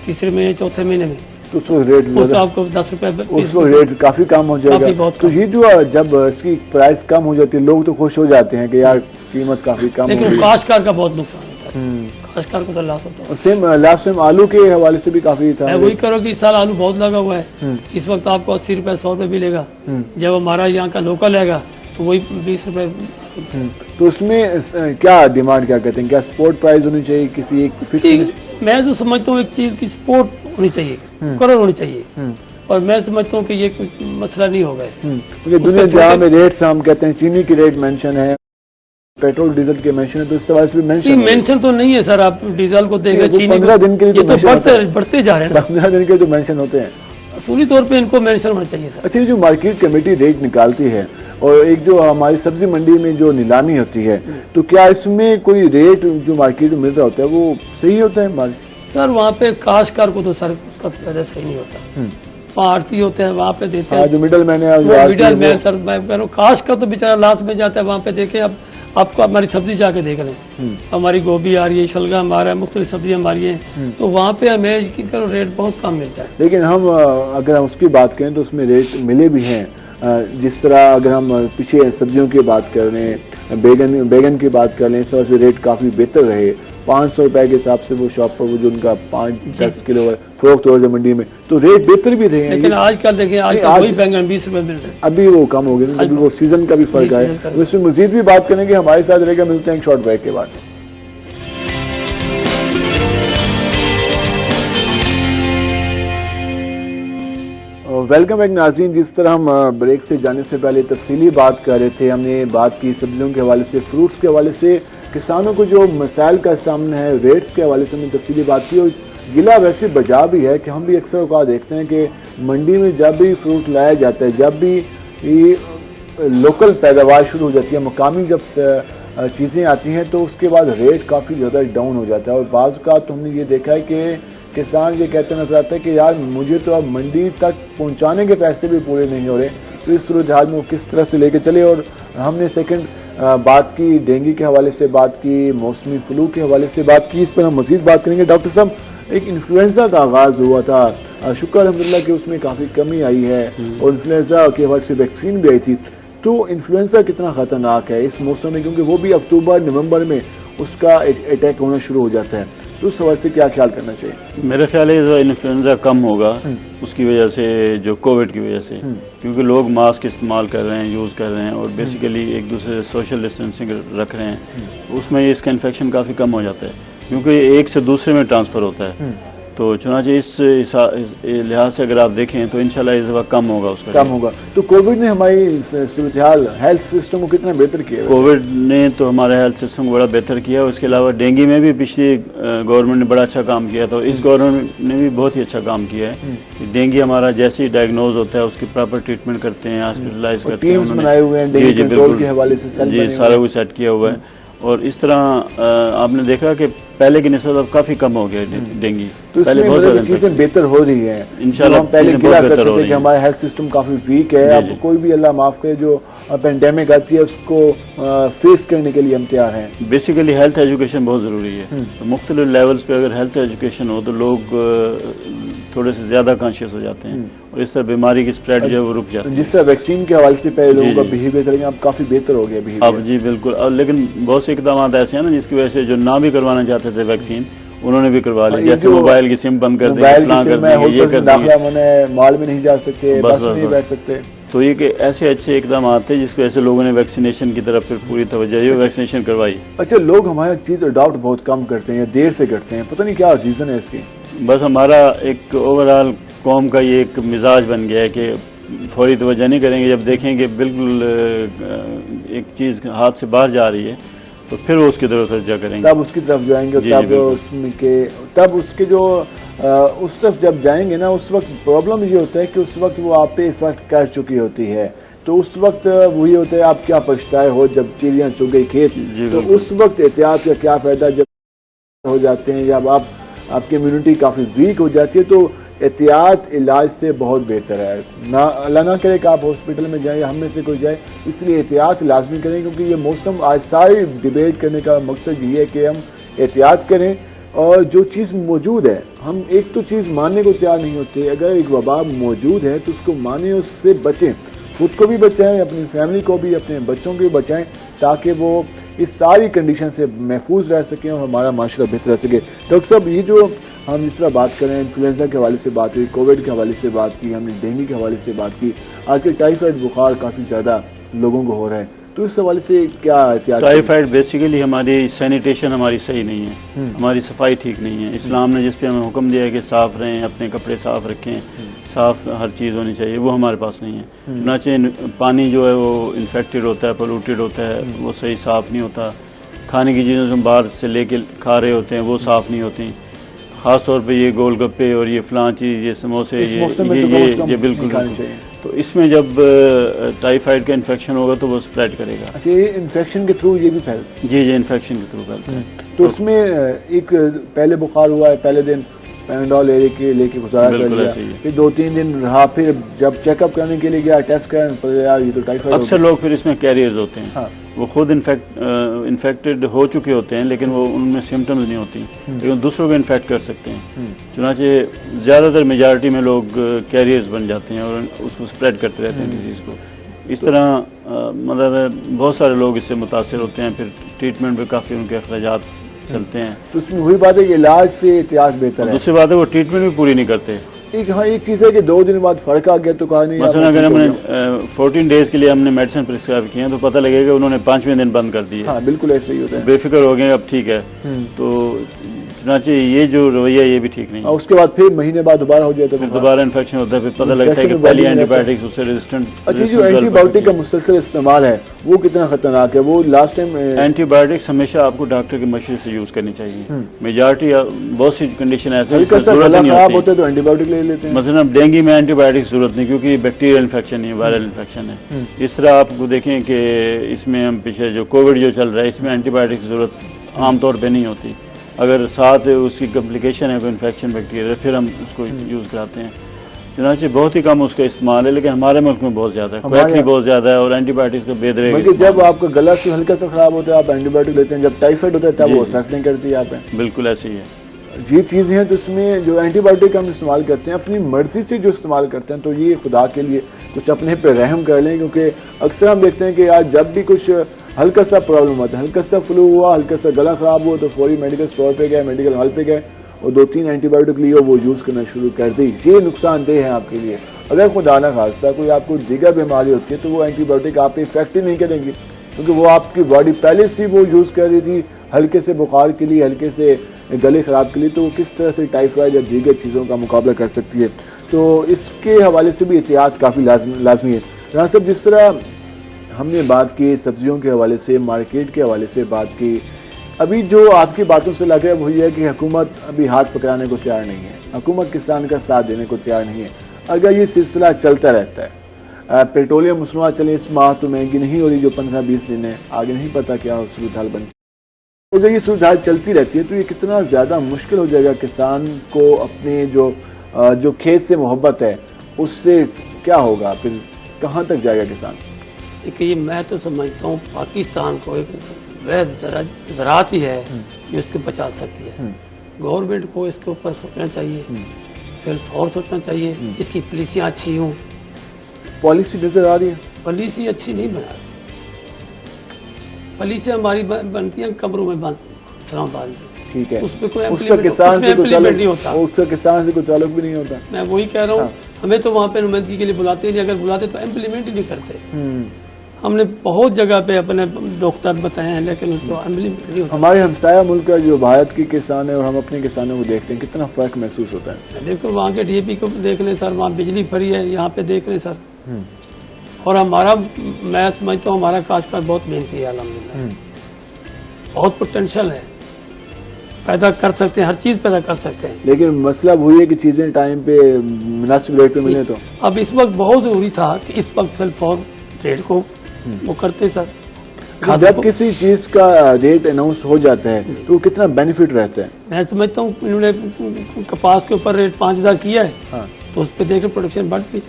तीसरे महीने चौथे महीने में तो उसको रेट उस आपको 10 रुपए उसको रेट काफी कम हो जाएगा। बहुत तो ये जो जब इसकी प्राइस कम हो जाती है लोग तो खुश हो जाते हैं कि यार कीमत काफी कम हो लेकिन गई। काश्तकार का बहुत नुकसान होता है, काश्तकार को तो लॉस होता है। और सेम लास्ट टाइम आलू के हवाले से भी काफी था। मैं वही करो कि इस साल आलू बहुत लगा हुआ है। इस वक्त आपको 80 रुपए 100 रुपए मिलेगा। जब हमारा यहाँ का लोकल आएगा तो वही 20 रुपए। तो उसमें क्या डिमांड क्या कहते हैं? क्या स्पोर्ट प्राइस होनी चाहिए किसी एक फिक्स? मैं जो समझता हूँ एक चीज की सपोर्ट होनी चाहिए, मुकर्रर होनी चाहिए। और मैं समझता हूँ कि ये कोई मसला नहीं होगा। क्योंकि दुनिया जहाँ में रेट्स हम कहते हैं चीनी की रेट मेंशन है, पेट्रोल डीजल के मेंशन है, तो इस सवाल से भी मेंशन तो नहीं है सर। आप डीजल को देखें, चीनी 15 दिन के लिए ये तो बढ़ते जा रहे हैं। 15 दिन के जो मेंशन होते हैं असूली तौर पे इनको मेंशन होना चाहिए सर। अच्छा, जो मार्केट कमेटी रेट निकालती है और एक जो हमारी सब्जी मंडी में जो नीलामी होती है, तो क्या इसमें कोई रेट जो मार्केट में मिल रहा होता है वो सही होता है? सर वहाँ पे काश्तकार को तो सर उसका फायदा सही नहीं होता। वहाँ आड़ती होते हैं, वहाँ पे देते हैं जो मिडल मैन है, मिडल मैन सर। मैं कह रहा हूँ काश्तकार तो बेचारा लास्ट में जाता है। वहाँ पे देखे अब आपको हमारी सब्जी जाके देख लें, हमारी गोभी आ रही है, शलगम आ रहा है, मुख्तलिफ सब्जी हमारी है, तो वहाँ पे हमें रेट बहुत कम मिलता है। लेकिन हम अगर हम उसकी बात करें तो उसमें रेट मिले भी हैं। जिस तरह अगर हम पीछे सब्जियों की बात कर रहे हैं, बैगन की बात कर लें, इस तरह से रेट काफी बेहतर रहे। 500 रुपए के हिसाब से वो शॉप पर वो जो उनका 5-10 किलो फरोख्त हो रहा है मंडी में, तो रेट बेहतर भी रहे हैं। लेकिन आजकल देखिए आजकल वही बैंगन 20 रुपए मिल रहे हैं। अभी वो कम हो गए, अभी वो सीजन का भी फर्क है। तो इसमें मजीद भी बात करेंगे, हमारे साथ रहेगा। मिलते हैं एक शॉर्ट ब्रेक के बाद। वेलकम बैक नाज़रीन। जिस तरह हम ब्रेक से जाने से पहले तफसीली बात कर रहे थे, हमने बात की सब्जियों के हवाले से, फ्रूट्स के हवाले से, किसानों को जो मसाइल का सामना है, रेट्स के हवाले से हमने तफसीली बात की। और गिला वैसे बजा भी है कि हम भी अक्सर औक़ात देखते हैं कि मंडी में जब भी फ्रूट लाया जाता है, जब भी लोकल पैदावार शुरू हो जाती है, मकामी जब चीज़ें आती हैं, तो उसके बाद रेट काफ़ी ज़्यादा डाउन हो जाता है। और बाज़ का तो हमने ये देखा है कि किसान ये कहते नजर आता है कि यार मुझे तो अब मंडी तक पहुंचाने के पैसे भी पूरे नहीं हो रहे। तो इस सूरत हाल में वो किस तरह से लेके चले। और हमने सेकंड बात की डेंगू के हवाले से, बात की मौसमी फ्लू के हवाले से बात की। इस पर हम मजीद बात करेंगे। डॉक्टर साहब, एक इन्फ्लुएंजा का आगाज हुआ था, शुक्र अल्हम्दुलिल्लाह कि उसमें काफी कमी आई है और इन्फ्लुएंजा के हवाले से वैक्सीन भी आई थी। तो इन्फ्लुएंजा कितना खतरनाक है इस मौसम में, क्योंकि वो भी अक्टूबर नवंबर में उसका अटैक होना शुरू हो जाता है। तो उस हवाले से क्या ख्याल करना चाहिए? मेरा ख्याल है जो इन्फ्लुएंजा कम होगा उसकी वजह से, जो कोविड की वजह से, क्योंकि लोग मास्क इस्तेमाल कर रहे हैं, यूज़ कर रहे हैं और बेसिकली एक दूसरे से सोशल डिस्टेंसिंग रख रहे हैं, उसमें इसका इन्फेक्शन काफ़ी कम हो जाता है, क्योंकि एक से दूसरे में ट्रांसफ़र होता है। तो चुनाचे इस लिहाज से अगर आप देखें तो इंशाल्लाह इस दफा कम होगा, उसका कम होगा। तो कोविड ने हमारी सूरत हेल्थ सिस्टम को कितना बेहतर किया? कोविड ने तो हमारे हेल्थ सिस्टम को बड़ा बेहतर किया। उसके अलावा डेंगू में भी पिछली गवर्नमेंट ने बड़ा अच्छा काम किया था। इस गवर्नमेंट ने भी बहुत ही अच्छा काम किया है। डेंगू हमारा जैसे ही डायग्नोज होता है उसकी प्रॉपर ट्रीटमेंट करते हैं, हॉस्पिटलाइज करते हैं, बनाए हुए हैं जी बिल्कुल, जी सारा कुछ सेट किया हुआ है। और इस तरह आपने देखा कि पहले की निस्बत अब काफी कम हो गया डेंगू। तो पहले बहुत चीजें बेहतर हो रही हैं इंशाल्लाह। पहले गिला करते थे कि हमारा हेल्थ सिस्टम काफी वीक है। अब कोई भी अल्लाह माफ करे जो पेंडेमिक आती है उसको फेस करने के लिए हम तैयार हैं। बेसिकली हेल्थ एजुकेशन बहुत जरूरी है। तो मुख्तलिफ लेवल्स पे अगर हेल्थ एजुकेशन हो तो लोग थोड़े से ज्यादा कॉन्शियस हो जाते हैं और इस तरह बीमारी की स्प्रेड जो है वो रुक जाती है। जिस तरह वैक्सीन के हवाले से पहले लोगों का बिहेवियर अब काफी बेहतर हो गया बिहेवियर। अब जी बिल्कुल। लेकिन बहुत से इकदाम ऐसे हैं ना जिसकी वजह से जो ना भी करवाना चाहते थे वैक्सीन उन्होंने भी करवा ली, जैसे मोबाइल की सिम बंद कर दी, प्लान कर दी, ये कर दी, मॉल में नहीं जा सकते, बस में नहीं बैठ सकते। तो ये कि ऐसे अच्छे इकदाम आते हैं जिसकी वजह से लोगों ने वैक्सीनेशन की तरफ फिर पूरी तवज्जो दी, वैक्सीनेशन करवाई। अच्छा, लोग हमारी चीज अडॉप्ट बहुत कम करते हैं या देर से करते हैं, पता नहीं क्या रीजन है इसकी? बस हमारा एक ओवरऑल कौम का ये एक मिजाज बन गया है कि फौरी तवज्जो नहीं करेंगे। जब देखेंगे बिल्कुल एक चीज़ हाथ से बाहर जा रही है तो फिर वो उसकी तरफ तवज्जो करेंगे, तब उसकी तरफ जाएंगे। जी, तब जी, बिल्कुल। उसमें के तब उसके जो उस तरफ जब जाएंगे ना, उस वक्त प्रॉब्लम ये होता है कि उस वक्त वो आप पे इफेक्ट कर चुकी होती है। तो उस वक्त वही होता है, आप क्या पछताए हो जब चिड़ियां चुग गई खेत। जी, तो बिल्कुल। उस वक्त एहतियात का क्या फायदा जब हो जाते हैं, जब आपकी इम्यूनिटी काफी वीक हो जाती है। तो एहतियात इलाज से बहुत बेहतर है। ना अल्लाह ना करे कि आप हॉस्पिटल में जाए या हम में से कोई जाए, इसलिए एहतियात लाजमी करें, क्योंकि ये मौसम आज सारी डिबेट करने का मकसद ये है कि हम एहतियात करें और जो चीज़ मौजूद है, हम एक तो चीज़ मानने को तैयार नहीं होते। अगर एक वबा मौजूद है तो उसको माने, उससे बचें, खुद को भी बचाएं, अपनी फैमिली को भी, अपने बच्चों को भी बचाएं, ताकि वो इस सारी कंडीशन से महफूज रह सकें और हमारा माशरा बेहतर रह सके। डॉक्टर साहब, ये जो हम जिस तरह बात कर रहे हैं, इन्फ्लुएंजा के हवाले से बात हुई, कोविड के हवाले से बात की, हमने डेंगू के हवाले से बात की, आजकल टाइफाइड बुखार काफ़ी ज़्यादा लोगों को हो रहा है, तो इस हवाले से क्या एहतियात? टाइफाइड बेसिकली हमारी सैनिटेशन हमारी सही नहीं है, हमारी सफाई ठीक नहीं है। इस्लाम ने जिस पे हमें हुक्म दिया है कि साफ रहें, अपने कपड़े साफ रखें, साफ हर चीज़ होनी चाहिए, वो हमारे पास नहीं है। चुनाचे पानी जो है वो इन्फेक्टेड होता है, पोल्यूटेड होता है, वो सही साफ नहीं होता। खाने की चीज़ें हम बाहर से लेके खा रहे होते हैं, वो साफ नहीं होती। खास तौर पे ये गोलगप्पे और ये फलां चीज़, ये समोसे, ये बिल्कुल चाहिए। तो इसमें जब टाइफाइड का इन्फेक्शन होगा तो वो स्प्रेड करेगा। अच्छा, ये इन्फेक्शन के थ्रू ये भी फैलता है? जी, इन्फेक्शन के थ्रू फैलता है। तो उसमें एक पहले बुखार हुआ है, पहले दिन पैराडोल लेके गुजारा कर लिया, फिर 2-3 दिन रहा, फिर जब चेकअप करने के लिए गया, टेस्ट कराने पर यार ये तो टाइफाइड। अक्सर लोग फिर इसमें कैरियर्स होते हैं। हाँ। वो खुद इन्फेक्टेड हो चुके होते हैं, लेकिन वो उनमें सिम्टम्स नहीं होती, लेकिन दूसरों को इन्फेक्ट कर सकते हैं। चुनाचे ज़्यादातर मेजॉरिटी में लोग कैरियर्स बन जाते हैं और उसको स्प्रेड करते रहते हैं डिजीज़ को। इस तरह मतलब बहुत सारे लोग इससे मुतासर होते हैं, फिर ट्रीटमेंट पे काफ़ी उनके अखराजात चलते हैं। तो उसमें वही बात है कि इलाज से इतिहास बेहतर है। दूसरी बात है वो ट्रीटमेंट भी पूरी नहीं करते। एक चीज़ है कि 2 दिन बाद फर्क आ गया तो कहा नहीं। मसलन अगर हमने 14 डेज के लिए हमने मेडिसिन प्रिस्क्राइब किए हैं तो पता लगेगा उन्होंने 5वें दिन बंद कर दिए। हाँ, बिल्कुल ऐसे ही होता है। बेफिक्र हो गए, अब ठीक है। तो चुनाचे ये जो रवैया ये भी ठीक नहीं है। उसके बाद फिर महीने बाद दोबारा हो जाता है, फिर दोबारा इन्फेक्शन होता है, फिर पता लगता है कि पहली एंटीबायोटिक्स उससे रेजिस्टेंट। अच्छा, जो एंटीबायोटिक का मुसलसल इस्तेमाल है वो कितना खतरनाक है? वो लास्ट टाइम एंटीबायोटिक्स हमेशा आपको डॉक्टर के मशवरे से यूज करनी चाहिए। मेजॉरिटी बहुत सी कंडीशन ऐसे हल्का सा गला खराब होता है तो एंटीबायोटिक ले लेते हैं। मतलब डेंगू में एंटीबायोटिक की जरूरत नहीं, क्योंकि बैक्टीरियल इन्फेक्शन नहीं है, वायरल इन्फेक्शन है। इस तरह आपको देखें कि इसमें हम पीछे जो कोविड जो चल रहा है, इसमें एंटीबायोटिक की जरूरत आमतौर पर नहीं होती। अगर साथ उसकी कम्प्लिकेशन है कोई इन्फेक्शन बैक्टीरिया, फिर हम उसको यूज़ कराते हैं। चुनाचे बहुत ही कम उसका इस्तेमाल है, लेकिन हमारे मुल्क में बहुत ज़्यादा है, क्वैकली बहुत ज़्यादा है और एंटीबायोटिक्स का बेदरे। बल्कि जब आपका गला से हल्का सा खराब होता है आप एंटीबायोटिक लेते हैं, जब टाइफाइड होता है तब वो असर नहीं करती आप पे। बिल्कुल ऐसे ही है। ये चीज़ें हैं, तो इसमें जो एंटीबायोटिक हम इस्तेमाल करते हैं अपनी मर्जी से जो इस्तेमाल करते हैं, तो ये खुदा के लिए कुछ अपने पे रहम कर लें, क्योंकि अक्सर हम देखते हैं कि आज जब भी कुछ हल्का सा प्रॉब्लम होता है, हल्का सा फ्लू हुआ, हल्का सा गला खराब हुआ, तो फौरी मेडिकल स्टोर पे गए, मेडिकल हॉल पे गए और 2-3 एंटीबायोटिक लिए, वो यूज़ करना शुरू कर दी। ये नुकसानदेह है आपके लिए। अगर खुदा ना खास्ता कोई आपको दीगर बीमारी होती है तो वो एंटीबायोटिक आप पे इफेक्ट ही नहीं करेंगी, क्योंकि वो आपकी बॉडी पहले से वो यूज़ कर रही थी हल्के से बुखार के लिए, हल्के से गले खराब के लिए, तो वो किस तरह से टाइफाइड या दीगर चीज़ों का मुकाबला कर सकती है। तो इसके हवाले से भी एहतियात काफ़ी लाजमी है। राना साहब, जिस तरह हमने बात की सब्जियों के हवाले से, मार्केट के हवाले से बात की, अभी जो आपकी बातों से लग रहा है वही है कि हुकूमत अभी हाथ पकड़ाने को तैयार नहीं है, हुकूमत किसान का साथ देने को तैयार नहीं है। अगर ये सिलसिला चलता रहता है, पेट्रोलियम मसनूआत चले इस माह तो महंगी नहीं हो रही जो 15-20 दिन है, आगे नहीं पता क्या सूरत हाल बनती। अगर ये सूरत हाल चलती रहती है तो ये कितना ज़्यादा मुश्किल हो जाएगा किसान को, अपने जो खेत से मोहब्बत है उससे क्या होगा, फिर कहाँ तक जाएगा किसान? देखिए, मैं तो समझता हूँ पाकिस्तान को एक वैध ज़राअत ही है जो इसको बचा सकती है। गवर्नमेंट को इसके ऊपर सोचना चाहिए, फिर और सोचना चाहिए, इसकी पॉलिसियाँ अच्छी हों। पॉलिसी नजर आ रही है? पॉलिसी अच्छी नहीं बना रही। पॉलिसी हमारी बनती है कमरों में बंद, इस्लामाबाद में। ठीक है, उसमें कोई उसका किसान से कोई नहीं होता, उसका किसान से कोई ताल्लुक भी नहीं होता। मैं वही कह रहा हूँ, हमें तो वहाँ पे नुमाइंदगी के लिए बुलाते हैं, अगर बुलाते तो इम्प्लीमेंट ही नहीं करते। हमने बहुत जगह पे अपने डॉक्टर बताए हैं, लेकिन उसको इम्प्लीमेंट नहीं होता। हमारे हमसाया मुल्क का जो भारत की किसान है और हम अपने किसानों को देखते हैं, कितना फर्क महसूस होता है। देखो वहाँ के DAP को देख लें सर, वहाँ बिजली फ्री है, यहाँ पे देख लें सर, और हमारा, मैं समझता हूँ हमारा काश्तकार बहुत मेहनती है अल्हम्दुलिल्लाह, बहुत पोटेंशियल है, पैदा कर सकते हैं, हर चीज पैदा कर सकते हैं। लेकिन मसला वही है कि चीजें टाइम पे मुनासिब रेट पे मिले तो। अब इस वक्त बहुत जरूरी था कि इस वक्त सेल्फ फॉर रेट को वो करते सर। जब किसी चीज का रेट अनाउंस हो जाता है तो कितना बेनिफिट रहता है? मैं समझता हूँ इन्होंने कपास के ऊपर रेट 5000 किया है, हाँ। तो उस पर देकर प्रोडक्शन बढ़ गई।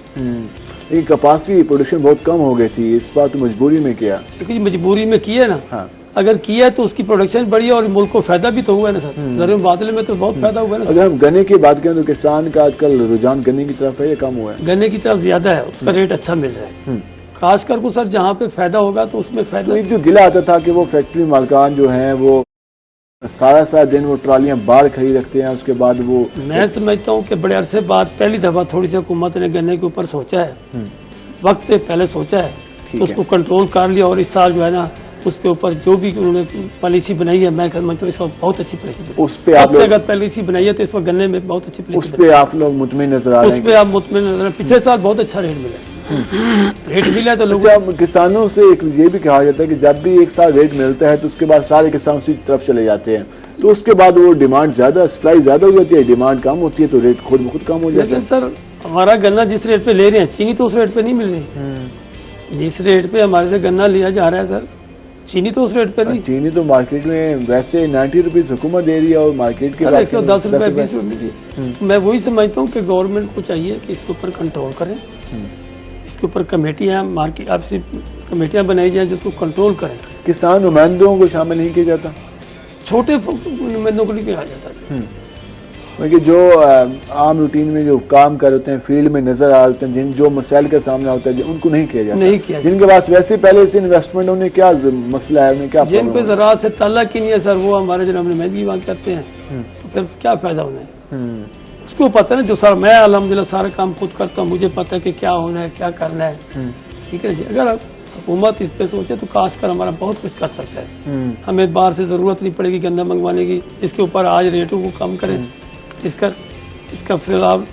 लेकिन कपास की प्रोडक्शन बहुत कम हो गई थी, इस बार तो मजबूरी में किया। क्योंकि मजबूरी में किया ना, हाँ। अगर किया है तो उसकी प्रोडक्शन बढ़ी और मुल्क को फायदा भी तो हुआ है ना सर। जरूर बादल में तो बहुत फायदा हुआ है ना। अगर हम गन्ने की बात करें तो किसान का आजकल रुझान गन्ने की तरफ है या कम हुआ है? गन्ने की तरफ ज्यादा है, उसका रेट अच्छा मिल रहा है। खासकर को सर जहाँ पे फायदा होगा तो उसमें फायदा। तो एक जो गिला आता था कि वो फैक्ट्री मालकान जो हैं वो सारा दिन वो ट्रालियां बाहर खड़ी रखते हैं, उसके बाद वो। मैं समझता हूँ कि बड़े अरसे बाद पहली दफा थोड़ी सी हुकूमत ने गन्ने के ऊपर सोचा है, वक्त से पहले सोचा है, तो उसको कंट्रोल कर लिया। और इस साल जो है ना उसके ऊपर जो भी उन्होंने पॉलिसी बनाई है, मैं समझता हूँ इस वक्त बहुत अच्छी पॉलिसी बनाई। उस पे आप अगर पॉलिसी बनाई है तो इस वक्त गन्ने में बहुत अच्छी पॉलिसी। उस पे आप लोग मुतमिन नजर आ रहे हैं? उस पे आप मुतमिन नजर आ रहे हैं। पिछले साल बहुत अच्छा रेट मिला, रेट मिला तो लोग। अच्छा, किसानों से एक ये भी कहा जाता है कि जब भी एक साल रेट मिलता है तो उसके बाद सारे किसान उसी तरफ चले जाते हैं, तो उसके बाद वो डिमांड ज्यादा, सप्लाई ज्यादा हो जाती है, डिमांड कम होती है, तो रेट खुद ब खुद कम हो जाता है। लेकिन सर हमारा गन्ना जिस रेट पे ले रहे हैं, चीनी तो उस रेट पे नहीं मिल रही। जिस रेट पे हमारे से गन्ना लिया जा रहा है सर, चीनी तो उस रेट पे नहीं। चीनी तो मार्केट में वैसे 90 रुपीज हुकूमत दे रही है और मार्केट के 110 रुपए 20 रुपए मिल रही है। मैं वही समझता हूँ कि गवर्नमेंट को चाहिए कि इसके ऊपर कंट्रोल करें, इसके ऊपर कमेटियां, मार्केट आपसी कमेटियां बनाई जाए जिसको कंट्रोल करें। किसान नुमाइंदों को शामिल नहीं किया जाता? छोटे नुमाइंदों को नहीं किया जाता, क्योंकि जो आम रूटीन में जो काम कर होते हैं, फील्ड में नजर आ रहे हैं, जिन जो मसाइल का सामना होता है उनको नहीं किया जाता। नहीं किया। जिनके पास वैसे पहले से इन्वेस्टमेंट, उन्हें क्या मसला है, उन्हें क्या? जिन पे ज़राअत से ताल्लुक ही नहीं है सर, वो हमारे जनाब नुमाइंदगी बात करते हैं, तो फिर क्या फायदा उन्हें? उसको पता है ना, जो सर मैं अल्हम्दुलिल्लाह सारा काम खुद करता हूँ, मुझे पता है कि क्या होना है, क्या करना है। ठीक है जी, अगर हुकूमत इस पे सोचे तो खासकर हमारा बहुत कुछ कर सकता है। हमें बाहर से जरूरत नहीं पड़ेगी गन्ना मंगवाने की। इसके ऊपर आज रेटों को कम करें, इसका फिलहाल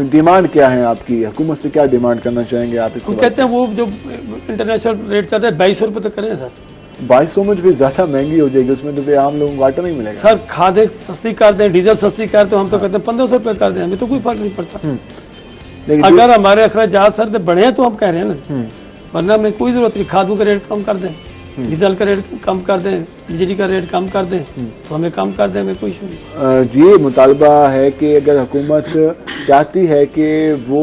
डिमांड क्या है आपकी? हुकूमत से क्या डिमांड करना चाहेंगे आप? हम कहते हैं वो जो इंटरनेशनल रेट चल रहा है 2200 रुपये तक करें सर। 2200 में भी ज्यादा महंगी हो जाएगी, उसमें तो फिर आम लोगों को आटा नहीं मिलेगा। सर खादें सस्ती कर दें, डीजल सस्ती कर दें, हम तो कहते हैं 1500 रुपये कर दें, हमें तो कोई फर्क नहीं पड़ता। लेकिन अगर हमारे अखराजात सर बढ़े तो हम कह रहे हैं ना, वरना हमें कोई जरूरत नहीं। खादों का रेट कम कर दें, डीजल का रेट कम कर दें, बिजली का रेट कम कर दें, तो हमें कम कर दें, हमें कोई इशू नहीं। जी, मुतालबा है कि अगर हुकूमत चाहती है कि वो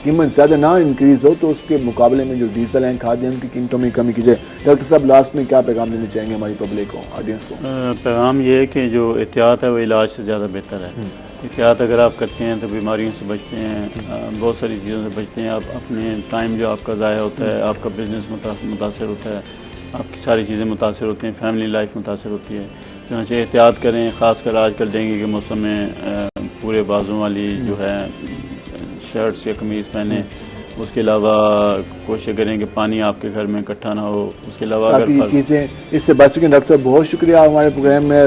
कीमत ज्यादा ना इंक्रीज हो तो उसके मुकाबले में जो डीजल हैं, खाद्य हैं, उनकी कीमतों में कमी की जाए। डॉक्टर साहब, लास्ट में क्या पैगाम देना चाहेंगे हमारी पब्लिक को, ऑडियंस को? पैगाम ये है कि जो एहतियात है वो इलाज से ज़्यादा बेहतर है। एहतियात अगर आप करते हैं तो बीमारियों से बचते हैं, बहुत सारी चीज़ों से बचते हैं। आप अपने टाइम जो आपका ज़ाया होता है, आपका बिजनेस मुतासर होता है, आपकी सारी चीज़ें मुतासर होती हैं, फैमिली लाइफ मुतासर होती है। चुनांचे एहतियात करें, ख़ासकर आजकल डेंगू के मौसम में पूरे बाजू वाली जो है शर्ट्स या कमीज़ पहने। उसके अलावा कोशिश करें कि पानी आपके घर में इकट्ठा ना हो। उसके अलावा अगर चीज़ें इससे बच सकें। डॉक्टर साहब बहुत शुक्रिया हमारे प्रोग्राम में,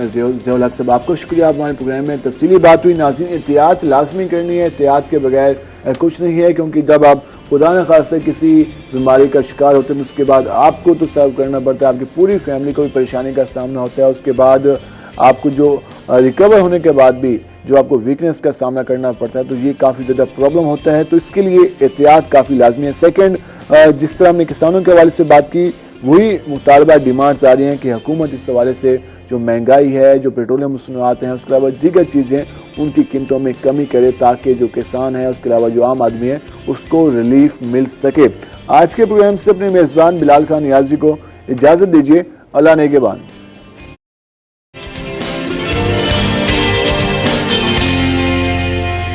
ज़ियाउल हक साहब आपको शुक्रिया हमारे प्रोग्राम में तफसीली बात हुई। नाज़रीन, एहतियात लाजमी करनी है, एहतियात के बगैर कुछ नहीं है, क्योंकि जब आप खुदा न खास्ता किसी बीमारी का शिकार होते हैं उसके बाद आपको तो सर्व करना पड़ता है, आपकी पूरी फैमिली को भी परेशानी का सामना होता है। उसके बाद आपको जो रिकवर होने के बाद भी जो आपको वीकनेस का सामना करना पड़ता है, तो ये काफ़ी ज़्यादा प्रॉब्लम होता है। तो इसके लिए एहतियात काफ़ी लाजमी है। सेकेंड, जिस तरह हमने किसानों के हवाले से बात की, वही मुतालबा डिमांड्स आ रही हैं कि हुकूमत इस हवाले से जो महंगाई है, जो पेट्रोलियम मसनूआत हैं, उसके अलावा दीगर चीज़ें, उनकी कीमतों में कमी करे ताकि जो किसान है, उसके अलावा जो आम आदमी है, उसको रिलीफ मिल सके। आज के प्रोग्राम से अपने मेज़बान बिलाल खान नियाज़ी को इजाज़त दीजिए। अल्लाह नेगेबान।